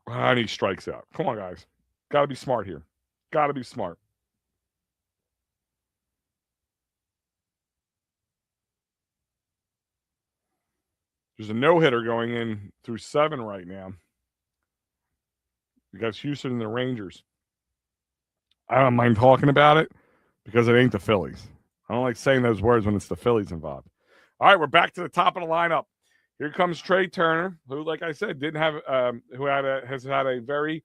And he strikes out. Come on, guys. Got to be smart here. Got to be smart. There's a no-hitter going in through 7 right now. You got Houston and the Rangers. I don't mind talking about it because it ain't the Phillies. I don't like saying those words when it's the Phillies involved. All right, we're back to the top of the lineup. Here comes Trey Turner, who, like I said, has had a very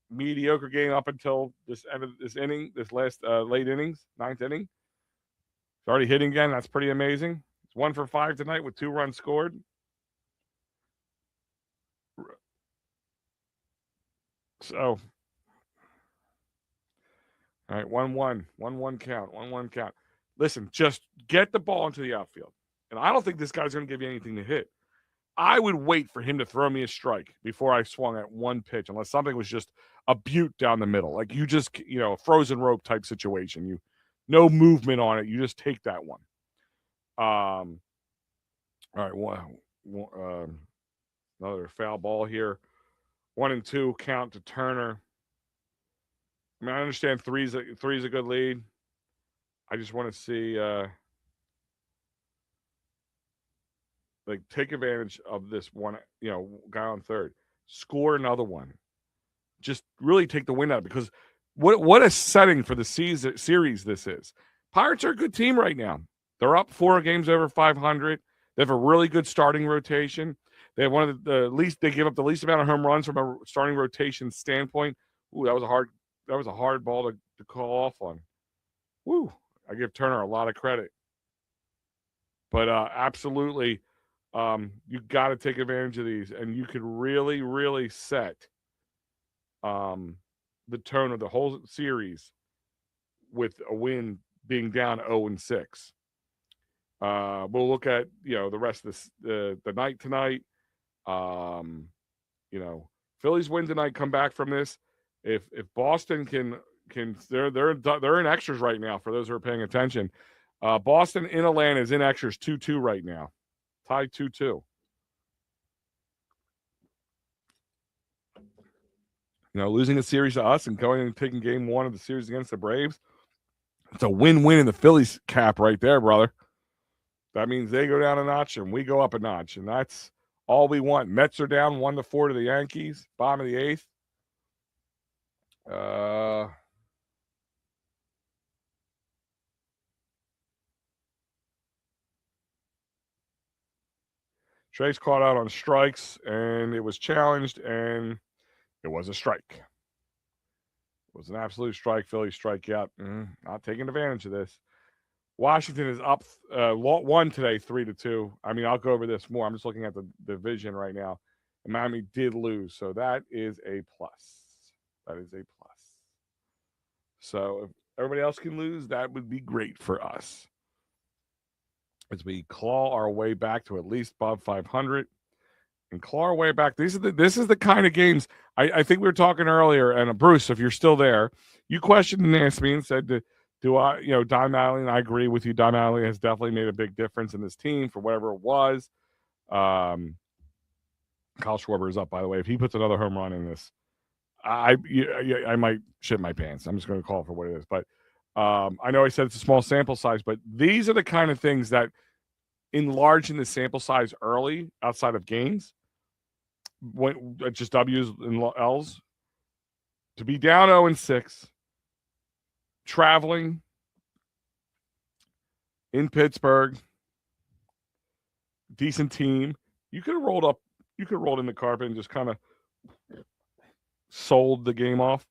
mediocre game up until this end of this inning, this last late innings, 9th inning. He's already hitting again. That's pretty amazing. It's 1 for 5 tonight with 2 runs scored. So, all right, 1-1, 1-1 count, 1-1 count. Listen, just get the ball into the outfield. And I don't think this guy's going to give you anything to hit. I would wait for him to throw me a strike before I swung at one pitch, unless something was just a butte down the middle. Like you just, a frozen rope type situation. No movement on it. You just take that one. All right, another foul ball here. 1-2 count to Turner. I mean, I understand three's a good lead. I just want to see take advantage of this one, guy on third. Score another one. Just really take the wind out because what a setting for the series this is. Pirates are a good team right now. They're up 4 games over 500. They have a really good starting rotation. They have one of the least. They give up the least amount of home runs from a starting rotation standpoint. Ooh, that was a hard ball to call off on. Woo! I give Turner a lot of credit, but absolutely, you got to take advantage of these, and you could really, really set the tone of the whole series with a win being down 0-6. We'll look at the rest of the night tonight. Phillies win tonight, come back from this. If Boston can they're in extras right now for those who are paying attention. Boston in Atlanta is in extras 2-2 right now, tied 2-2. Losing a series to us and going and taking game 1 of the series against the Braves, it's a win-win in the Phillies cap right there, brother. That means they go down a notch and we go up a notch, and that's all we want. Mets are down 1-4 to the Yankees, bottom of the 8th. Trey's caught out on strikes, and it was challenged, and it was a strike. It was an absolute strike. Philly strike out. Not taking advantage of this. Washington is up 1 today, 3-2. I mean, I'll go over this more. I'm just looking at the division right now. And Miami did lose, so that is a plus. That is a plus. So if everybody else can lose, that would be great for us. As we claw our way back to at least above 500 and claw our way back. This is the kind of games I think we were talking earlier. And Bruce, if you're still there, you questioned and asked me and said, do I, Don Mattingly, and I agree with you. Don Mattingly has definitely made a big difference in this team for whatever it was. Kyle Schwarber is up, by the way. If he puts another home run in this, I might shit my pants. I'm just going to call it for what it is. But I know I said it's a small sample size, but these are the kind of things that enlarging the sample size early outside of games, when just W's and L's, to be down 0-6, traveling in Pittsburgh, decent team. You could have rolled in the carpet and just kind of sold the game off.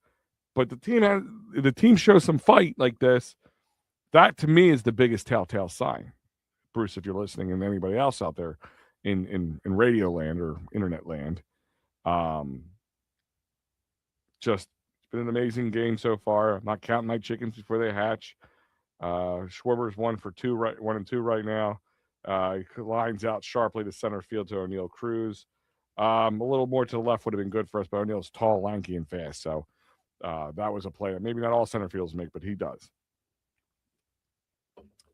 But the team shows some fight like this. That to me is the biggest telltale sign. Bruce, if you're listening, and anybody else out there in radio land or internet land, just it's been an amazing game so far. I'm not counting my chickens before they hatch. Schwarber's 1-2 right now. He lines out sharply to center field to O'Neal Cruz. A little more to the left would have been good for us, but O'Neal's tall, lanky, and fast. So that was a play that maybe not all center fields make, but he does.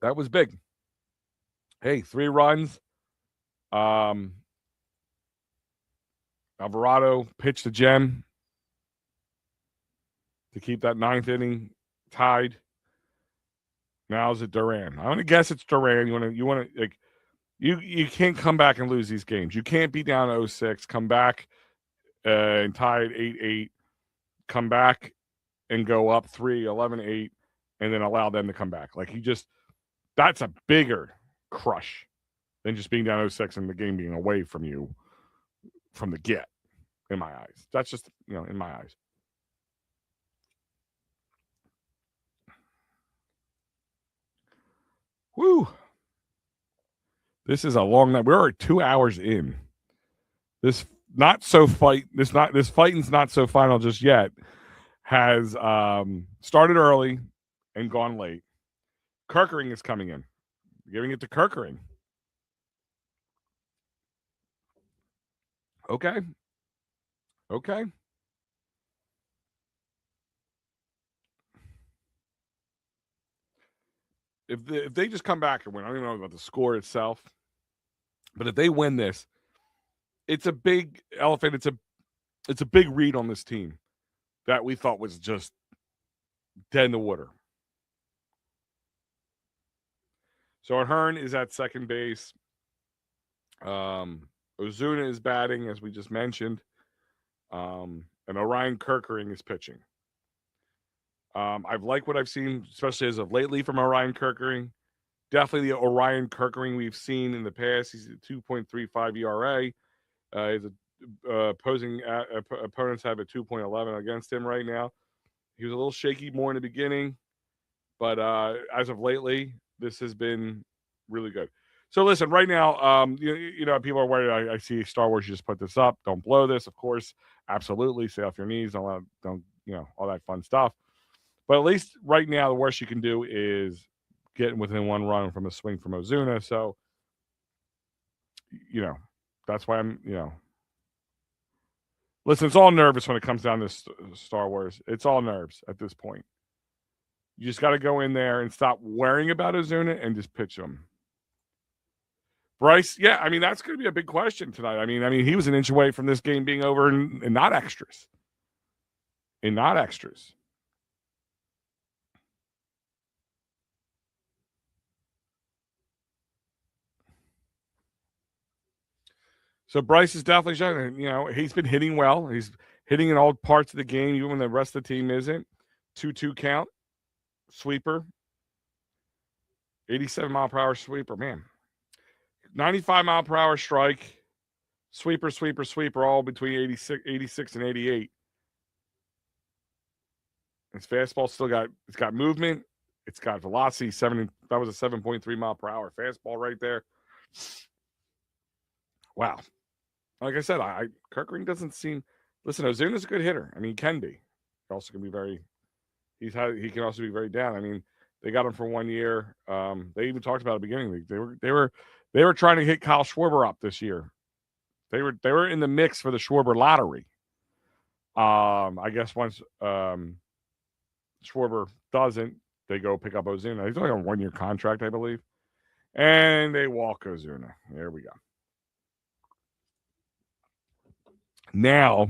That was big. Hey, 3 runs. Alvarado pitched a gem to keep that 9th inning tied. Now is it Duran? I'm gonna guess it's Duran. You want to like you can't come back and lose these games. You can't be down 0-6, come back and tie it 8-8, come back and go up 3-11-8, and then allow them to come back. Like that's a bigger crush than just being down 0-6 and the game being away from you from the get. In my eyes, that's just in my eyes. Woo! This is a long night. We're 2 hours in. This fighting's not so final just yet. Has started early and gone late. Kirkering is coming in. Giving it to Kirkering. Okay. If they just come back and win, I don't even know about the score itself, but if they win this, it's a big elephant. It's a big read on this team that we thought was just dead in the water. So Hearn is at second base. Ozuna is batting, as we just mentioned. And Orion Kirkering is pitching. I've liked what I've seen, especially as of lately from Orion Kirkering. Definitely the Orion Kirkering we've seen in the past. He's a 2.35 ERA. His opposing opponents have a 2.11 against him right now. He was a little shaky more in the beginning, but as of lately, this has been really good. So listen, right now, people are worried. I see Star Wars. You just put this up. Don't blow this, of course. Absolutely, stay off your knees. Don't all that fun stuff. But at least right now, the worst you can do is get within 1 run from a swing from Ozuna. So, that's why I'm, listen, it's all nervous when it comes down to Star Wars. It's all nerves at this point. You just got to go in there and stop worrying about Ozuna and just pitch him. Bryce, yeah, I mean, that's going to be a big question tonight. I mean, he was an inch away from this game being over and not extras. So Bryce is definitely showing. He's been hitting well. He's hitting in all parts of the game, even when the rest of the team isn't. 2-2 count, sweeper, 87-mile-per-hour sweeper, man. 95-mile-per-hour strike, sweeper, all between 86 and 88. His fastball it's got movement. It's got velocity. That was a 7.3 mile per hour fastball right there. Wow. Like I said, Kirkering doesn't seem. Listen, Ozuna's a good hitter. I mean, he can be. He also can be very. He can also be very down. I mean, they got him for 1 year. They even talked about at the beginning. They were trying to hit Kyle Schwarber up this year. They were in the mix for the Schwarber lottery. I guess once Schwarber doesn't, they go pick up Ozuna. He's only on a 1 year contract, I believe. And they walk Ozuna. There we go. Now,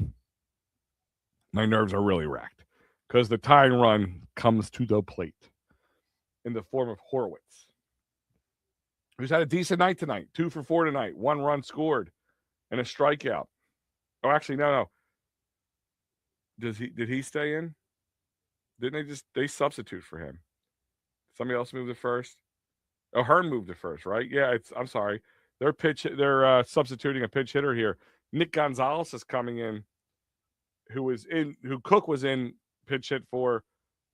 my nerves are really racked because the tying run comes to the plate in the form of Horwitz, who's had a decent night tonight. 2 for 4 tonight. 1 run scored and a strikeout. Oh, actually, no. Did he stay in? Didn't they substitute for him? Somebody else moved to first? Oh, Hearn moved to first, right? Yeah, I'm sorry. They're substituting a pitch hitter here. Nick Gonzalez is coming in, who Cook was in pitch hit for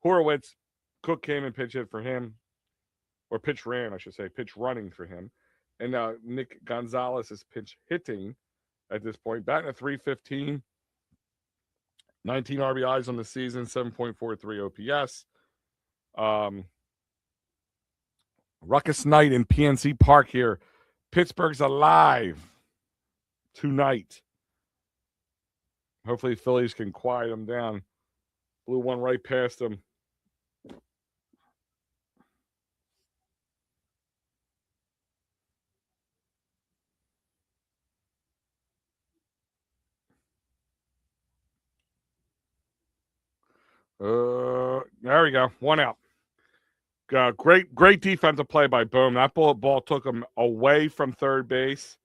Horowitz. Cook came and pitch hit for him, or pitch ran, I should say, pitch running for him. And now Nick Gonzalez is pitch hitting at this point, batting at .315, 19 RBIs on the season, 7.43 OPS. Ruckus night in PNC Park here. Pittsburgh's alive tonight. Hopefully, Phillies can quiet them down. Blew one right past them. There we go. One out. Great defensive play by Bohm. That ball took him away from third base.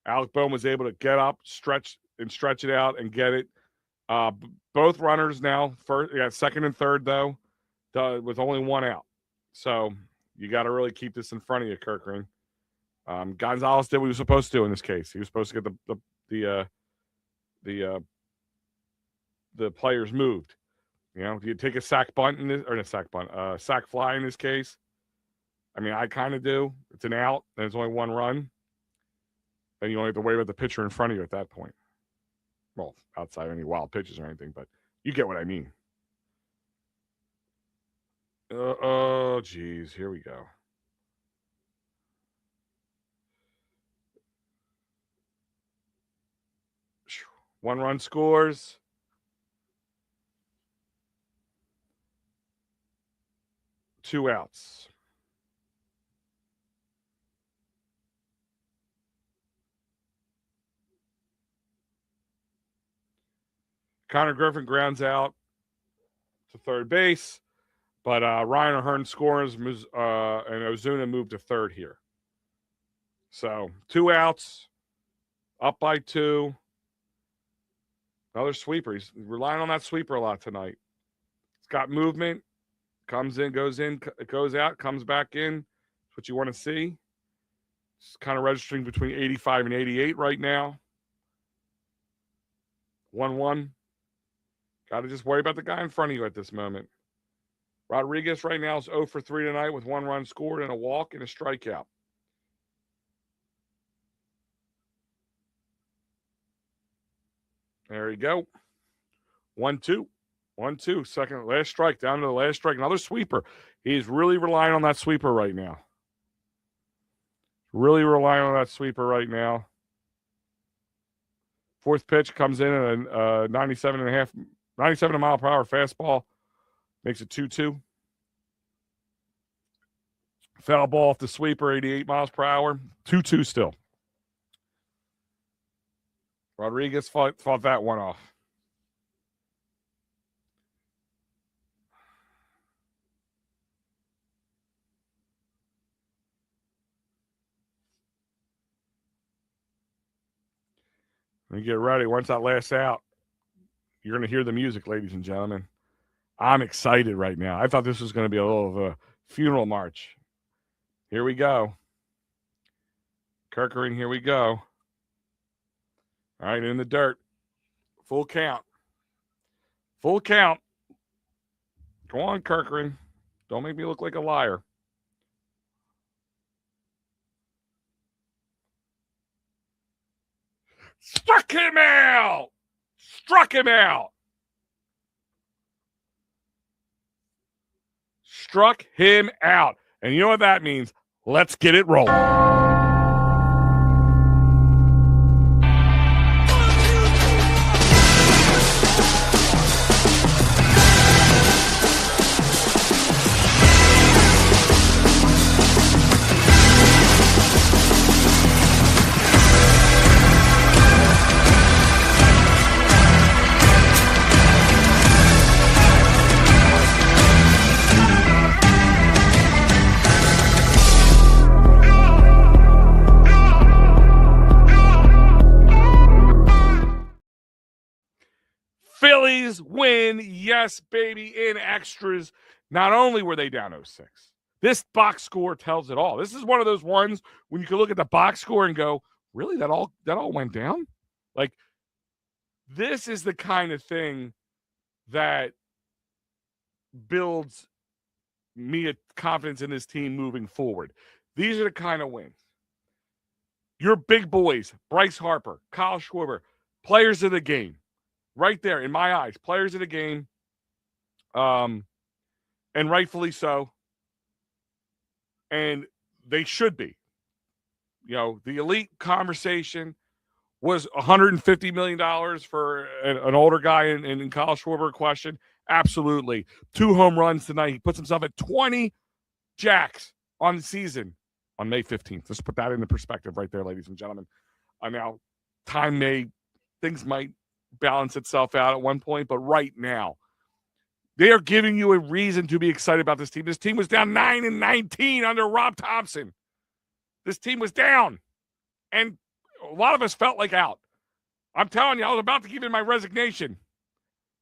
Alec Bohm was able to get up, stretch it out, and get it. Both runners now, second and third, though, with only one out. So you got to really keep this in front of you, Kirkering. Gonzalez did what he was supposed to do in this case. He was supposed to get the players moved. Do you take a sack bunt in this, or a sack bunt, sack fly in this case? I mean, I kind of do. It's an out, and it's only one run. Then you only have to worry about the pitcher in front of you at that point. Well, outside any wild pitches or anything, but you get what I mean. Oh, geez. Here we go. One run scores. Two outs. Connor Griffin grounds out to third base, but Ryan O'Hearn scores, and Ozuna moved to third here. So 2 outs, up by 2. Another sweeper. He's relying on that sweeper a lot tonight. It's got movement. Comes in, goes out, comes back in. That's what you want to see. It's kind of registering between 85 and 88 right now. 1-1. Got to just worry about the guy in front of you at this moment. Rodriguez right now is 0 for 3 tonight with 1 run scored and a walk and a strikeout. There you go. 1-2. 1-2. Second, last strike, down to the last strike. Another sweeper. He's really relying on that sweeper right now. Fourth pitch comes in at a 97 mile per hour fastball. Makes it 2-2. Foul ball off the sweeper, 88 miles per hour. 2-2 still. Rodriguez fought that one off. Let me get ready. Once that lasts out, you're going to hear the music, ladies and gentlemen. I'm excited right now. I thought this was going to be a little of a funeral march. Here we go. Kirkering, here we go. All right, in the dirt. Full count. Go on, Kirkering. Don't make me look like a liar. Struck him out. Struck him out. And you know what that means? Let's get it rolling. Phillies win, yes, baby, in extras. Not only were they down 0-6, this box score tells it all. This is one of those ones when you can look at the box score and go, really, that all went down? Like, this is the kind of thing that builds me a confidence in this team moving forward. These are the kind of wins. Your big boys, Bryce Harper, Kyle Schwarber, players of the game. Right there, in my eyes, players of the game, and rightfully so. And they should be. The elite conversation was $150 million for an older guy in Kyle Schwarber question. Absolutely. 2 home runs tonight. He puts himself at 20 jacks on the season on May 15th. Let's put that into perspective right there, ladies and gentlemen. Now, things might balance itself out at one point, but right now, They are giving you a reason to be excited about this team. This team was down 9-19 under Rob Thompson. This team was down. And a lot of us felt like out. I'm telling you, I was about to give in my resignation.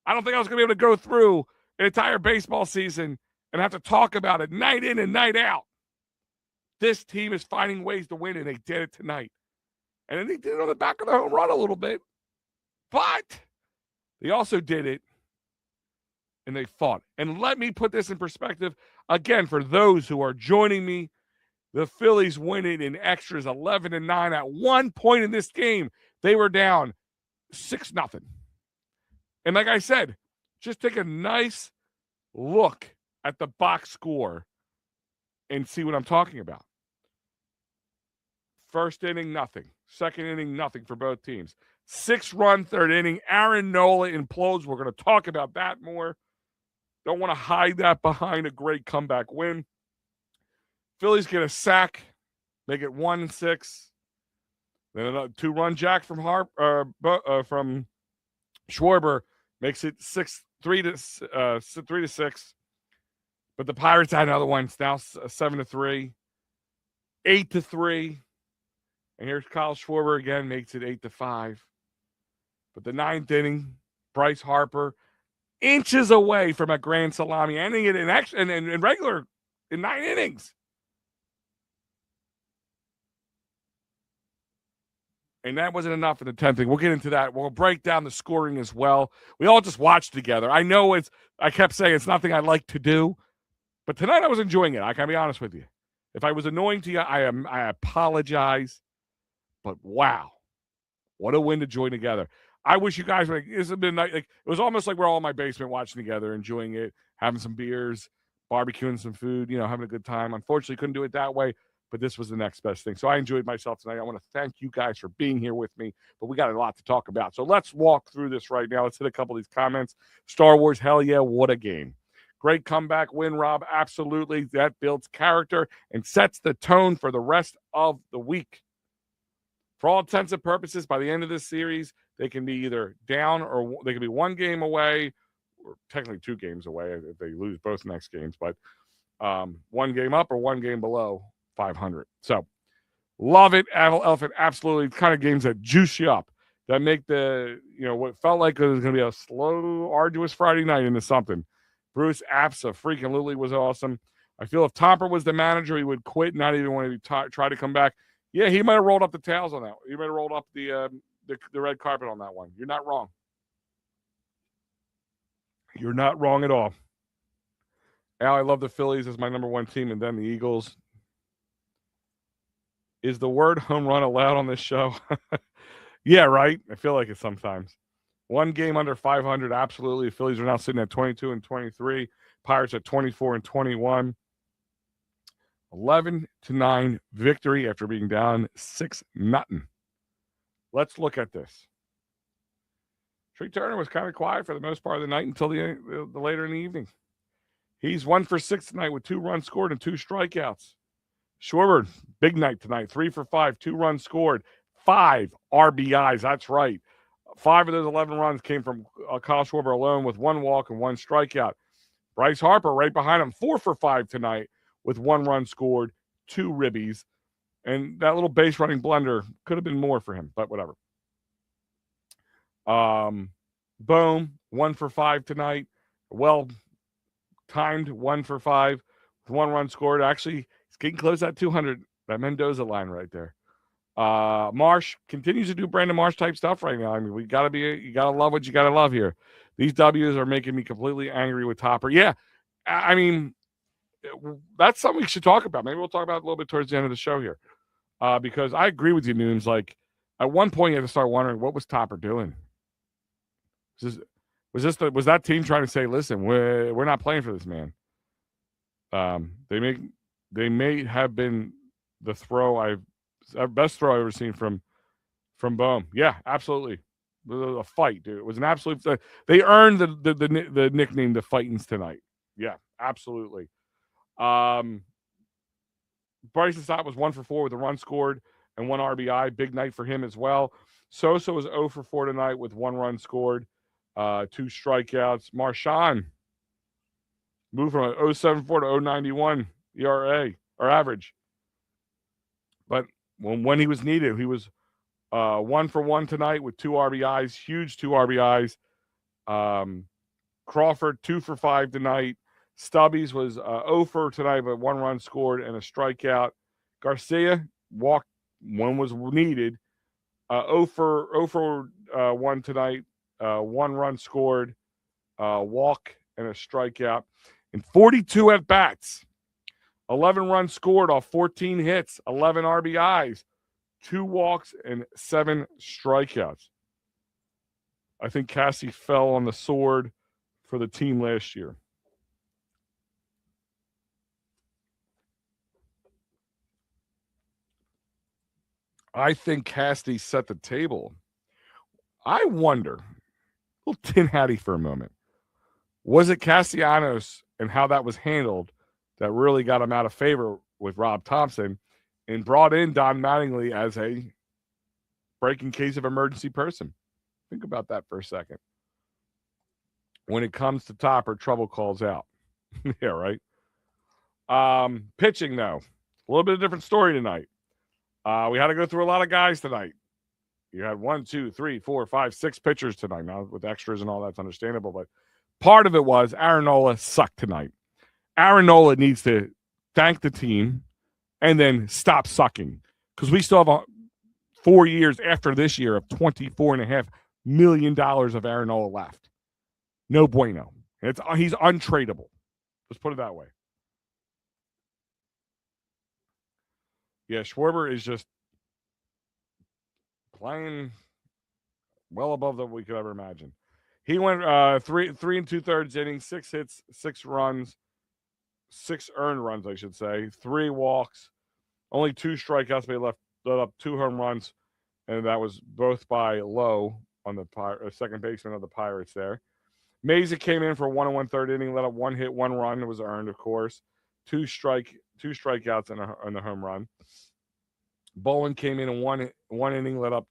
I don't think I was going to be able to go through an entire baseball season and have to talk about it night in and night out. This team is finding ways to win, and they did it tonight. And then they did it on the back of the home run a little bit. But they also did it, and they fought. And let me put this in perspective again for those who are joining me. The Phillies winning in extras 11-9. At one point in this game, they were down 6-0. And like I said, just take a nice look at the box score and see what I'm talking about. First inning, nothing. Second inning, nothing for both teams. 6-run third inning. Aaron Nola implodes. We're going to talk about that more. Don't want to hide that behind a great comeback win. Phillies get a sack, make it 1-6. Then a 2-run jack from from Schwarber makes it 3-6. But the Pirates had another one. It's now 7-3, 8-3. And here's Kyle Schwarber again, makes it 8-5. But the 9th inning, Bryce Harper inches away from a grand salami, ending it in regular in 9 innings. And that wasn't enough in the 10th inning. We'll get into that. We'll break down the scoring as well. We all just watched together. I know I kept saying it's nothing I like to do, but tonight I was enjoying it. I can be honest with you. If I was annoying to you, I apologize. But wow, what a win to join together. I wish you guys would. This has been like it was almost like we're all in my basement watching together, enjoying it, having some beers, barbecuing some food, having a good time. Unfortunately, couldn't do it that way. But this was the next best thing. So I enjoyed myself tonight. I want to thank you guys for being here with me. But we got a lot to talk about. So let's walk through this right now. Let's hit a couple of these comments. Star Wars, hell yeah, what a game. Great comeback win, Rob. Absolutely. That builds character and sets the tone for the rest of the week. For all intents and purposes, by the end of this series, they can be either down or they can be 1 game away, or technically 2 games away if they lose both next games, but 1 game up or 1 game below 500. So love it. Elephant, absolutely. Kind of games that juice you up, that make what felt like it was going to be a slow, arduous Friday night into something. Bruce abso-freaking-lutely was awesome. I feel if Topper was the manager, he would quit, not even want to try to come back. Yeah, he might have rolled up the tails on that. He might have rolled up the red carpet on that one. You're not wrong. You're not wrong at all. Al, I love the Phillies as my number 1 team, and then the Eagles. Is the word home run allowed on this show? Yeah, right. I feel like it sometimes. 1 game under 500, absolutely. The Phillies are now sitting at 22-23. Pirates at 24-21. 11-9 victory after being down 6-0. Let's look at this. Trey Turner was kind of quiet for the most part of the night until the later in the evening. He's 1 for 6 tonight with 2 runs scored and 2 strikeouts. Schwarber, big night tonight, 3 for 5, 2 runs scored, 5 RBIs. That's right. 5 of those 11 runs came from Kyle Schwarber alone with 1 walk and 1 strikeout. Bryce Harper right behind him, 4 for 5 tonight with 1 run scored, 2 ribbies. And that little base running blunder could have been more for him, but whatever. Boom, 1 for 5 tonight. Well timed 1 for 5 with 1 run scored. Actually, it's getting close to that 200, that Mendoza line right there. Marsh continues to do Brandon Marsh type stuff right now. I mean, you got to love what you got to love here. These W's are making me completely angry with Topper. Yeah, I mean, that's something we should talk about. Maybe we'll talk about it a little bit towards the end of the show here. Because I agree with you, Nunes. Like, at one point, you had to start wondering, what was Topper doing? Was that team trying to say, listen, we're not playing for this man? They may have been the best throw I've ever seen from Bohm. Yeah, absolutely. It was a fight, dude. It was an absolute. They earned the nickname the Fightins tonight. Yeah, absolutely. Bryson Stott was 1 for 4 with a run scored and 1 RBI. Big night for him as well. Sosa was 0 for 4 tonight with 1 run scored, 2 strikeouts. Marchand Moved from a 0.74 to 0.91 ERA or average. But when he was needed, he was 1 for 1 tonight with 2 RBIs, huge 2 RBIs. Crawford 2 for 5 tonight. Stubbies was 0 for tonight, but 1 run scored and a strikeout. Garcia walked when was needed. 0 for 1 tonight. 1 run scored, walk and a strikeout. And 42 at bats. 11 runs scored off 14 hits, 11 RBIs, 2 walks, and 7 strikeouts. I think Cassie fell on the sword for the team last year. I think Cassie set the table. I wonder, a little tin hatty for a moment, was it Castellanos and how that was handled that really got him out of favor with Rob Thompson and brought in Don Mattingly as a break in case of emergency person? Think about that for a second. When it comes to Topper, trouble calls out. Yeah, right? Pitching, though. A little bit of a different story tonight. We had to go through a lot of guys tonight. You had 1, 2, 3, 4, 5, 6 pitchers tonight. Now, with extras and all that's understandable, but part of it was Aaron Nola sucked tonight. Aaron Nola needs to thank the team and then stop sucking because we still have 4 years after this year of $24.5 million of Aaron Nola left. No bueno. He's untradeable. Let's put it that way. Yeah, Schwarber is just playing well above what we could ever imagine. He went 3 2/3 innings, 6 hits, 6 runs, 6 earned runs, I should say, 3 walks, only 2 strikeouts, but he let up 2 home runs, and that was both by Lowe on the second baseman of the Pirates there. Mesa came in for 1 1/3 inning, let up 1 hit, 1 run. It was earned, of course. 2 strikeouts and a home run. Bowen came in 1 inning, let up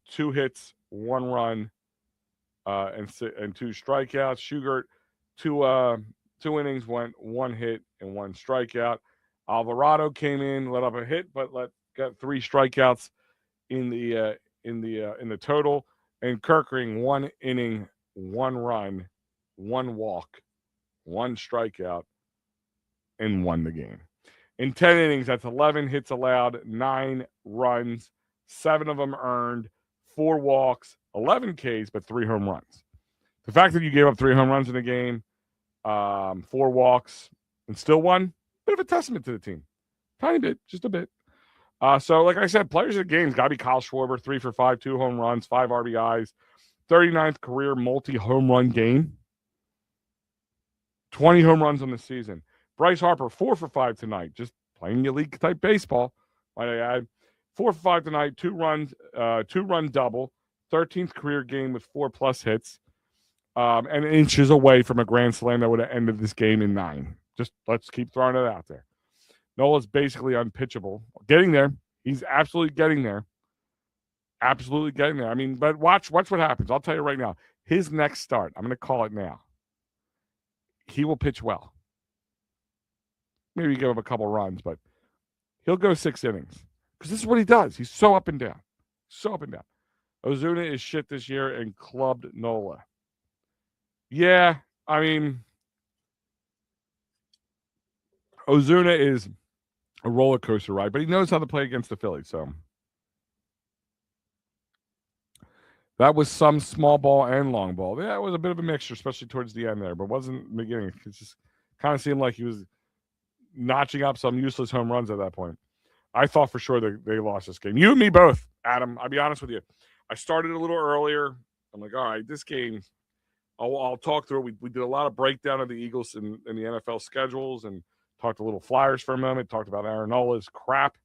2 hits, 1 run, and 2 strikeouts. Shugart, 2 innings, went 1 hit and 1 strikeout. Alvarado came in, let up a hit, but got 3 strikeouts in the total. And Kirkering, 1 inning, 1 run, 1 walk, 1 strikeout, and won the game. In 10 innings, that's 11 hits allowed, 9 runs, 7 of them earned, 4 walks, 11 Ks, but 3 home runs. The fact that you gave up 3 home runs in a game, 4 walks, and still won, bit of a testament to the team. Tiny bit, just a bit. So, like I said, players of the game's got to be Kyle Schwarber, 3 for 5, 2 home runs, 5 RBIs, 39th career multi-home run game, 20 home runs on the season. Bryce Harper, 4 for 5 tonight, just playing elite-type baseball, might I add. 4 for 5 tonight, 2 runs, 2-run double, 13th career game with 4+ hits, and inches away from a grand slam that would have ended this game in 9. Just let's keep throwing it out there. Nola's basically unpitchable. Getting there. He's absolutely getting there. Absolutely getting there. I mean, but watch what happens. I'll tell you right now. His next start, I'm going to call it now. He will pitch well. Maybe give him a couple runs, but he'll go 6 innings. Because this is what he does. He's so up and down. So up and down. Ozuna is shit this year and clubbed Nola. Yeah, I mean, Ozuna is a roller coaster ride, but he knows how to play against the Phillies. So that was some small ball and long ball. Yeah, it was a bit of a mixture, especially towards the end there, but wasn't the beginning. It just kind of seemed like he was notching up some useless home runs at that point. I thought for sure that they lost this game. You and me both, Adam. I'll be honest with you. I started a little earlier. I'm like, all right, this game, I'll talk through it. We did a lot of breakdown of the Eagles in the NFL schedules and talked a little Flyers for a moment. Talked about Aaron Nola's crap.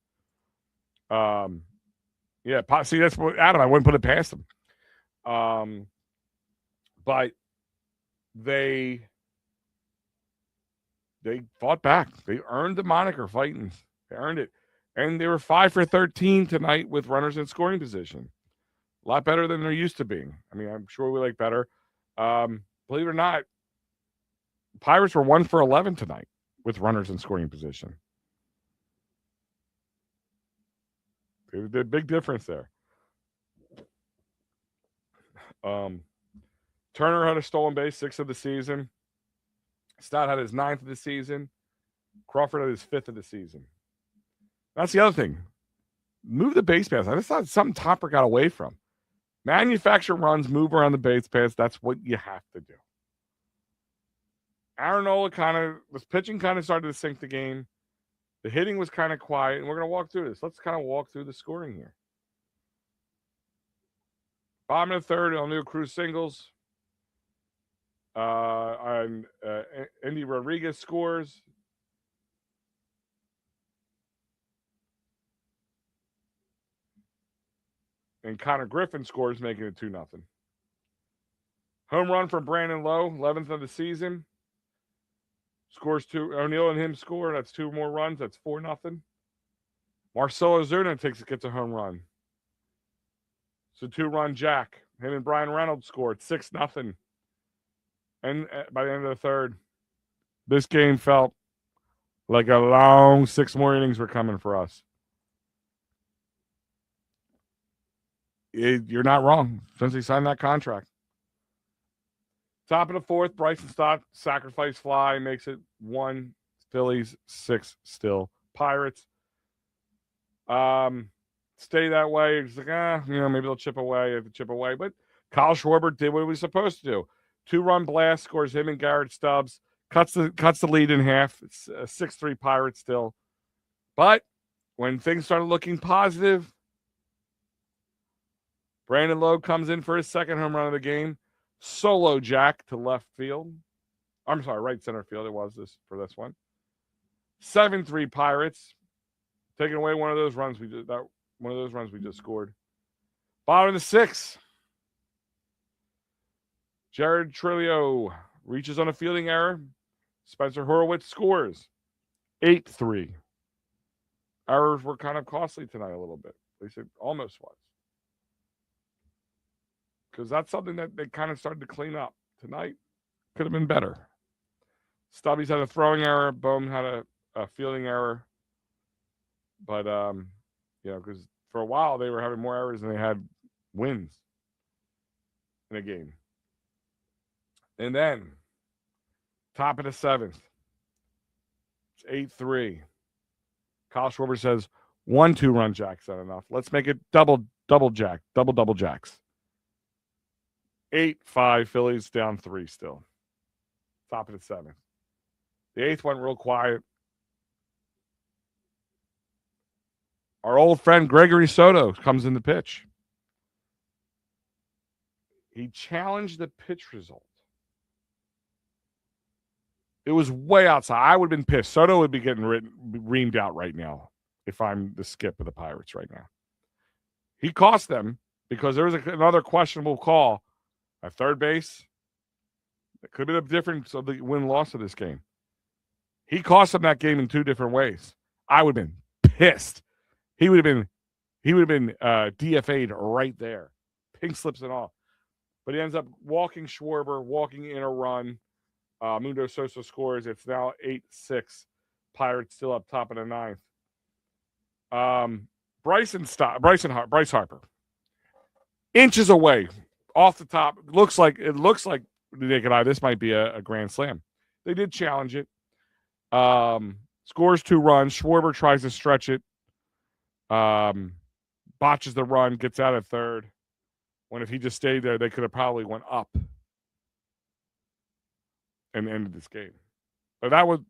Yeah, see, that's what Adam. I wouldn't put it past him. But they fought back. They earned the moniker fighting. They earned it. And they were 5 for 13 tonight with runners in scoring position. A lot better than they're used to being. I mean, I'm sure we like better. Believe it or not, Pirates were 1 for 11 tonight with runners in scoring position. There's a big difference there. Turner had a stolen base, 6th of the season. Stott had his 9th of the season. Crawford had his 5th of the season. That's the other thing. Move the base paths. I just thought something Topper got away from. Manufacture runs, move around the base paths. That's what you have to do. Aaron Nola was pitching started to sink the game. The hitting was kind of quiet, and we're going to walk through this. Let's kind of walk through the scoring here. Bottom of the third, El New Cruz singles. Andy Rodriguez scores. And Connor Griffin scores, making it 2-0. Home run from Brandon Lowe, 11th of the season. Scores 2. O'Neill and him score. That's 2 more runs. That's 4-0. Marcelo Zuna gets a home run. So 2-run jack. Him and Brian Reynolds scored 6-0. And by the end of the third, this game felt like a long 6 more innings were coming for us. You're not wrong since he signed that contract. Top of the fourth, Bryson Stott sacrifice fly makes it 1. Phillies 6 still. Pirates. Stay that way. It's like, maybe they'll chip away. But Kyle Schwarber did what he was supposed to do. 2-run blast, scores him and Garrett Stubbs. Cuts the lead in half. It's 6-3 Pirates still. But when things started looking positive, Brandon Lowe comes in for his second home run of the game. Solo jack to left field. I'm sorry, right center field. It was this for this one. 7-3 Pirates. Taking away one of those runs we just scored. Bottom of the 6th. Jared Trillo reaches on a fielding error. Spencer Horowitz scores. 8-3. Errors were kind of costly tonight a little bit. At least it almost was. Because that's something that they kind of started to clean up. Tonight could have been better. Stubby's had a throwing error. Bohm had a fielding error. But, because for a while they were having more errors than they had wins in a game. And then, top of the 7th. It's 8-3. Kyle Schwarber says, 1 2-run jack's not enough. Let's make it double jacks. 8-5, Phillies down 3 still. Top of the 7th. The 8th went real quiet. Our old friend Gregory Soto comes in the pitch. He challenged the pitch result. It was way outside. I would have been pissed. Soto would be getting reamed out right now if I'm the skip of the Pirates right now. He cost them because there was another questionable call at third base. It could have been the difference of the win-loss of this game. He cost them that game in 2 different ways. I would have been pissed. He would have been DFA'd right there. Pink slips and all. But he ends up walking Schwarber, walking in a run. Mundo Sosa scores. It's now 8-6. Pirates still up top of the 9th. Bryce Harper. Inches away. Off the top. It looks like the naked eye. This might be a grand slam. They did challenge it. Scores 2 runs. Schwarber tries to stretch it. Botches the run. Gets out at third. When if he just stayed there, they could have probably went up and ended this game. But that was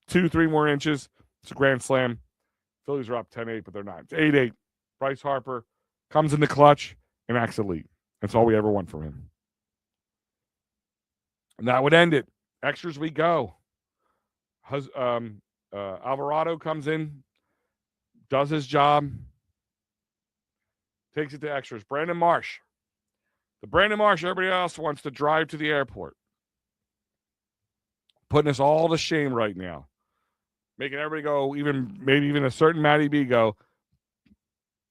2-3 more inches. It's a grand slam. Phillies are up 10-8, but they're not. It's 8-8. Bryce Harper comes in the clutch and acts elite. That's all we ever want from him. And that would end it. Extras we go. Alvarado comes in, does his job, takes it to extras. Brandon Marsh. The Brandon Marsh everybody else wants to drive to the airport. Putting us all to shame right now. Making everybody go, maybe even a certain Matty B go,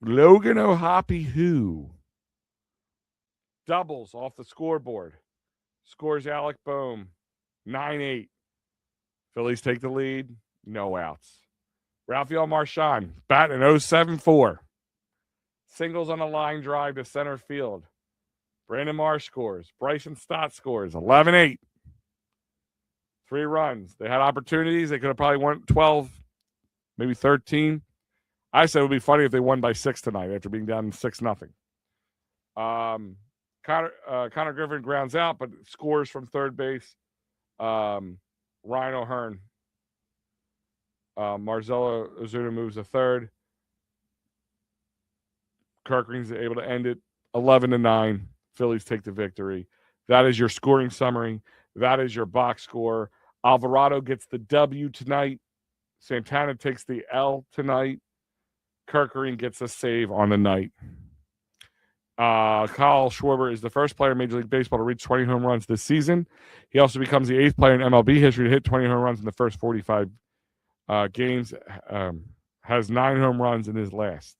Logan O'Hoppe who? Doubles off the scoreboard. Scores Alec Bohm. 9-8. Phillies take the lead. No outs. Rafael Marchand batting an 0.74. Singles on a line drive to center field. Brandon Marsh scores. Bryson Stott scores. 11-8. 3 runs. They had opportunities. They could have probably won 12, maybe 13. I said it would be funny if they won by 6 tonight after being down 6-0. Connor Griffin grounds out, but scores from third base. Ryan O'Hearn. Marcelo Ozuna moves to third. Kirkring's able to end it 11-9. Phillies take the victory. That is your scoring summary. That is your box score. Alvarado gets the W tonight. Santana takes the L tonight. Kirkring gets a save on the night. Kyle Schwarber is the first player in Major League Baseball to reach 20 home runs this season. He also becomes the 8th player in MLB history to hit 20 home runs in the first 45 games. Has 9 home runs in his last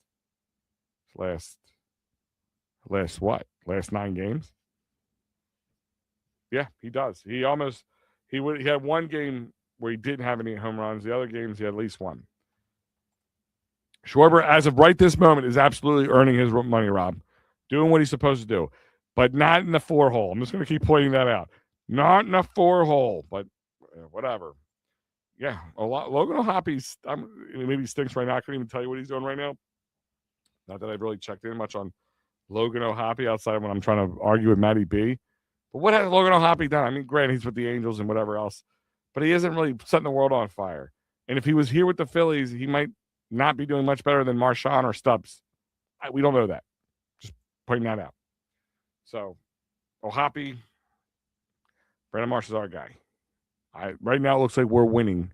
what? Last 9 games? Yeah, he does. He had one game where he didn't have any home runs. The other games he had at least one. Schwarber, as of right this moment, is absolutely earning his money, Rob. Doing what he's supposed to do, but not in the 4-hole. I'm just going to keep pointing that out. Not in the 4-hole, but whatever. Yeah, a lot. Logan O'Hoppy's maybe stinks right now. I couldn't even tell you what he's doing right now. Not that I've really checked in much on Logan O'Hoppy outside of when I'm trying to argue with Matty B. But what has Logan O'Hoppy done? I mean, granted, he's with the Angels and whatever else, but he isn't really setting the world on fire. And if he was here with the Phillies, he might not be doing much better than Marchand or Stubbs. We don't know that. Just pointing that out. So, O'Hoppy, Brandon Marsh is our guy. Right now, it looks like we're winning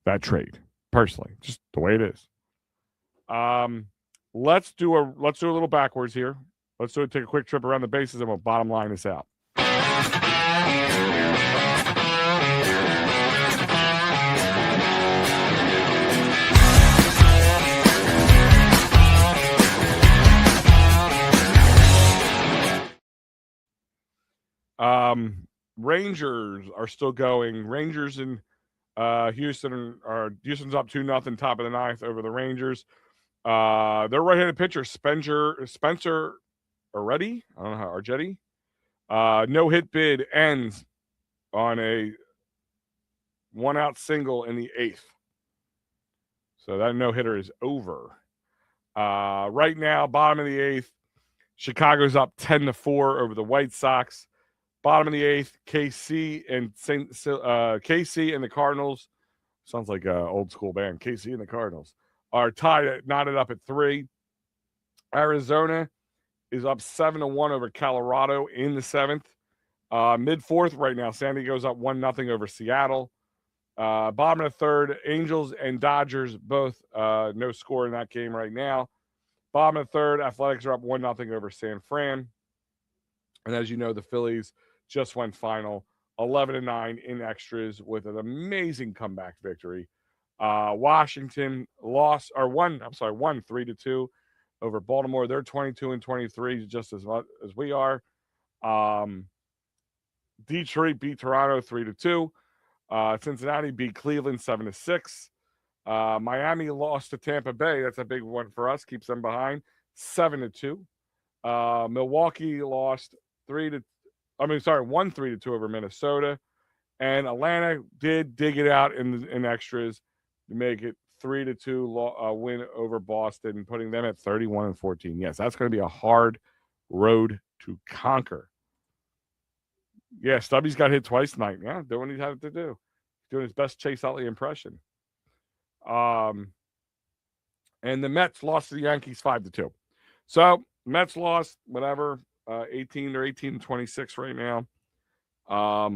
that trade. Personally, just the way it is. Let's do a little backwards here. Let's take a quick trip around the bases and we'll bottom line this out. Rangers are still going. Rangers in Houston's up 2-0, top of the 9th over the Rangers. Their right-handed pitcher, Spencer Argetti, I don't know how, Argetti. No-hit bid ends on a 1-out single in the 8th. So that no-hitter is over. Right now, bottom of the 8th, Chicago's up 10-4 over the White Sox. Bottom of the 8th, KC and the Cardinals. Sounds like an old school band. KC and the Cardinals are knotted up at 3. Arizona is up 7-1 over Colorado in the 7th. Mid-4th right now, San Diego's up 1-0 over Seattle. Bottom of the 3rd, Angels and Dodgers both no score in that game right now. Bottom of the 3rd, Athletics are up 1-0 over San Fran. And as you know, the Phillies just went final 11-9 in extras with an amazing comeback victory. Washington won 3-2 over Baltimore. They're 22-23, just as much as we are. Detroit beat Toronto 3-2. Cincinnati beat Cleveland 7-6. Miami lost to Tampa Bay. That's a big one for us. Keeps them behind 7-2. Milwaukee lost 1-3-2 over Minnesota, and Atlanta did dig it out in extras to make it 3-2 win over Boston, putting them at 31-14. Yes, that's going to be a hard road to conquer. Yeah, Stubby's got hit twice tonight. Yeah, doing what he had to do. Doing his best Chase Utley impression. And the Mets lost to the Yankees 5-2. So Mets lost, whatever. 18-26 right now.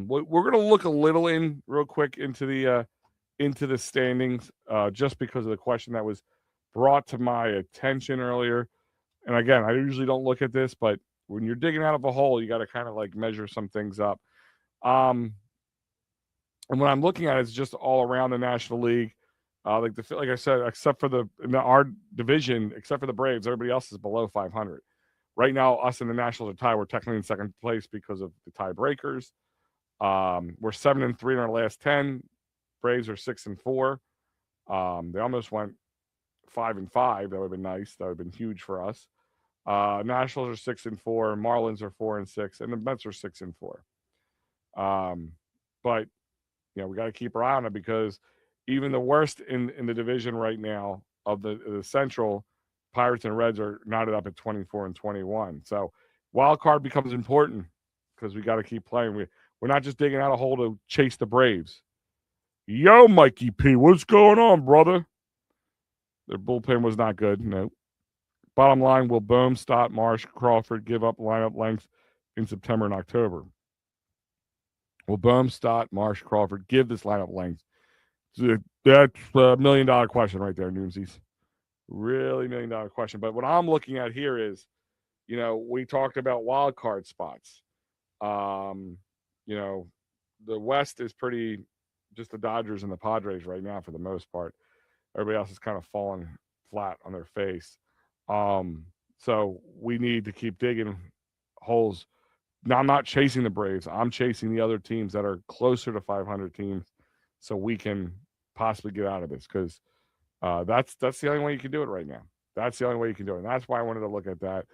We're going to look a little real quick into the standings, just because of the question that was brought to my attention earlier. And again, I usually don't look at this, but when you're digging out of a hole, you got to kind of like measure some things up. And what I'm looking at is just all around the National League. Like I said, except for our division, except for the Braves, everybody else is below 500. Right now, us and the Nationals are tied. We're technically in second place because of the tiebreakers. We're 7-3 in our last 10. Braves are 6-4. They almost went 5-5. That would have been nice. That would have been huge for us. Nationals are 6-4. Marlins are 4-6, and the Mets are 6-4. But we got to keep our eye on it because even the worst in the division right now of the Central, Pirates and Reds are knotted up at 24-21. So wild card becomes important because we got to keep playing. We're not just digging out a hole to chase the Braves. Yo, Mikey P, what's going on, brother? Their bullpen was not good. No. Bottom line, will Bohm, Stott, Marsh, Crawford give up lineup length in September and October? Will Bohm, Stott, Marsh, Crawford give this lineup length? That's a $1 million question right there, Noomsies. Really $1 million question. But what I'm looking at here is, we talked about wild card spots. The West is pretty just the Dodgers and the Padres right now for the most part. Everybody else is kind of falling flat on their face. So we need to keep digging holes. Now, I'm not chasing the Braves. I'm chasing the other teams that are closer to 500 teams so we can possibly get out of this because that's the only way you can do it right now. That's the only way you can do it. And that's why I wanted to look at that.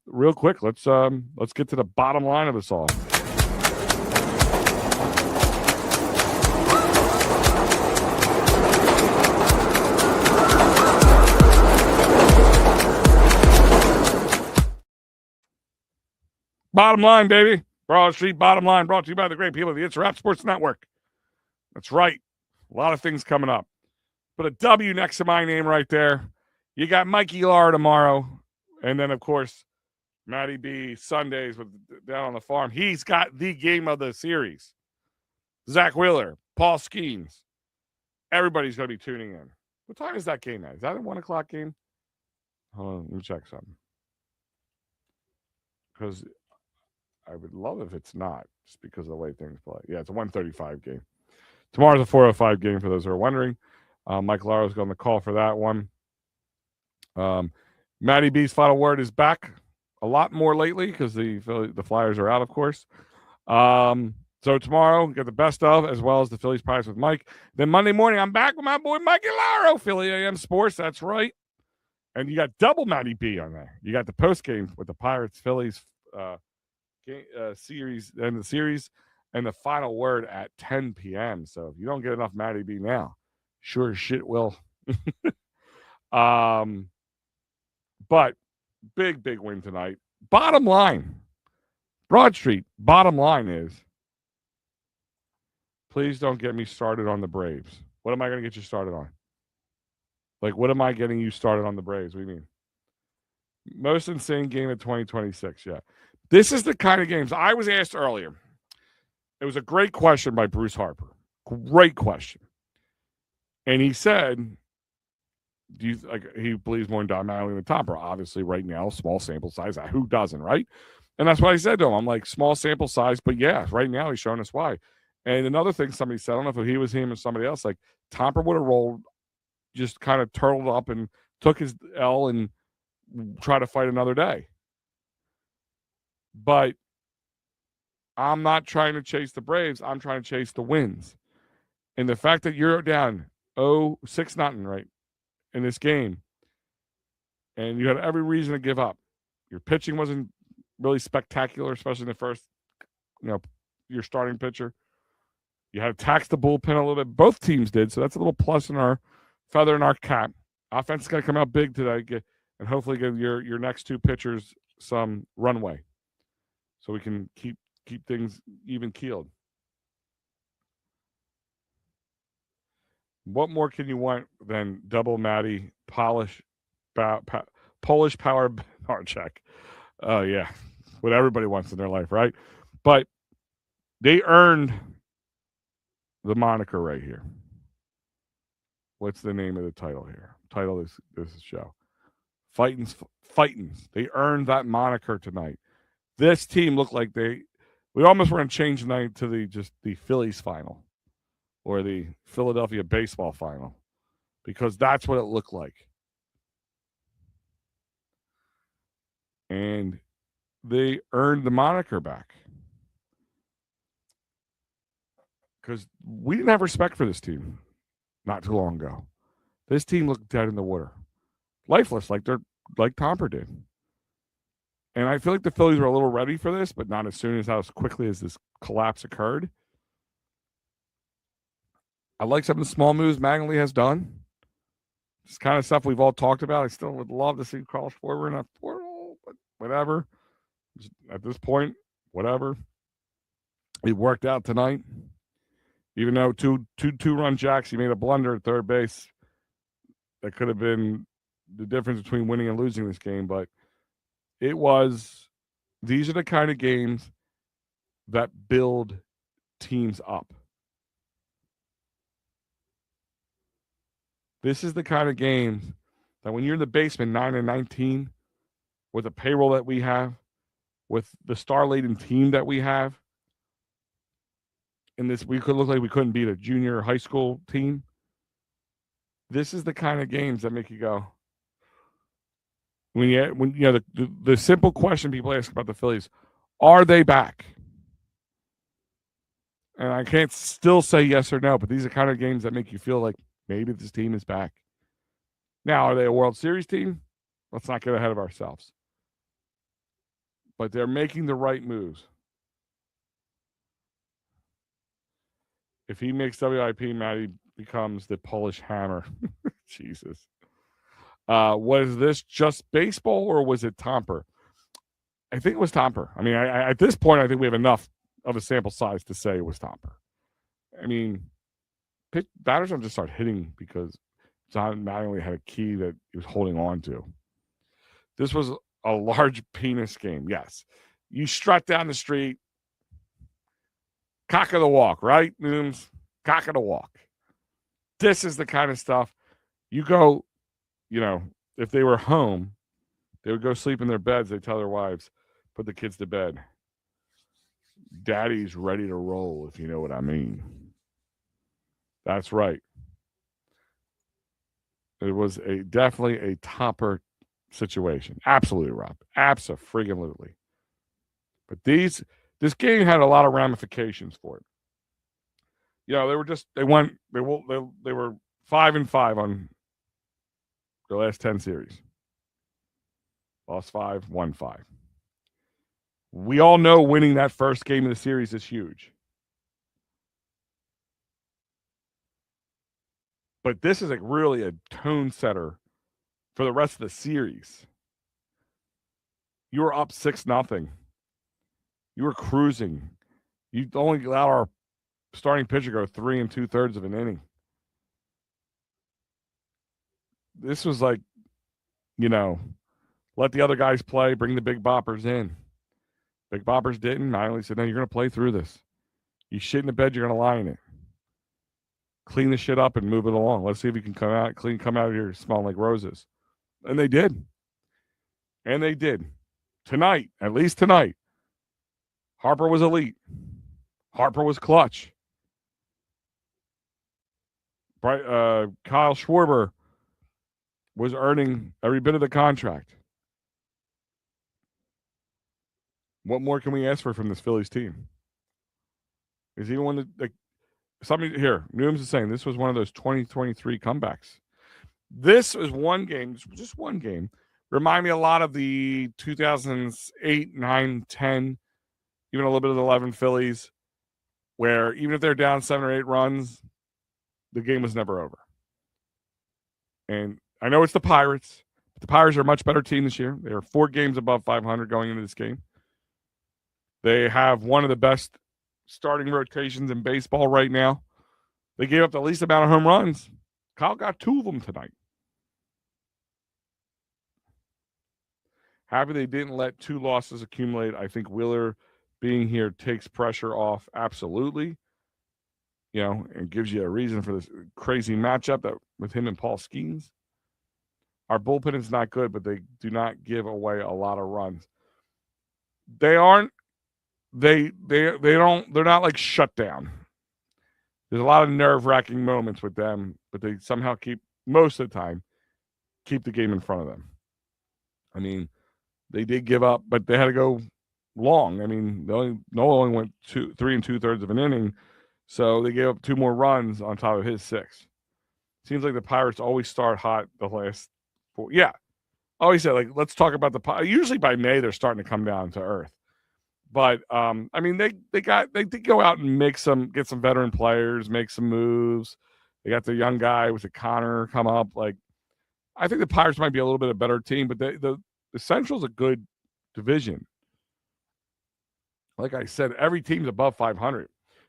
Real quick, let's get to the bottom line of this all. Bottom line, baby. Broad Street Bottom Line brought to you by the great people of the It's a Wrap Sports Network. That's right. A lot of things coming up. Put a W next to my name right there. You got Mikey Lara tomorrow. And then, of course, Matty B Sundays down on the farm. He's got the game of the series. Zach Wheeler, Paul Skeens. Everybody's going to be tuning in. What time is that game at? Is that a 1 o'clock game? Hold on, let me check something. Because I would love if it's not, just because of the way things play. Yeah, it's a 1:35 game. Tomorrow's a 4:05 game for those who are wondering. Mike Laro's going to call for that one. Matty B's final word is back a lot more lately because the Flyers are out, of course. So tomorrow, get the best of, as well as the Phillies Pirates with Mike. Then Monday morning, I'm back with my boy Mikey Laro, Philly AM Sports. That's right. And you got double Matty B on there. You got the post game with the Pirates Phillies series and the series, and the final word at 10 p.m. So if you don't get enough Matty B now, sure as shit will. But big win tonight. Bottom line, Broad Street. Bottom line is, please don't get me started on the Braves. What am I going to get you started on? Like, what am I getting you started on the Braves? What do you mean? Most insane game of 2026. Yeah. This is the kind of games I was asked earlier. It was a great question by Bruce Harper. Great question. And he said, he believes more in Don Mattingly than Topper. Obviously, right now, small sample size. Who doesn't, right? And that's what I said to him. I'm like, small sample size, but yeah, right now he's showing us why. And another thing somebody said, I don't know if he was him or somebody else, like Topper would have rolled, just kind of turtled up and took his L and tried to fight another day. But I'm not trying to chase the Braves. I'm trying to chase the wins. And the fact that you're down 6-0, right, in this game, and you had every reason to give up. Your pitching wasn't really spectacular, especially in the first, your starting pitcher. You had to tax the bullpen a little bit. Both teams did, so that's a little plus in our feather in our cap. Offense is going to come out big today, and hopefully give your next two pitchers some runway, so we can keep things even keeled. What more can you want than double Matty Polish power hard check? Oh yeah, what everybody wants in their life, right? But they earned the moniker right here. What's the name of the title here? Title of this show. Fightins. They earned that moniker tonight. This team looked like we almost were going to change the night to the Phillies final or the Philadelphia baseball final, because that's what it looked like. And they earned the moniker back. because we didn't have respect for this team not too long ago. This team looked dead in the water, lifeless, like Tomper did. And I feel like the Phillies were a little ready for this, but not as quickly as this collapse occurred. I like some of the small moves Mattingly has done. It's kind of stuff we've all talked about. I still would love to see Carl Schwarber in a portal, but whatever. At this point, whatever. It worked out tonight. Even though two-run jacks, he made a blunder at third base. That could have been the difference between winning and losing this game, but these are the kind of games that build teams up. This is the kind of games that when you're in the basement 9-19 with the payroll that we have, with the star-laden team that we have, and this we could look like we couldn't beat a junior or high school team. This is the kind of games that make you go. The simple question people ask about the Phillies, are they back? And I can't still say yes or no, but these are kind of games that make you feel like maybe this team is back. Now, are they a World Series team? Let's not get ahead of ourselves. But they're making the right moves. If he makes WIP, Matty becomes the Polish hammer. Jesus. Was this just baseball or was it Tomper? I think it was Tomper. I mean, at this point, I think we have enough of a sample size to say it was Tomper. I mean, batters don't just start hitting because John Mattingly had a key that he was holding on to. This was a large penis game, yes. You strut down the street, cock of the walk, right, Nooms? Cock of the walk. This is the kind of stuff you go, if they were home, they would go sleep in their beds. They tell their wives, put the kids to bed. Daddy's ready to roll, if you know what I mean. That's right. It was definitely a topper situation. Absolutely, Rob. Abso-friggin-lutely. But this game had a lot of ramifications for it. They were 5-5 on their last 10 series. Lost 5, won 5. We all know winning that first game of the series is huge. But this is really a tone setter for the rest of the series. You were up 6-0. You were cruising. You only allowed our starting pitcher go 3 2/3 of an inning. This was like, let the other guys play, bring the big boppers in. Big boppers didn't. Mattingly said, no, you're going to play through this. You shit in the bed, you're going to lie in it. Clean the shit up and move it along. Let's see if you can come out of here smelling like roses. And they did. Tonight, at least tonight, Harper was elite. Harper was clutch. Kyle Schwarber was earning every bit of the contract. What more can we ask for from this Phillies team? Is even one that somebody here, Nooms is saying this was one of those 2023 comebacks. This was one game, just one game. Remind me a lot of the 2008, 9, 10, even a little bit of the 11 Phillies, where even if they're down 7 or 8 runs, the game was never over. And I know it's the Pirates, but the Pirates are a much better team this year. They are 4 games above 500 going into this game. They have one of the best starting rotations in baseball right now. They gave up the least amount of home runs. Kyle got 2 of them tonight. Happy they didn't let 2 losses accumulate. I think Wheeler being here takes pressure off, absolutely. And gives you a reason for this crazy matchup with him and Paul Skeens. Our bullpen is not good, but they do not give away a lot of runs. They're not like shut down. There's a lot of nerve-wracking moments with them, but they somehow most of the time, keep the game in front of them. I mean, they did give up, but they had to go long. I mean, Nola only went 3 2/3 of an inning, So they gave up 2 more runs on top of his 6. Seems like the Pirates always start hot the last 4. Yeah. Always said, like, let's talk about the usually by May they're starting to come down to earth. But I mean, they did go out and get some veteran players, make some moves. They got the young guy with the Connor come up. Like, I think the Pirates might be a little bit a better team, but the Central's a good division. Like I said, every team's above 500.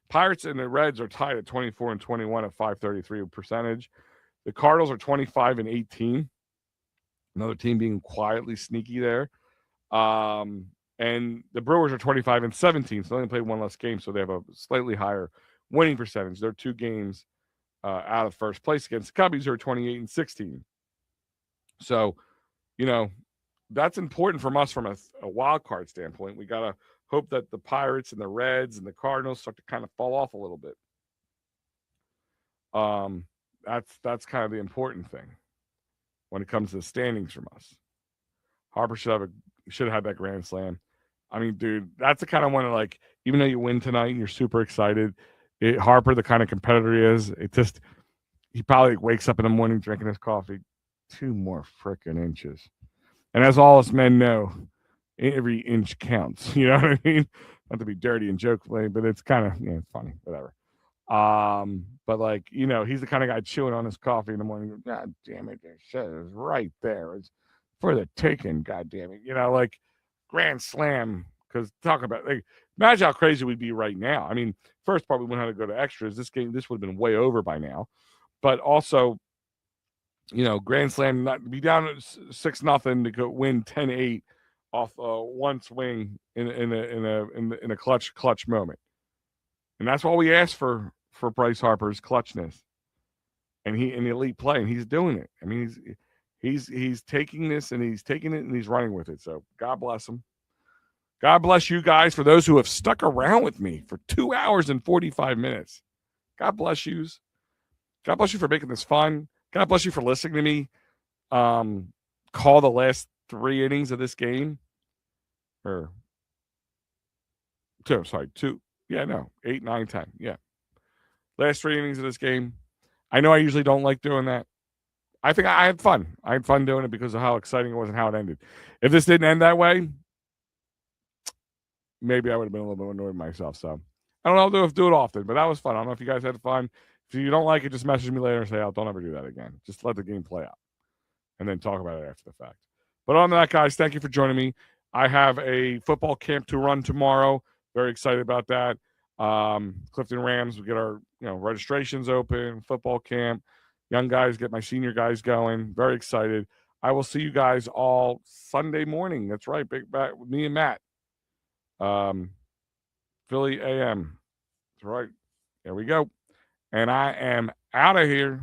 Pirates and the Reds are tied at 24 and 21 at 533 percentage. The Cardinals are 25 and 18. Another team being quietly sneaky there. And the Brewers are 25 and 17, so they only played one less game, so they have a slightly higher winning percentage. They're 2 games out of first place against the Cubbies, who are 28 and 16. So, that's important from us from a wild card standpoint. We got to hope that the Pirates and the Reds and the Cardinals start to kind of fall off a little bit. That's kind of the important thing when it comes to the standings from us. Harper should have had that grand slam. I mean, dude, that's the kind of one like, even though you win tonight and you're super excited, Harper, the kind of competitor he is, he probably wakes up in the morning drinking his coffee, 2 more freaking inches. And as all us men know, every inch counts. You know what I mean? Not to be dirty and jokingly, but it's kind of funny, whatever. But like, he's the kind of guy chewing on his coffee in the morning. God damn it, that shit is right there. It's for the taking, god damn it. Like grand slam. Because talk about, like, imagine how crazy we'd be right now. I mean, first part we wouldn't have to go to extras. This would have been way over by now. But also, grand slam, not be down 6-0 to go win 10-8 off one swing in a clutch moment. And that's all we ask for Bryce Harper's clutchness. And in elite play, and he's doing it. I mean, he's taking this and he's taking it and he's running with it. So God bless him. God bless you guys for those who have stuck around with me for 2 hours and 45 minutes. God bless you. God bless you for making this fun. God bless you for listening to me call the last 3 innings of this game. Or 2, sorry, 2. Yeah, no, 8, 9, 10. Yeah. Last 3 innings of this game. I know I usually don't like doing that. I think I had fun. I had fun doing it because of how exciting it was and how it ended. If this didn't end that way, maybe I would have been a little bit annoyed with myself. So I don't know. I'll do it often, but that was fun. I don't know if you guys had fun. If you don't like it, just message me later and say, "Oh, don't ever do that again." Just let the game play out and then talk about it after the fact. But on that, guys, thank you for joining me. I have a football camp to run tomorrow. Very excited about that. Clifton Rams, we get our registrations open, football camp. Young guys, get my senior guys going. Very excited. I will see you guys all Sunday morning. That's right. Big back with me and Matt. Philly AM. That's right. There we go. And I am out of here.